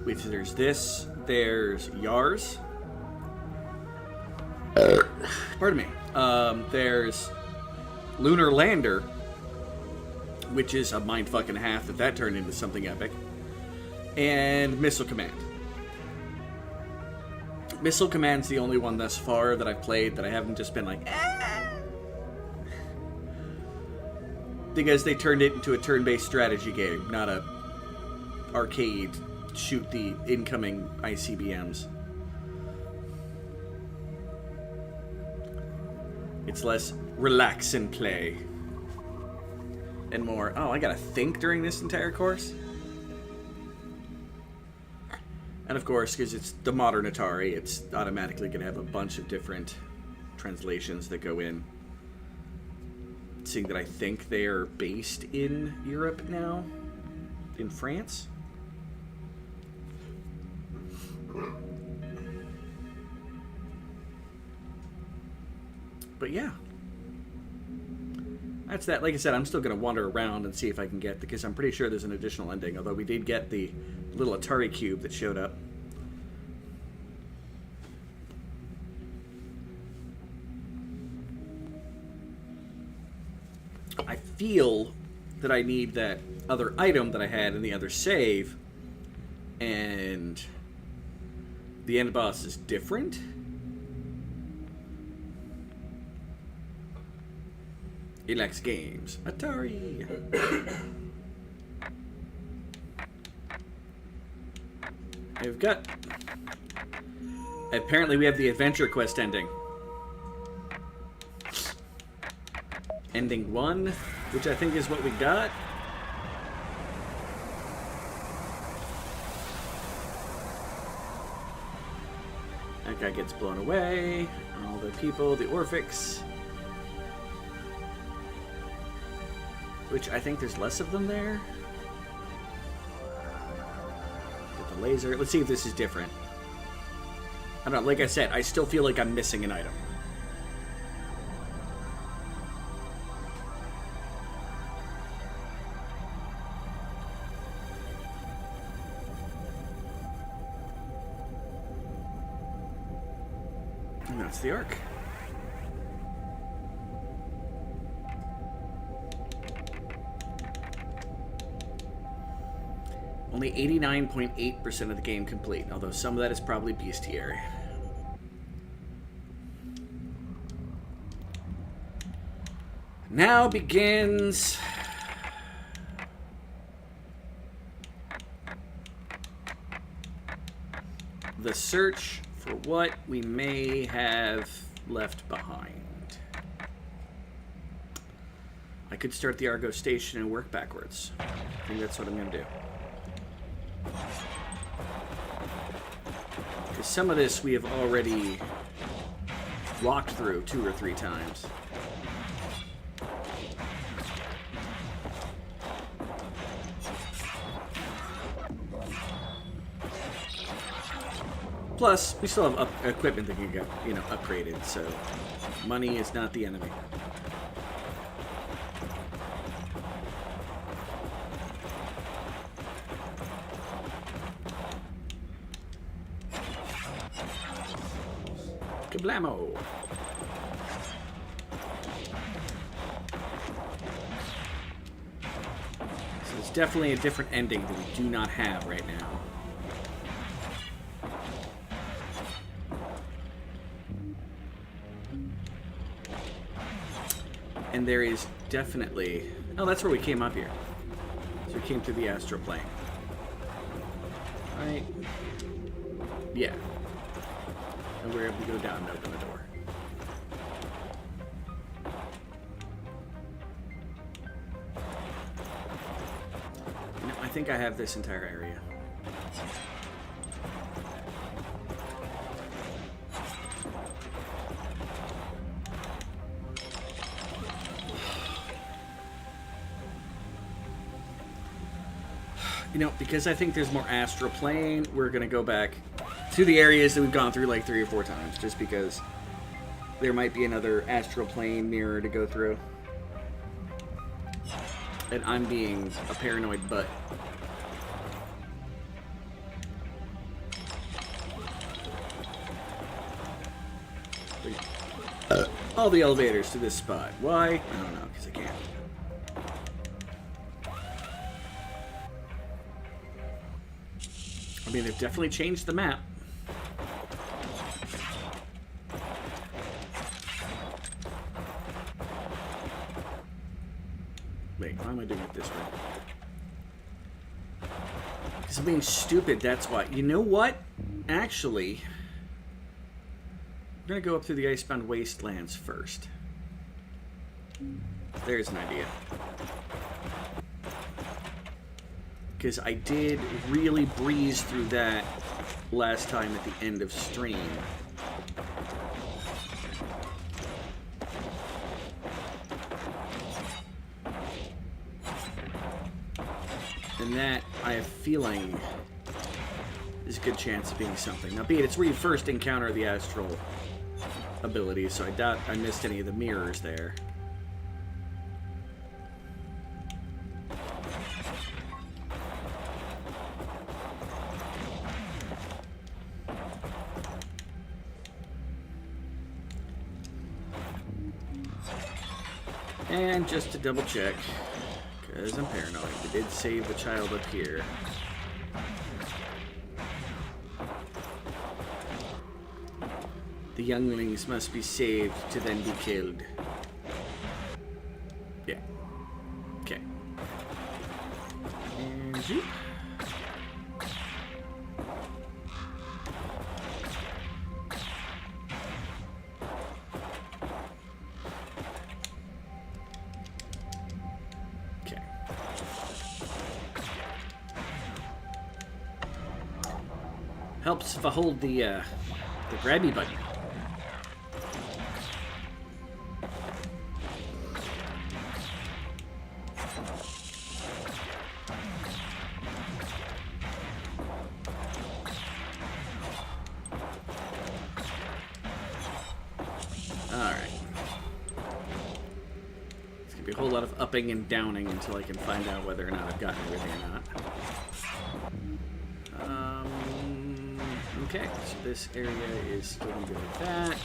Which there's this, there's Yars. Pardon me. There's Lunar Lander, which is a mindfuck and a half that turned into something epic. And Missile Command. Missile Command's the only one thus far that I've played that I haven't just been like, because they turned it into a turn-based strategy game, not a arcade shoot the incoming ICBMs. It's less relax and play. And more, oh, I gotta think during this entire course? And of course, because it's the modern Atari, it's automatically gonna have a bunch of different translations that go in. Seeing that I think they are based in Europe now, in France. But yeah, that's that. Like I said, I'm still going to wander around and see if I can get, because I'm pretty sure there's an additional ending, although we did get the little Atari cube that showed up. I feel that I need that other item that I had in the other save, and the end boss is different. Elex Games. Atari. We've got... Apparently we have the adventure quest ending. Ending 1, which I think is what we got. That guy gets blown away. All the people, the Orphics. Which I think there's less of them there. Get the laser. Let's see if this is different. I don't know, like I said, I still feel like I'm missing an item. And that's the arc. Only 89.8% of the game complete, although some of that is probably bestiary. Now begins the search for what we may have left behind. I could start the Argo station and work backwards. I think that's what I'm going to do. Because some of this we have already walked through 2 or 3 times. Plus, we still have equipment that can get, upgraded, so money is not the enemy. Kablamo! So it's definitely a different ending that we do not have right now. And there is definitely... Oh, that's where we came up here. So we came through the astral plane. Right? Yeah. And we're able to go down and open the door. I think I have this entire area. Because I think there's more astral plane, we're going to go back to the areas that we've gone through like 3 or 4 times, just because there might be another astral plane mirror to go through. And I'm being a paranoid butt. All the elevators to this spot. Why? I don't know, because I can't. I mean, they've definitely changed the map. Wait, why am I doing it this way? Because I'm being stupid, that's why. You know what? Actually, I'm going to go up through the Icebound Wastelands first. There's an idea. Because I did really breeze through that last time at the end of stream. And that, I have a feeling, is a good chance of being something. Now, be it, it's where you first encounter the astral abilities, so I doubt I missed any of the mirrors there. And just to double check, because I'm paranoid, we did save the child up here. The younglings must be saved to then be killed. Yeah. Okay. And zoop. Okay. Helps if I hold the grabby button. Be a whole lot of upping and downing until I can find out whether or not I've gotten everything or not. Okay, so this area is still going to be like that.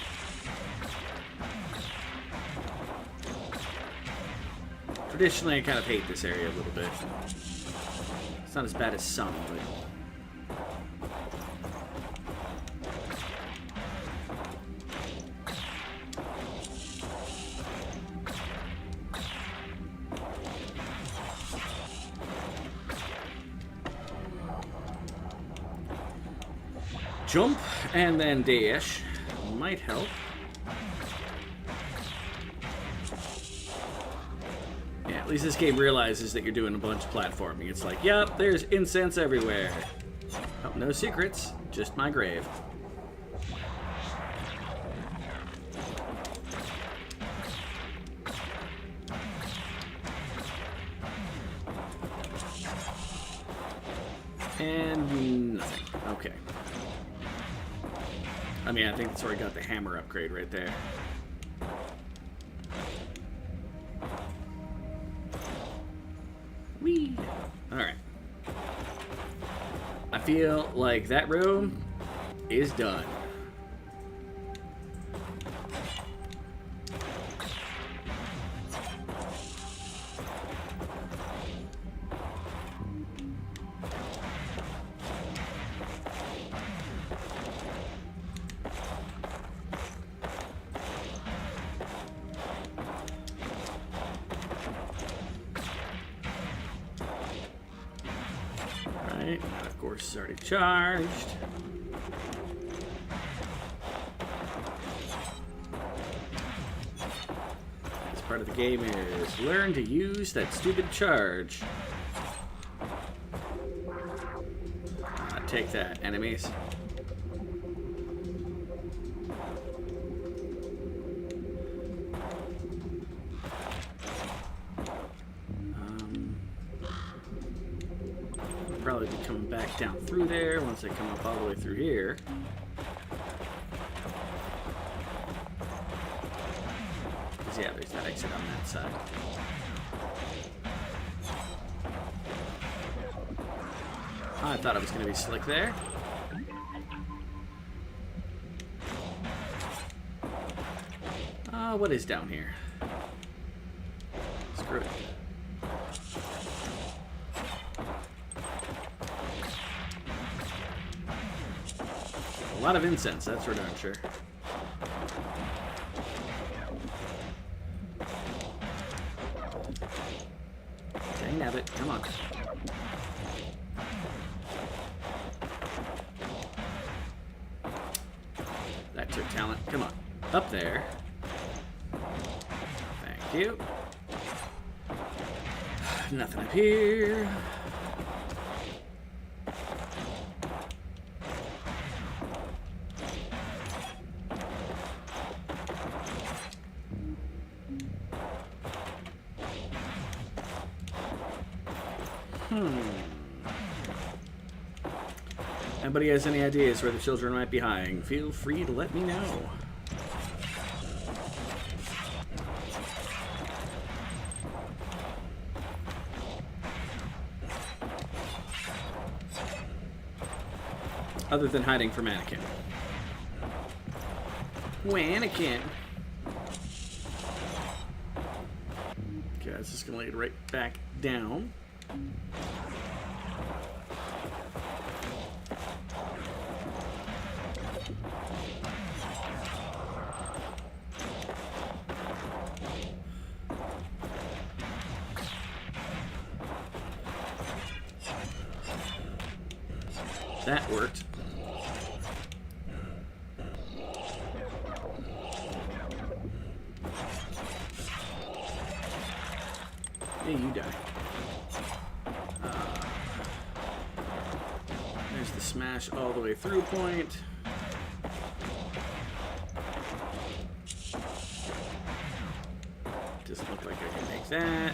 Traditionally, I kind of hate this area a little bit. It's not as bad as some, but... Jump and then dash might help. Yeah, at least this game realizes that you're doing a bunch of platforming. It's like, yep, there's incense everywhere. Oh, no secrets, just my grave. And nothing. Okay. I mean, I think that's where I got the hammer upgrade right there. Whee! Alright. I feel like that room is done. Right, that of course is already charged. This part of the game is learn to use that stupid charge. Take that, enemies. Probably be coming back down through there once I come up all the way through here. Because yeah, there's that exit on that side. I thought it was going to be slick there. What is down here? Screw it. A lot of incense, that's for darn sure. Dang nabbit, come on. That took talent. Come on. Up there. Thank you. Nothing up here. Anybody has any ideas where the children might be hiding, feel free to let me know. Other than hiding from Anakin. escalated right back down. That worked. Yeah, you die. There's the smash all the way through point. Doesn't look like I can make that.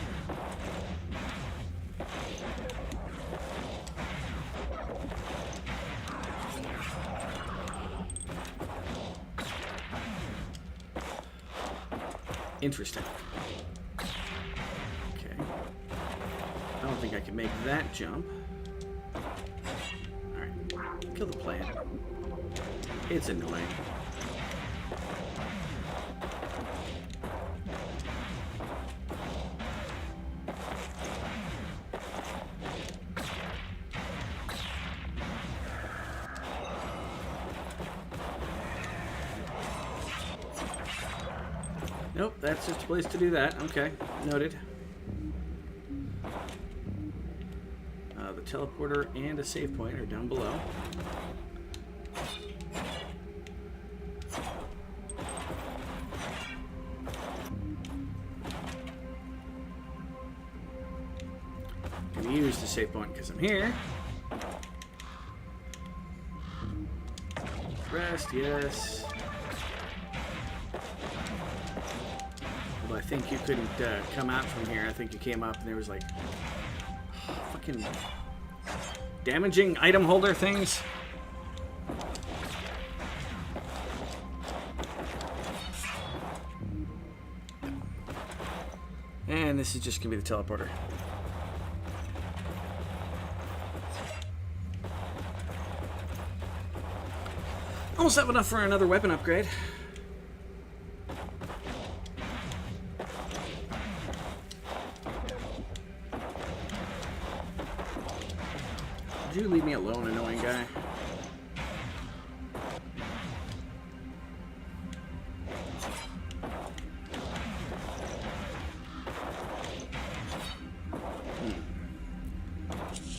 Interesting. Okay. I don't think I can make that jump. Alright. Kill the plant. It's annoying. Nope, that's just a place to do that. Okay, noted. The teleporter and a save point are down below. I'm gonna use the save point because I'm here. Rest, yes. I think you couldn't come out from here. I think you came up and there was like fucking damaging item holder things. And this is just gonna be the teleporter. Almost have enough for another weapon upgrade. Would you leave me alone, annoying guy?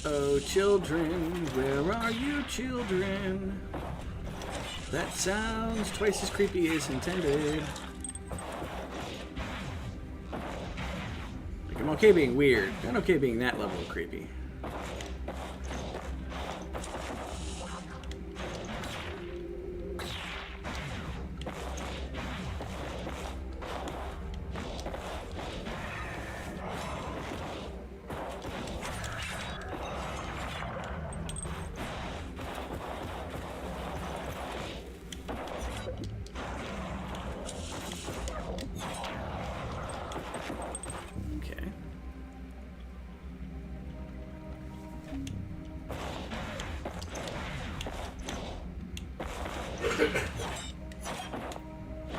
Oh, children, where are you, children? That sounds twice as creepy as intended. Like, I'm okay being weird. I'm okay being that level of creepy.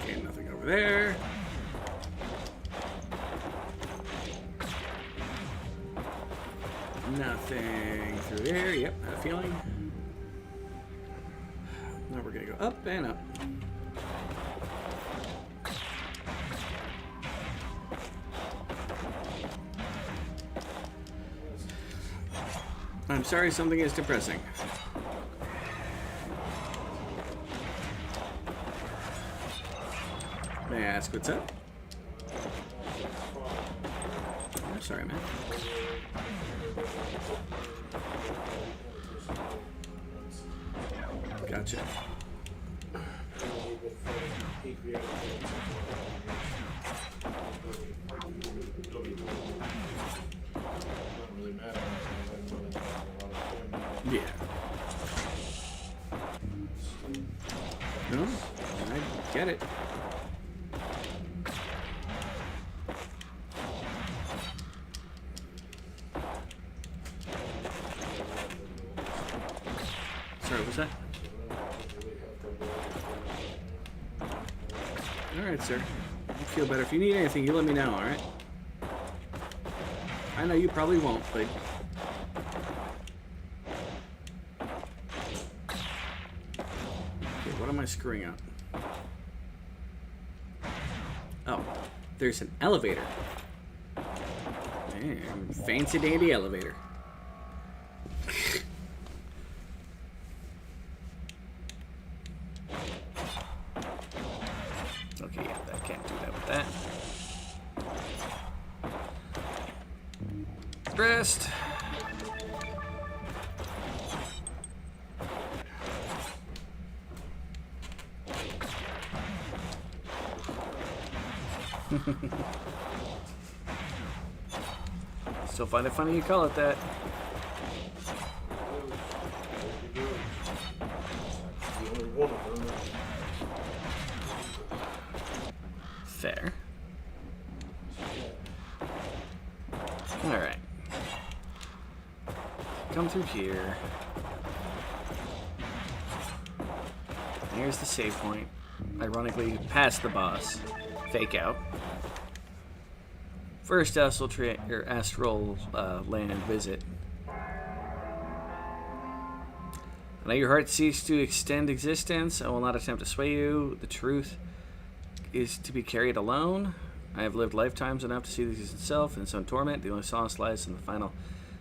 Okay, nothing over there. Nothing through there. Yep, I have a feeling. Now we're gonna go up and up. I'm sorry, something is depressing. May I ask what's up? I'm sorry, man. Gotcha. Yeah. No, I get it. Sorry, what's that? Alright, sir. I feel better. If you need anything, you let me know, alright? I know you probably won't, but... Okay, what am I screwing up? Oh, there's an elevator. Man, fancy dandy elevator. Okay, yeah, I can't do that with that. Rest. Still find it funny you call it that. Fair. Alright. Come through here. Here's the save point. Ironically, past the boss. Fake out. First astral land visit. Now your heart ceased to extend existence. I will not attempt to sway you. The truth is to be carried alone. I have lived lifetimes enough to see the existence itself in its own torment. The only solace lies in the final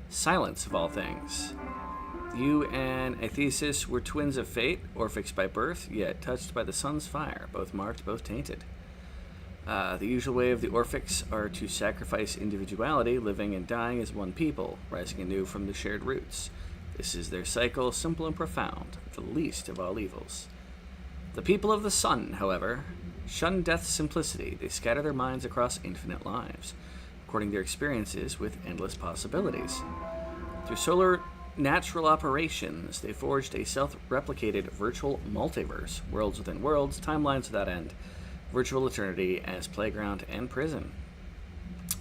silence of all things. You and Athesis were twins of fate, Orphics by birth, yet touched by the sun's fire, both marked, both tainted. The usual way of the Orphics are to sacrifice individuality, living and dying as one people, rising anew from the shared roots. This is their cycle, simple and profound, the least of all evils. The people of the sun, however, shun death's simplicity. They scatter their minds across infinite lives, according to their experiences with endless possibilities. Through solar natural operations, they forged a self-replicated virtual multiverse, worlds within worlds, timelines without end, virtual eternity as playground and prison.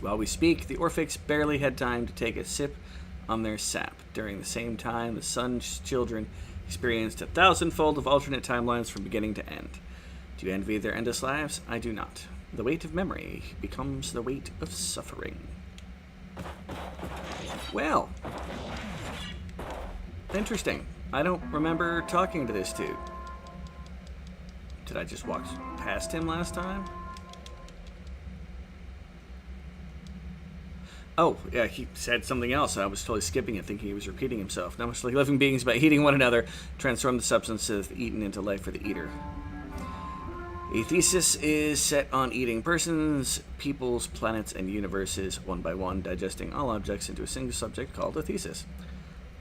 While we speak, the Orphics barely had time to take a sip on their sap. During the same time, the sun's children experienced 1,000-fold of alternate timelines from beginning to end. Do you envy their endless lives? I do not. The weight of memory becomes the weight of suffering. Well, interesting. I don't remember talking to this dude. Did I just walk past him last time? Oh, yeah, he said something else. I was totally skipping it, thinking he was repeating himself. Not much like living beings, by eating one another, transform the substances eaten into life for the eater. A thesis is set on eating persons, peoples, planets, and universes one by one, digesting all objects into a single subject called a thesis.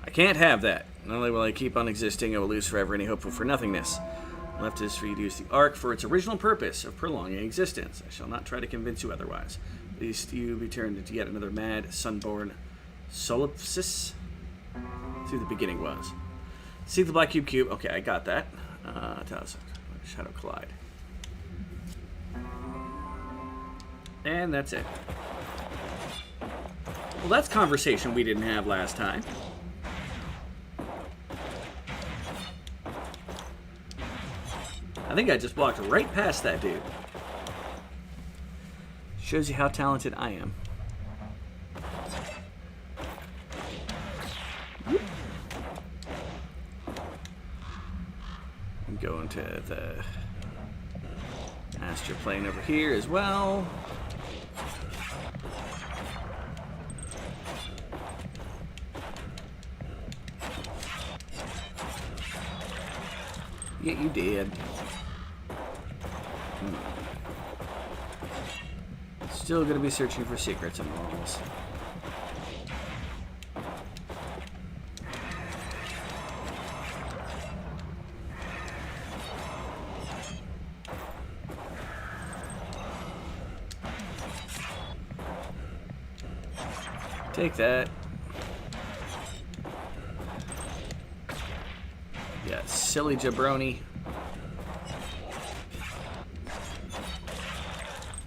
I can't have that. Not only will I keep on existing, I will lose forever any hope for nothingness. Left is for you to use the Ark for its original purpose of prolonging existence. I shall not try to convince you otherwise. Least you be turned into yet another mad, sunborn solipsis. See, the beginning was. See the black cube. Okay, I got that. Tell us. Shadow collide. And that's it. Well, that's conversation we didn't have last time. I think I just walked right past that dude. Shows you how talented I am. I'm going to the astral plane over here as well. Yeah, you did. Still going to be searching for secrets in walls. Take that. Yeah, silly jabroni.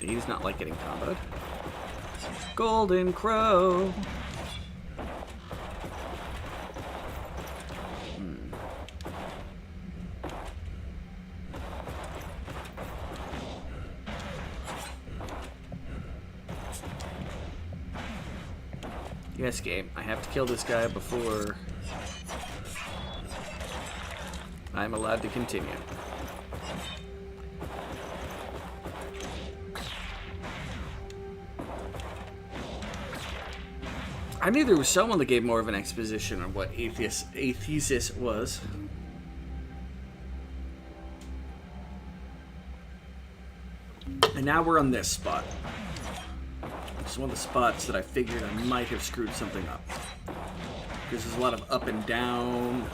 He's not like getting comboed. Golden Crow. Yes, game. I have to kill this guy before I'm allowed to continue. I knew there was someone that gave more of an exposition on what athesis was. And now we're on this spot. This is one of the spots that I figured I might have screwed something up. Because there's a lot of up and down.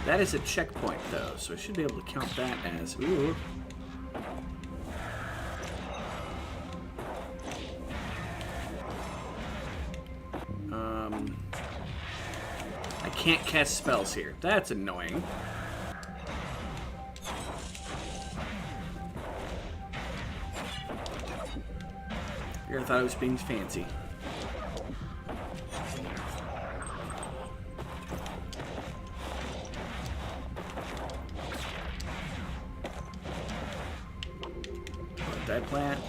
That is a checkpoint, though, so I should be able to count that as... Ooh. I can't cast spells here. That's annoying. Here, I thought I was being fancy. Dead plant.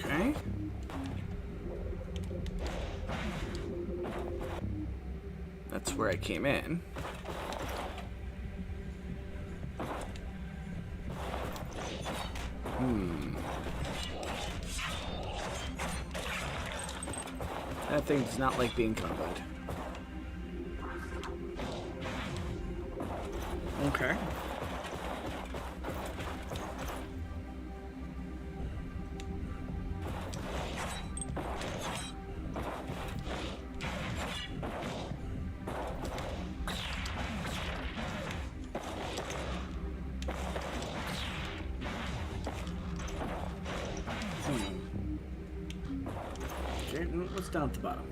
Okay. That's where I came in. That thing does not like being comboed. Okay. Okay, what's down at the bottom?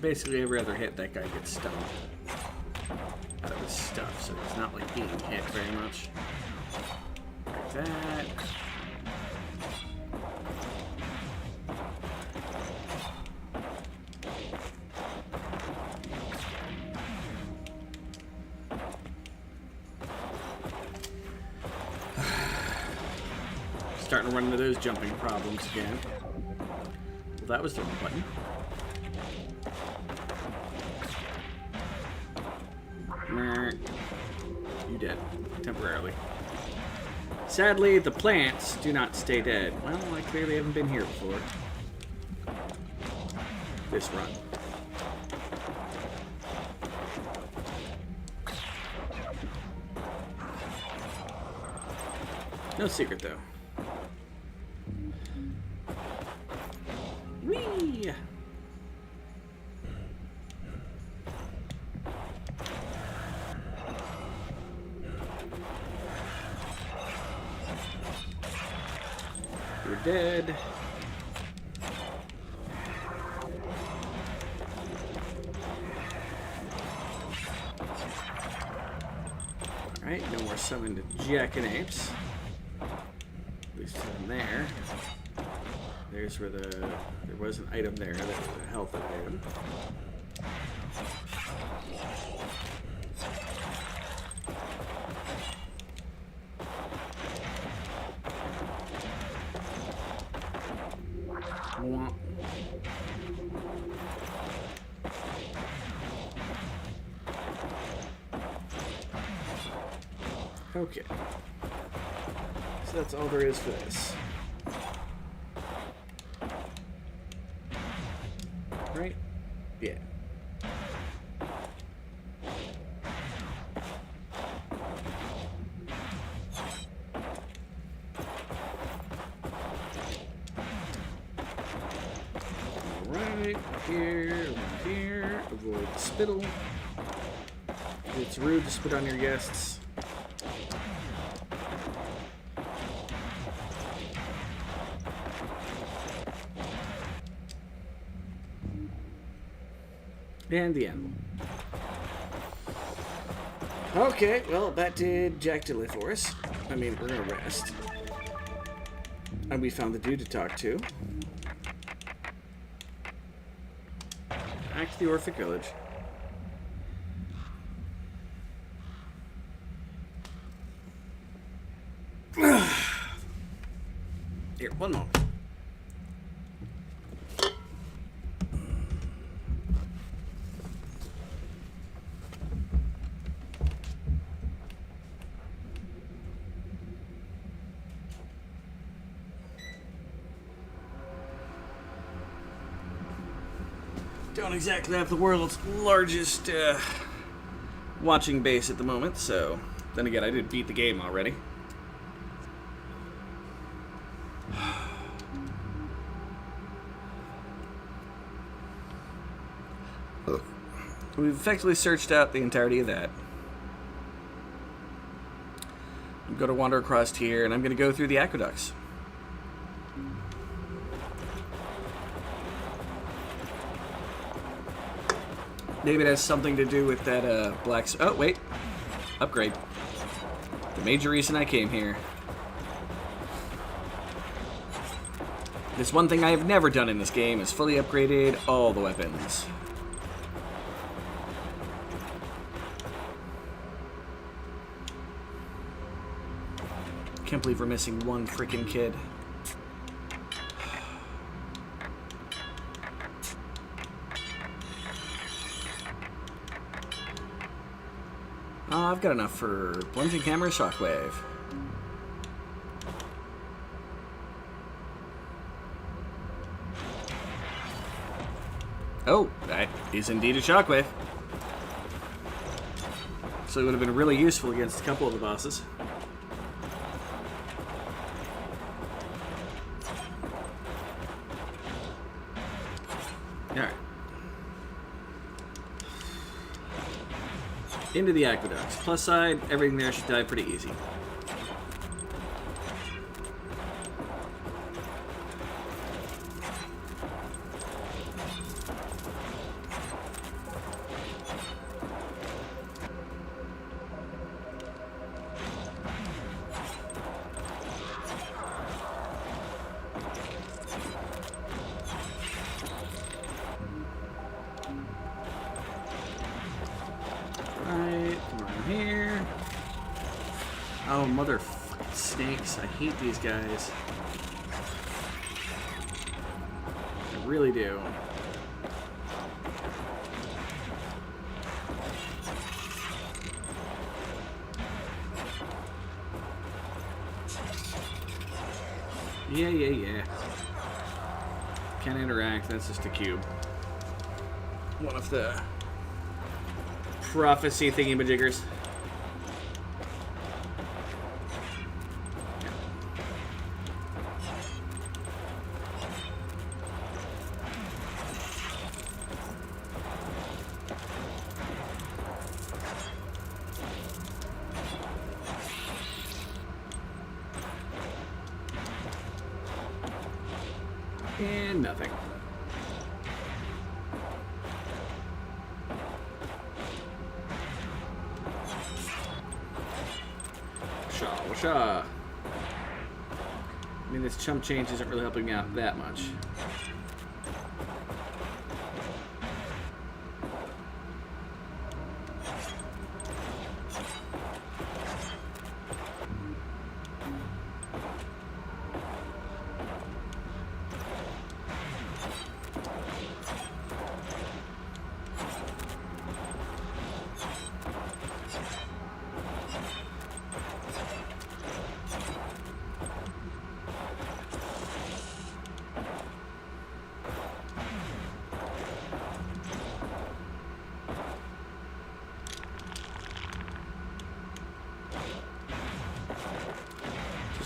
Basically, every other hit, that guy gets stunned out of his stuff, so he's not like being hit very much. Like that. Starting to run into those jumping problems again. Well, that was the wrong button. You dead. Temporarily. Sadly, the plants do not stay dead. Well, I clearly haven't been here before. This run. No secret, though. Whee! You're dead. Alright, no more summoned jackanapes. At least in there. There's where there was an item there that was a health item. Okay. So that's all there is for this. Right? Yeah. Alright, here, avoid the spittle. It's rude to spit on your guests. And the animal. Okay, well, that did jack diddly for us. I mean, we're gonna rest. And we found the dude to talk to. Back to the Orphic Village. Here, one moment. Don't exactly have the world's largest watching base at the moment, so then again, I did beat the game already. We've effectively searched out the entirety of that. I'm going to wander across here, and I'm going to go through the aqueducts. Maybe it has something to do with that black... Oh, wait. Upgrade. The major reason I came here. This one thing I have never done in this game is fully upgraded all the weapons. Can't believe we're missing one freaking kid. Oh, I've got enough for plunging camera, shockwave. Oh, that is indeed a shockwave. So it would have been really useful against a couple of the bosses. Alright. Into the aqueducts. Plus side, everything there should die pretty easy. Oh, motherfucking snakes. I hate these guys. I really do. Yeah. Can't interact. That's just a cube. One of the prophecy thingy-majiggers. And nothing. Washa. I mean, this chump change isn't really helping me out that much.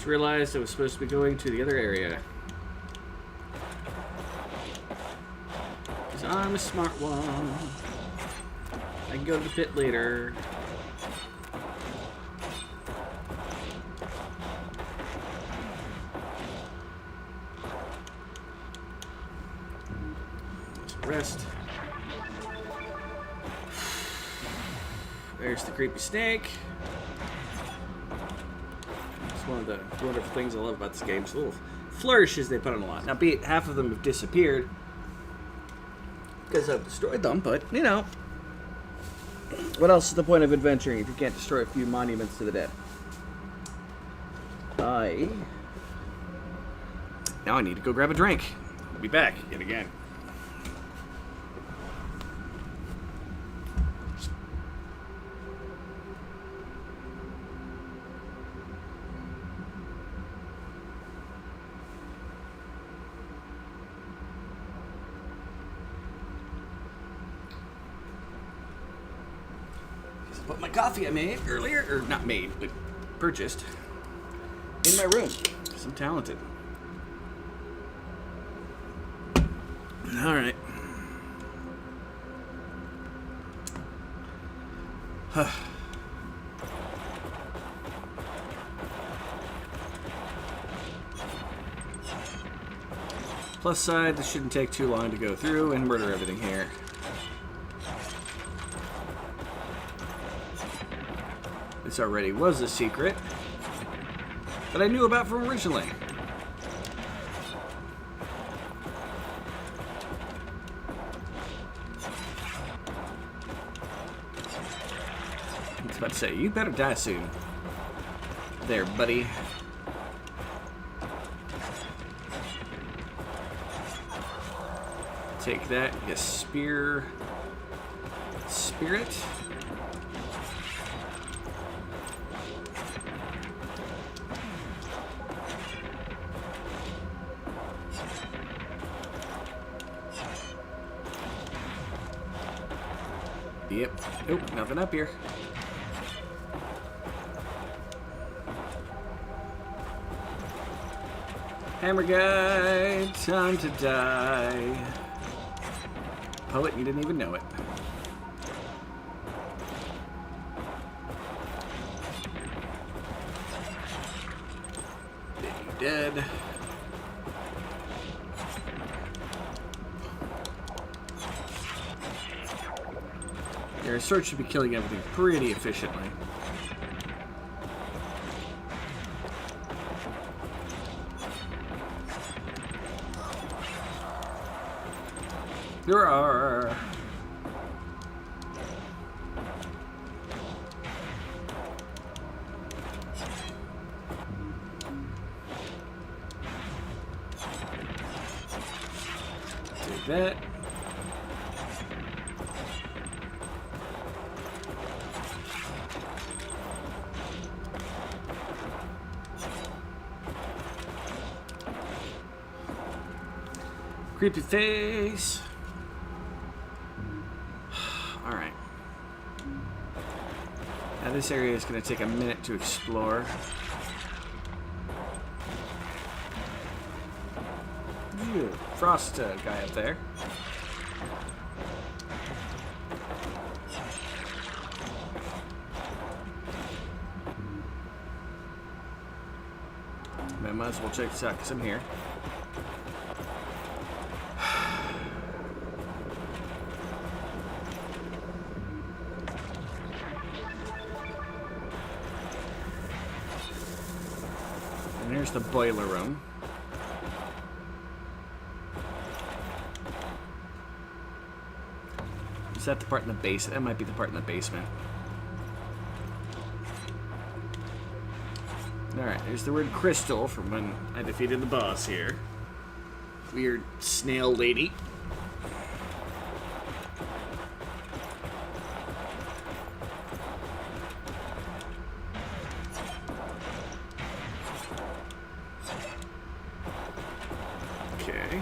Realized I was supposed to be going to the other area. Because I'm a smart one. I can go to the pit later. Rest. There's the creepy snake. It's one of the wonderful things I love about this game. It's little flourishes they put on a lot. Now, be it half of them have disappeared because I've destroyed them, but, you know, what else is the point of adventuring if you can't destroy a few monuments to the dead? Now I need to go grab a drink. I'll be back yet again. Put my coffee I made earlier, or not made, but purchased, in my room, because I'm talented. All right. Plus side, this shouldn't take too long to go through and murder everything here. This already was a secret that I knew about from originally. I was about to say, you better die soon. There, buddy. Take that, you spirit. Yep. Nope, nothing up here. Hammer guy, time to die. Poet, you didn't even know it. You dead. Your sword should be killing everything pretty efficiently. There are. Take that. Creepy face. Alright. Now this area is going to take a minute to explore. Ooh, frost guy up there. I might as well check this out because I'm here. And here's the boiler room. Is that the part in the base? That might be the part in the basement. Alright, there's the word crystal from when I defeated the boss here. Weird snail lady. Okay.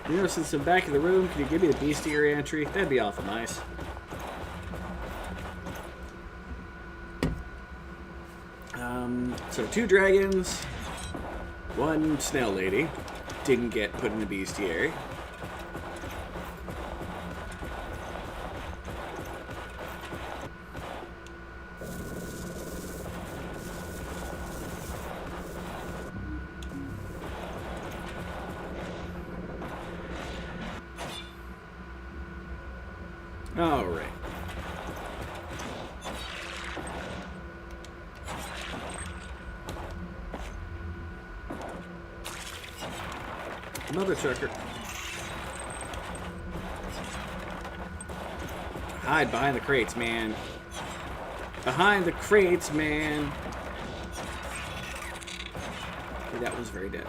You know, since I'm back in the room, can you give me the bestiary entry? That'd be awful nice. So 2 dragons, 1 snail lady. Didn't get put in the bestiary. All right. Another checker. Hide behind the crates, man. Behind the crates, man. Okay, that was very dead.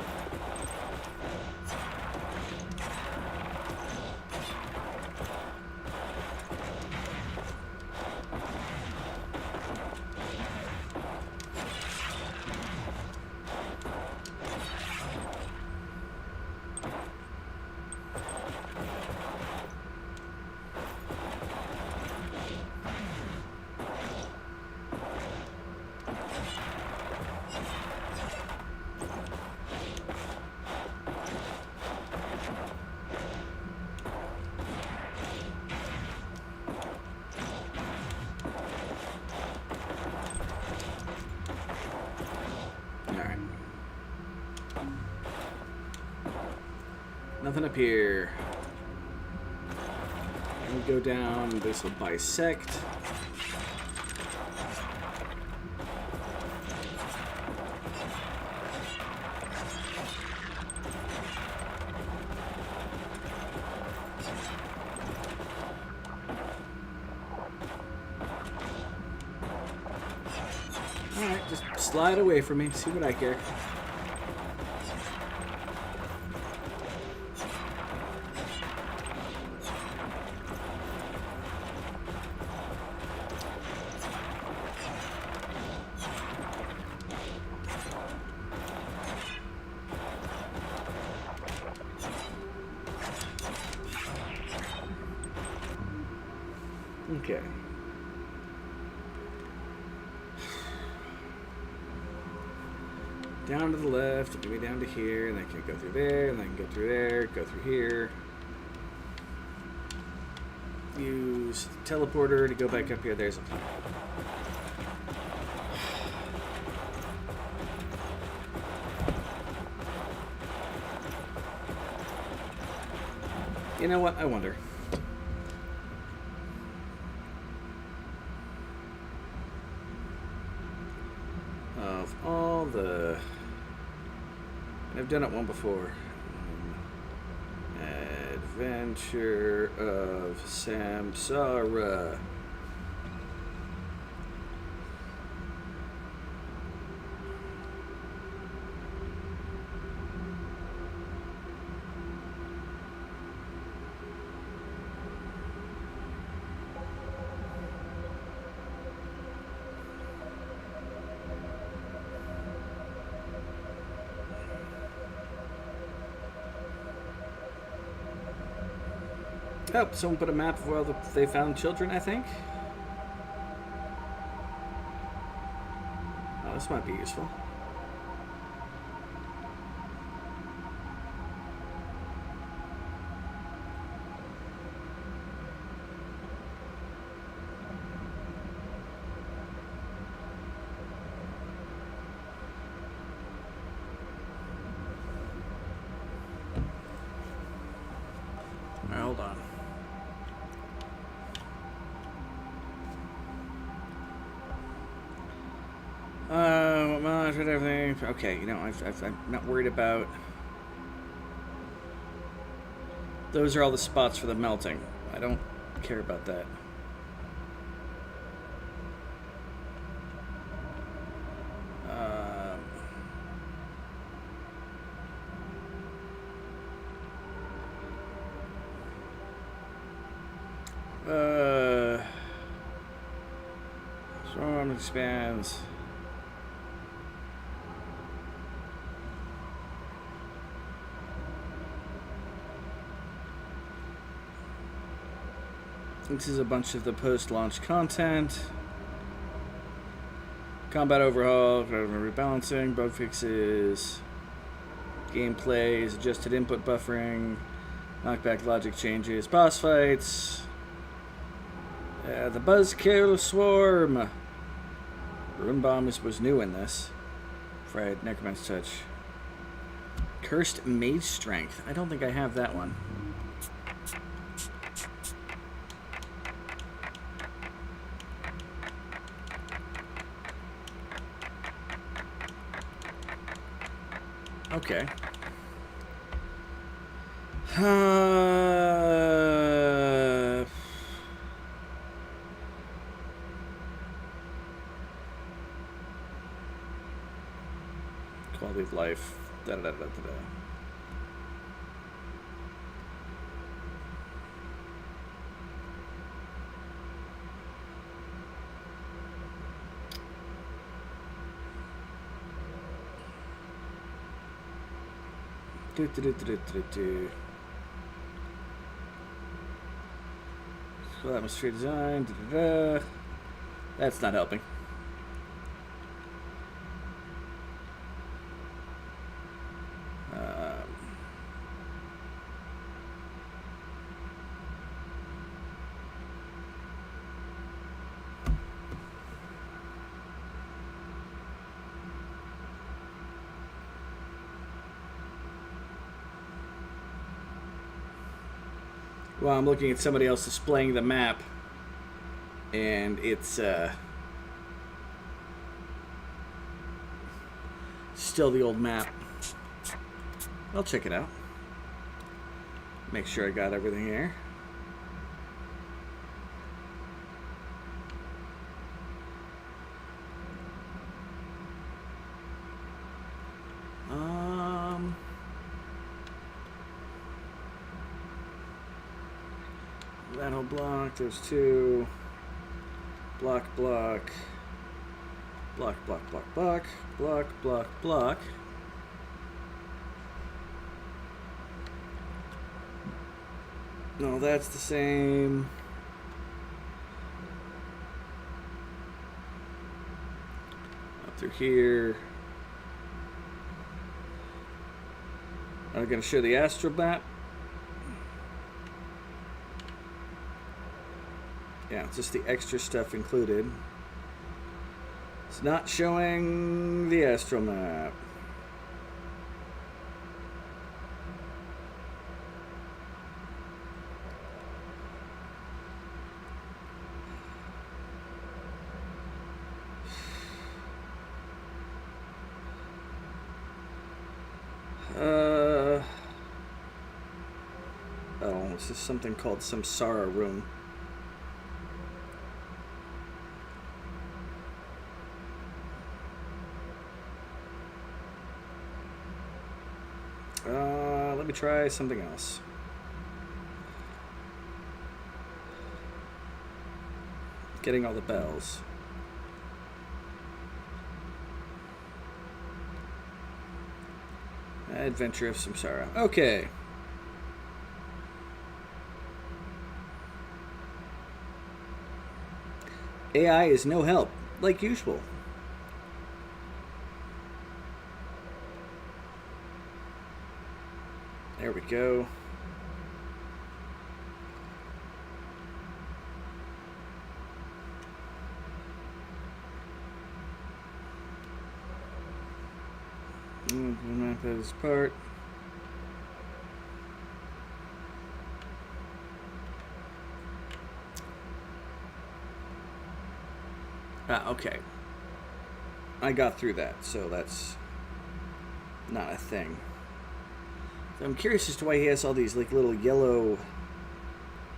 Nothing up here. And we go down. This will bisect. Alright, just slide away from me. See what I care. Okay. Down to the left, maybe down to here, and I can go through there, and I can go through there, go through here. Use the teleporter to go back up here. There's a plan. You know what? I wonder. Of all the... I've done it one before. Adventure of Samsara. Oh, someone put a map of where they found children, I think. Oh, this might be useful. All right, hold on. Everything. Okay, you know, I'm not worried about. Those are all the spots for the melting. I don't care about that. Storm expands. This is a bunch of the post-launch content. Combat overhaul, rebalancing, bug fixes, gameplays, adjusted input buffering, knockback logic changes, boss fights, the Buzzkill Swarm. Rune Bomb was new in this. Fried Necromancy Touch. Cursed Mage Strength. I don't think I have that one. Okay. Quality of life. Da, da, da, da, da, da. Do, do, do, do, do, do, do. So atmosphere design. Da, da, da. That's not helping. Well, I'm looking at somebody else displaying the map, and it's still the old map. I'll check it out. Make sure I got everything here. That whole block, there's two. Block, block. Block, block, block, block. Block, block, block. No, that's the same. Up through here. I'm going to show the astral map. Yeah, it's just the extra stuff included. It's not showing the astral map. Oh, this is something called Samsara room. Let me try something else. Getting all the bells. Adventure of Samsara. Okay. AI is no help, like usual. There we go. Map this part. Okay. I got through that, so that's not a thing. So I'm curious as to why he has all these like little yellow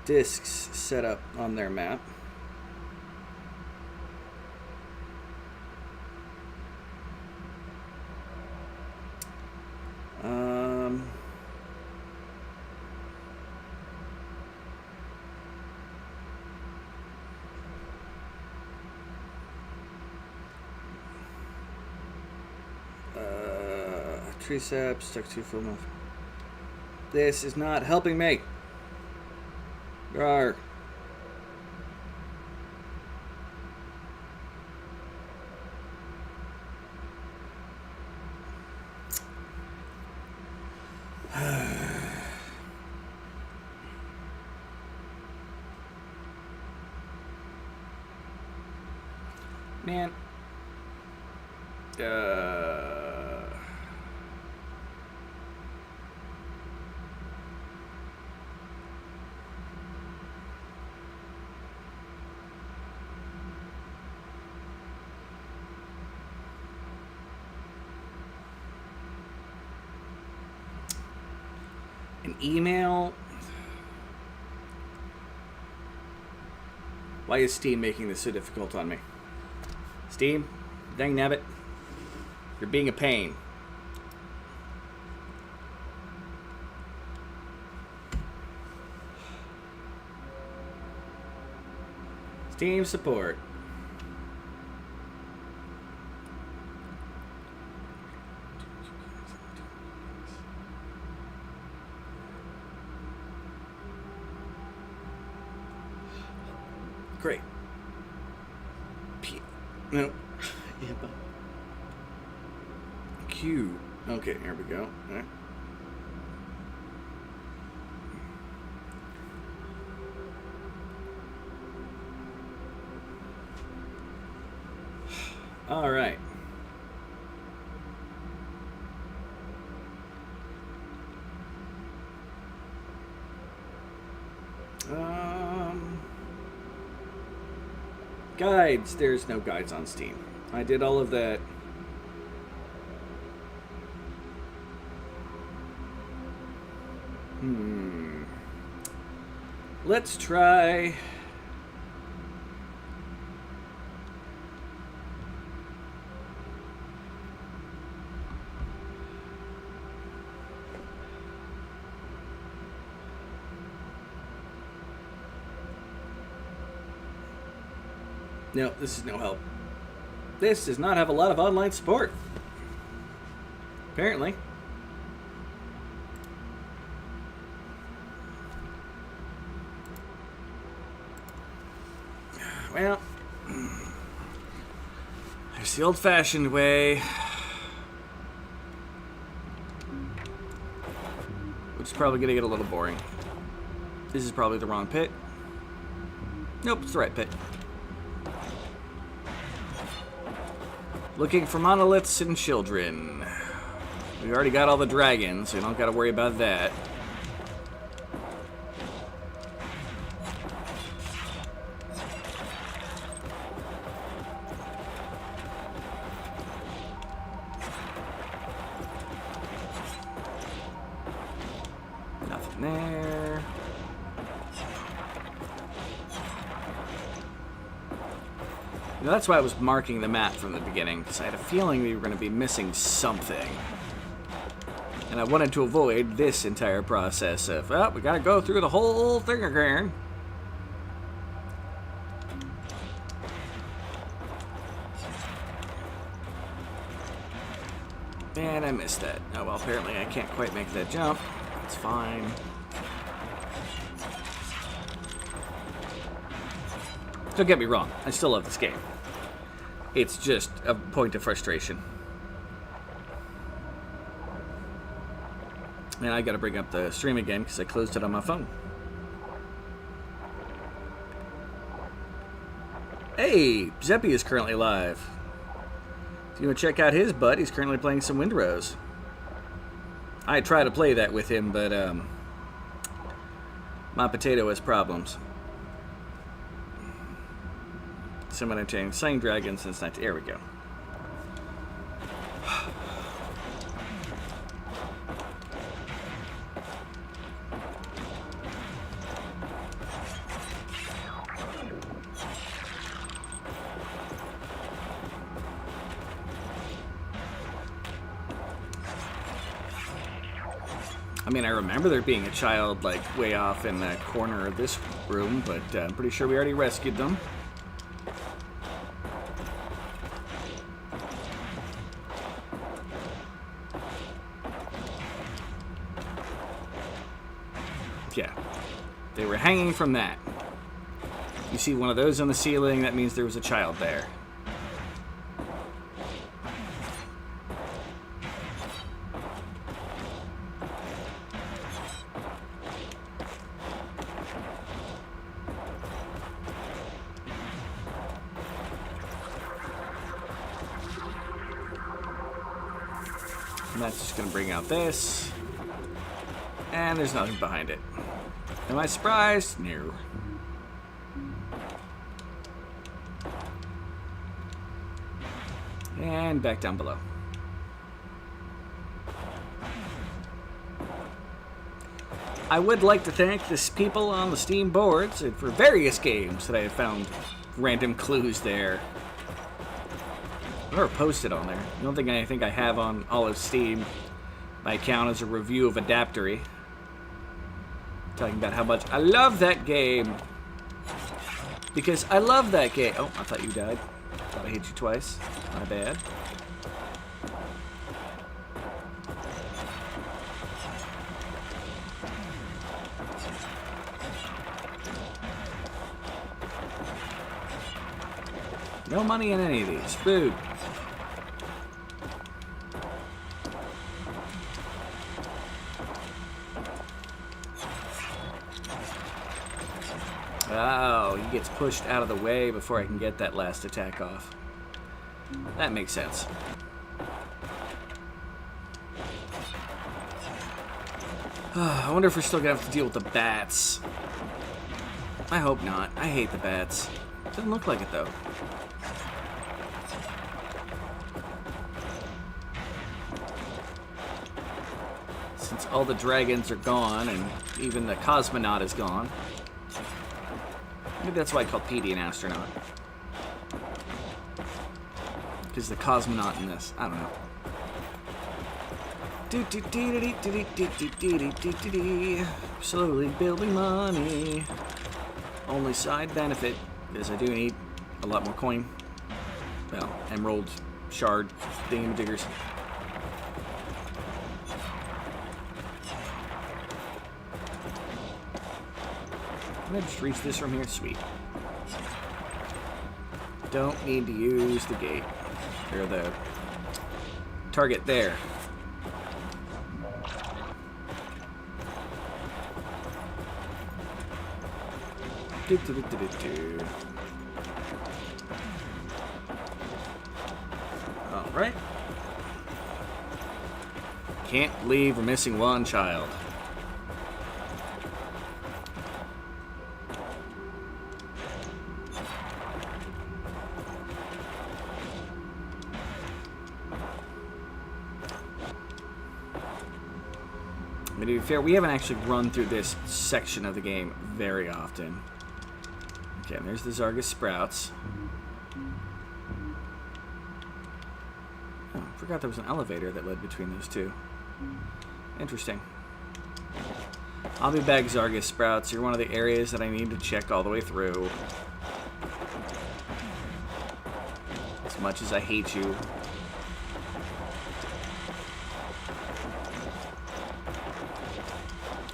discs set up on their map. Tree sap, stuck to full mouth. This is not helping me. Rawr. Man. An email? Why is Steam making this so difficult on me? Steam, dang nabbit. You're being a pain. Steam support. Great. P. No. Q. Okay, here we go. All right. All right. Guides. There's no guides on Steam. I did all of that. Let's try. No, this is no help. This does not have a lot of online support. Apparently. Well, there's the old-fashioned way. Which is probably going to get a little boring. This is probably the wrong pit. Nope, it's the right pit. Looking for monoliths and children. We already got all the dragons, so we don't got to worry about that. Nothing there. You know, that's why I was marking the map from the beginning, because I had a feeling we were going to be missing something. And I wanted to avoid this entire process of, well, we got to go through the whole thing again. And I missed that. Oh, well, apparently I can't quite make that jump. That's fine. Don't get me wrong, I still love this game. It's just a point of frustration. And I gotta bring up the stream again because I closed it on my phone. Hey, Zeppy is currently live. If you want to check out his butt, he's currently playing some Windrose. I try to play that with him, but my potato has problems. Someone entertaining Slaying Dragons since 19... There we go. I mean, I remember there being a child, like, way off in the corner of this room, but I'm pretty sure we already rescued them. Yeah, they were hanging from that. You see one of those on the ceiling, that means there was a child there. And that's just going to bring out this. And there's nothing behind it. Am I surprised? No. And back down below. I would like to thank the people on the Steam boards for various games that I have found random clues there. Or posted on there. The only thing I think I have on all of Steam, my account, is a review of Adaptory. Talking about how much I love that game. Because I love that game. Oh, I thought you died. Thought I hit you twice. My bad. No money in any of these. Food. Oh, he gets pushed out of the way before I can get that last attack off. That makes sense. I wonder if we're still gonna have to deal with the bats. I hope not. I hate the bats. Doesn't look like it though. Since all the dragons are gone and even the cosmonaut is gone. Maybe that's why I called Petey an astronaut. Because the cosmonaut in this, I don't know. Slowly building money. Only side benefit is I do need a lot more coin. Well, emerald, shard, thingamadiggers. Can I just reach this from here? Sweet. Don't need to use the gate. Or the target there. Alright. Can't believe we're missing one child. To be fair, we haven't actually run through this section of the game very often. Okay, and there's the Zargus Sprouts. Oh, I forgot there was an elevator that led between those two. Interesting. I'll be back, Zargus Sprouts. You're one of the areas that I need to check all the way through. As much as I hate you.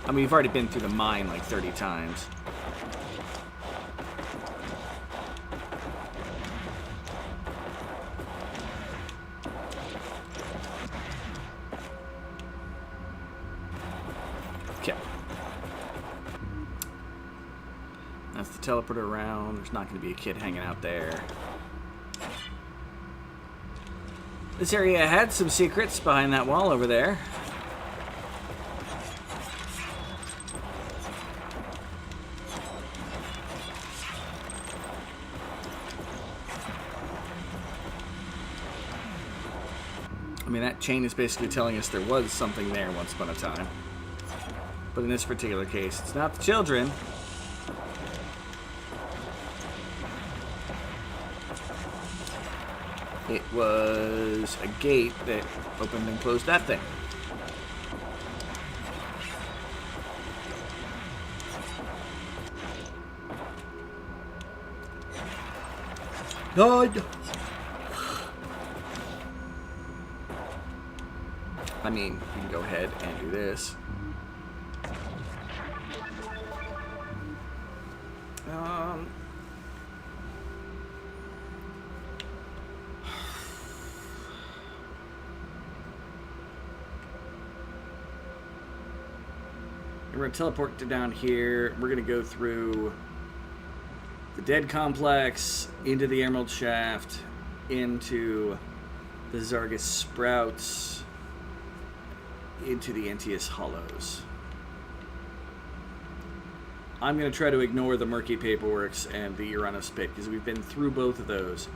I mean, we've already been through the mine like 30 times. Okay. That's the teleporter around. There's not going to be a kid hanging out there. This area had some secrets behind that wall over there. I mean, that chain is basically telling us there was something there once upon a time. But in this particular case, it's not the children. It was a gate that opened and closed that thing. God! I mean, you can go ahead and do this. We're going to teleport to down here. We're going to go through the Dead Complex, into the Emerald Shaft, into the Zargus Sprouts, into the Entius Hollows. I'm going to try to ignore the Murky Paperworks and the Uranus Pit, because we've been through both of those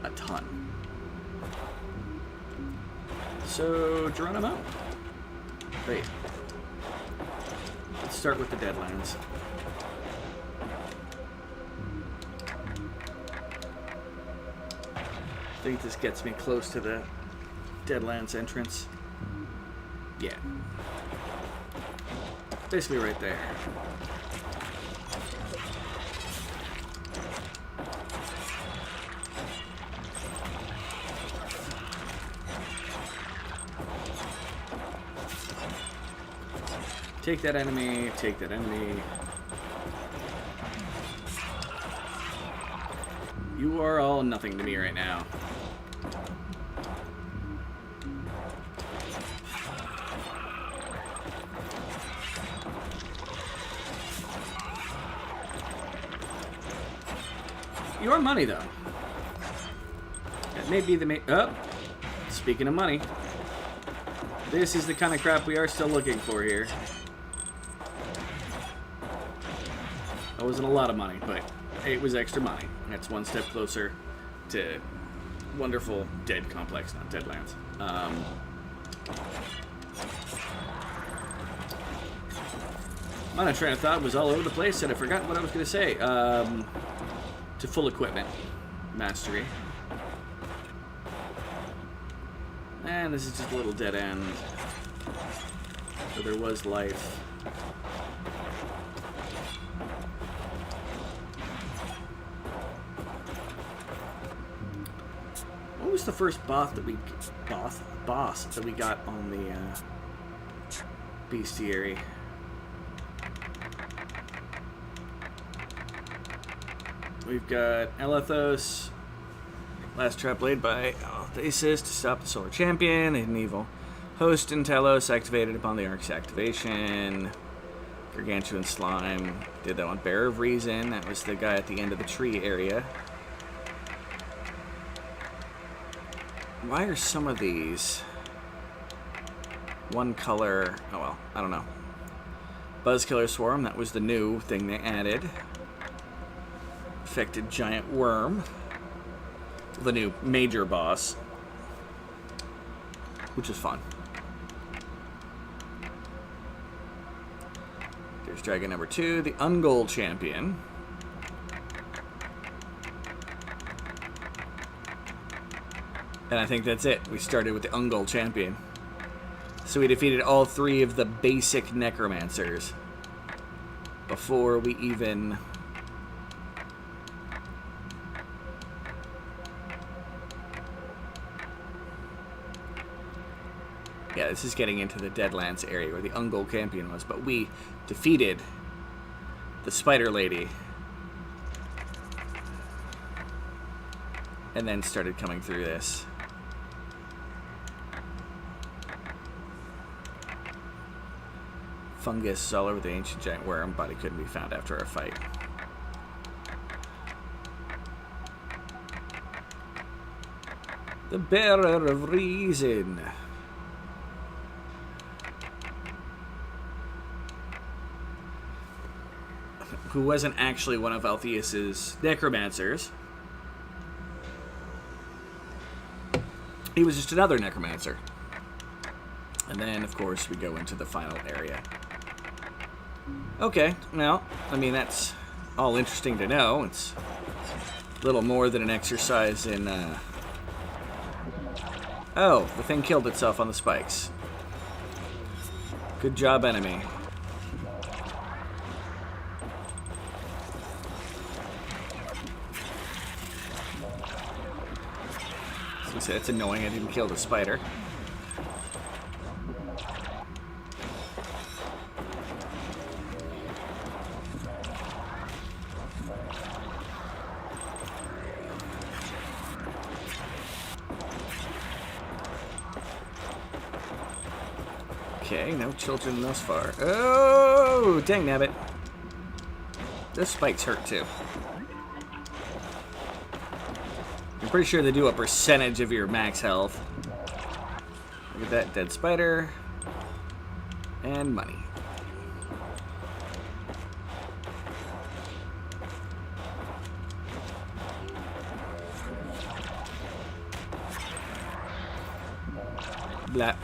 a ton. So, Geronimo. Great. Let's start with the Deadlands. I think this gets me close to the Deadlands entrance. Yeah. Basically right there. Take that enemy, take that enemy. You are all nothing to me right now. Your money, though. That may be the speaking of money, this is the kind of crap we are still looking for here. That wasn't a lot of money, but it was extra money. That's one step closer to wonderful Dead Complex, not Deadlands. My train of thought was all over the place, and I forgot what I was going to say. To full equipment mastery. And this is just a little dead end. So there was life. What was the first boss that we got on the bestiary? We've got Elethos, last trap laid by Thesis to stop the Solar Champion, an evil host in Telos activated upon the Ark's activation. Gargantuan Slime did that one. Bearer of Reason, that was the guy at the end of the tree area. Why are some of these one color? Oh well, I don't know. Buzzkiller Swarm, that was the new thing they added. Affected giant worm, the new major boss, which is fun. There's dragon number 2, the Ungol champion. And I think that's it. We started with the Ungol champion. So we defeated all 3 of the basic necromancers before we even... Yeah, this is getting into the Deadlands area where the Ungol champion was, but we defeated the Spider Lady. And then started coming through this. Fungus all over the ancient giant worm. Body couldn't be found after our fight. The Bearer of Reason. Who wasn't actually one of Altheus's necromancers. He was just another necromancer. And then, of course, we go into the final area. Okay, well, I mean, that's all interesting to know. It's a little more than an exercise in... Oh, the thing killed itself on the spikes. Good job, enemy. So it's annoying I didn't kill the spider. Okay, no children thus far. Oh, dang nabbit. Those spikes hurt too. I'm pretty sure they do a percentage of your max health. Look at that dead spider. And money. Blah.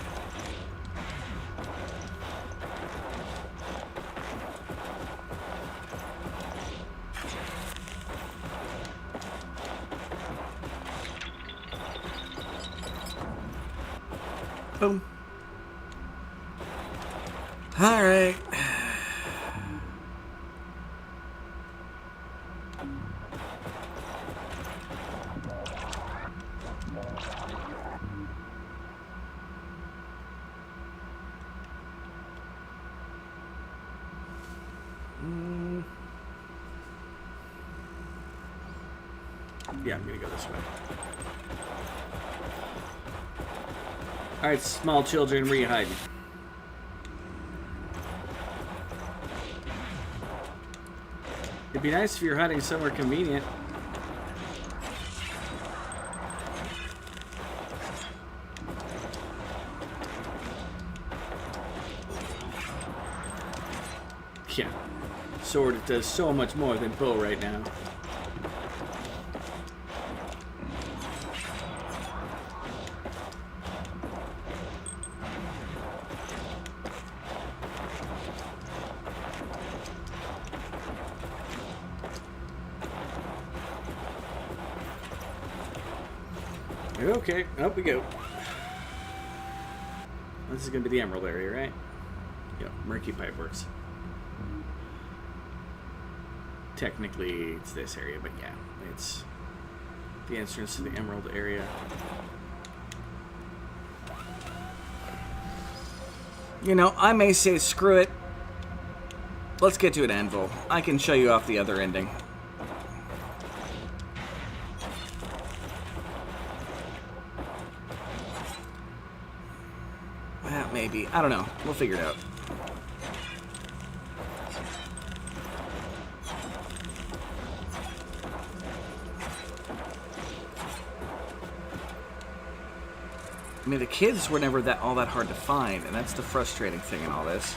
Boom. All right. Yeah, I'm gonna go this way. Alright, small children, where you hiding? It'd be nice if you're hiding somewhere convenient. Yeah. Sword, it does so much more than bow right now. Okay, up we go. This is going to be the emerald area, right? Yeah, murky pipe works. Technically, it's this area, but yeah, it's the entrance to the emerald area. You know, I may say screw it. Let's get to an anvil. I can show you off the other ending. Well, maybe. I don't know. We'll figure it out. I mean, the kids were never all that hard to find, and that's the frustrating thing in all this.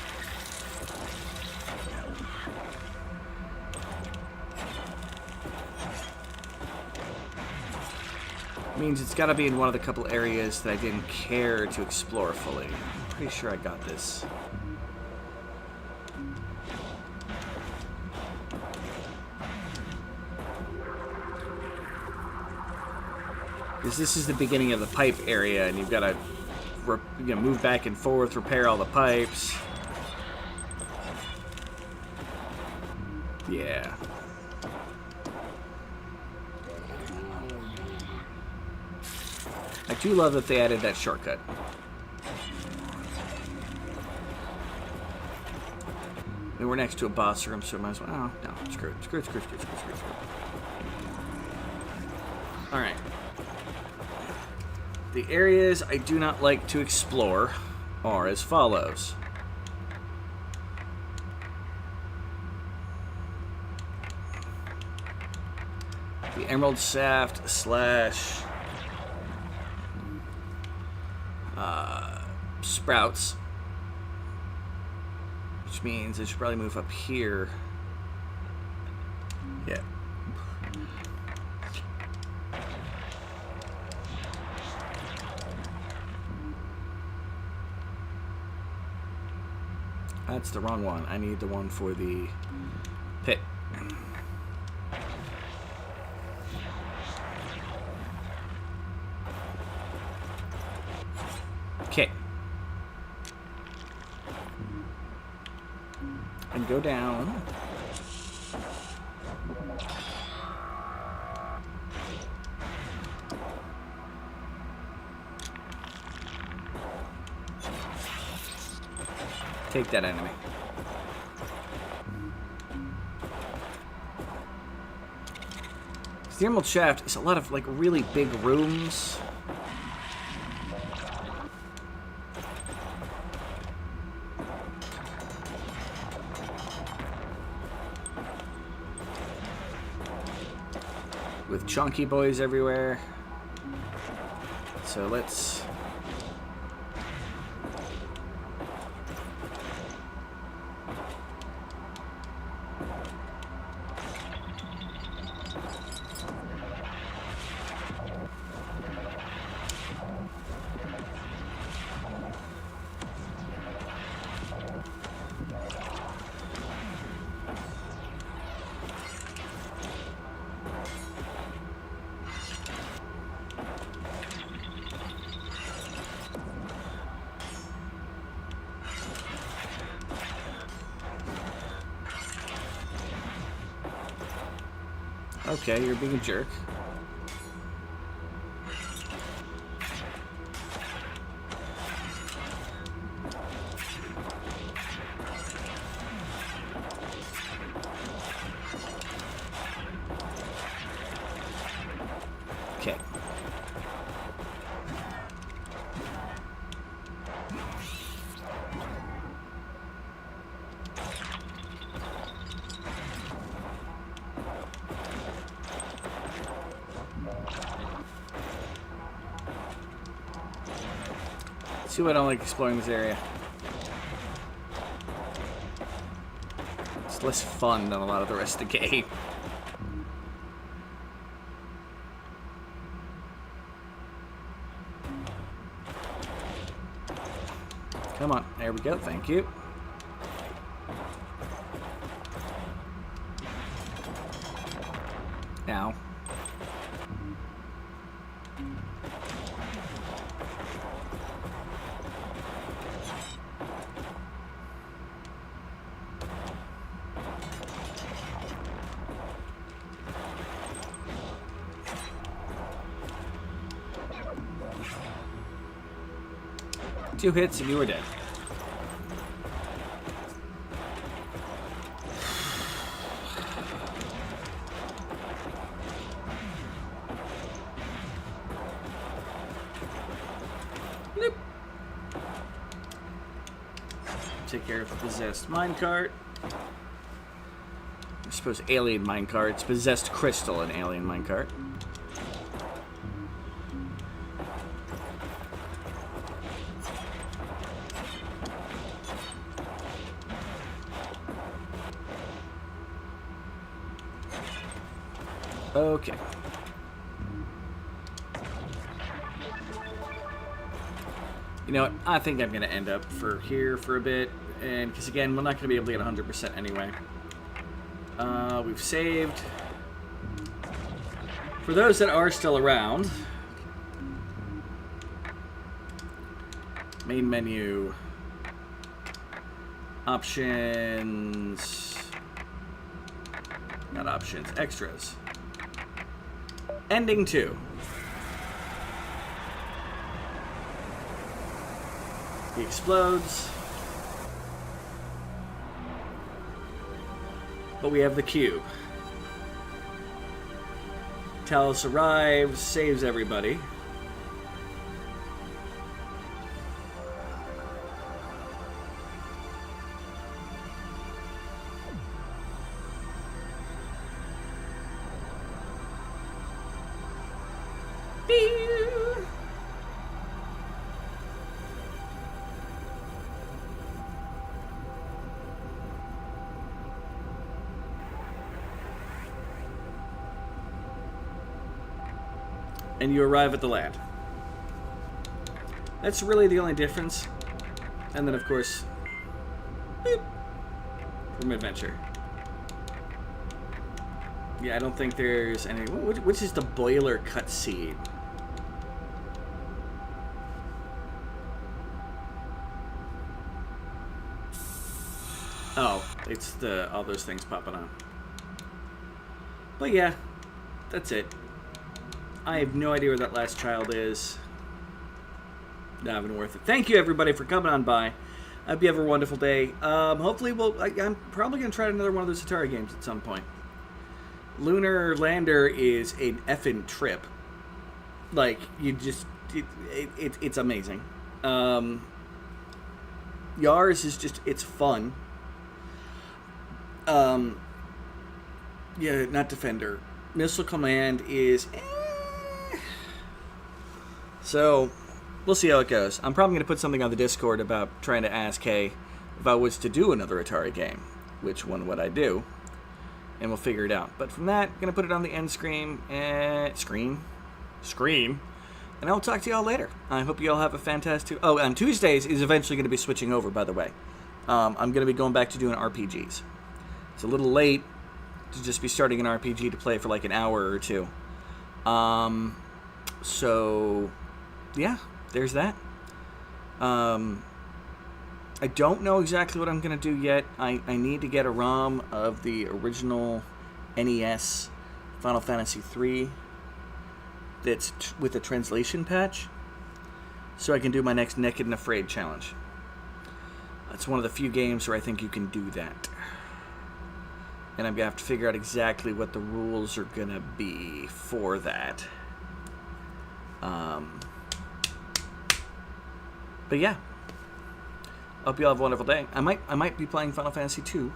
Means it's got to be in one of the couple areas that I didn't care to explore fully. I'm pretty sure I got this. Because this is the beginning of the pipe area, and you've got to move back and forth, repair all the pipes. Yeah. I do love that they added that shortcut. And we're next to a boss room, so I might as well... Oh, no. Screw it. Screw it, screw it, screw it, screw it, screw it, screw it. Alright. The areas I do not like to explore are as follows. The Emerald Shaft / sprouts, which means I should probably move up here. Yeah. That's the wrong one. I need the one for the pit. Okay. And go down. Take that enemy. The Emerald Shaft is a lot of like really big rooms. With chunky boys everywhere. So let's... Okay, you're being a jerk. Okay. See what I don't like exploring this area. It's less fun than a lot of the rest of the game. Come on, there we go, thank you. Now. Two hits and you were dead. Nope. Take care of the possessed minecart. I suppose alien minecarts. Possessed crystal and alien minecart. Okay. You know what? I think I'm going to end up here for a bit. And because, again, we're not going to be able to get 100% anyway. We've saved. For those that are still around, main menu, options, not options, extras. Ending 2. He explodes. But we have the cube. Talos arrives, saves everybody. And you arrive at the land. That's really the only difference. And then, of course, boop, from adventure. Yeah, I don't think there's any... Which is the boiler cutscene? Oh, it's the all those things popping on. But yeah, that's it. I have no idea where that last child is. Not even worth it. Thank you, everybody, for coming on by. I hope you have a wonderful day. Hopefully, I'm probably going to try another one of those Atari games at some point. Lunar Lander is an effing trip. Like, you just... It's amazing. Yars is just... It's fun. Yeah, not Defender. Missile Command is... So, we'll see how it goes. I'm probably going to put something on the Discord about trying to ask, hey, if I was to do another Atari game, which one would I do? And we'll figure it out. But from that, I'm going to put it on the end screen. Scream. And I'll talk to y'all later. I hope you all have a fantastic... Oh, on Tuesdays is eventually going to be switching over, by the way. I'm going to be going back to doing RPGs. It's a little late to just be starting an RPG to play for like an hour or two. So... yeah, there's that. I don't know exactly what I'm going to do yet. I need to get a ROM of the original NES Final Fantasy 3 that's with a translation patch, so I can do my next Naked and Afraid challenge. It's one of the few games where I think you can do that. And I'm going to have to figure out exactly what the rules are going to be for that. But yeah. Hope you all have a wonderful day. I might be playing Final Fantasy 2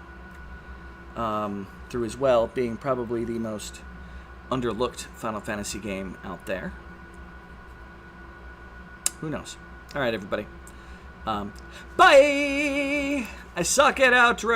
through as well, being probably the most underlooked Final Fantasy game out there. Who knows? All right, everybody. Bye! I suck at outros!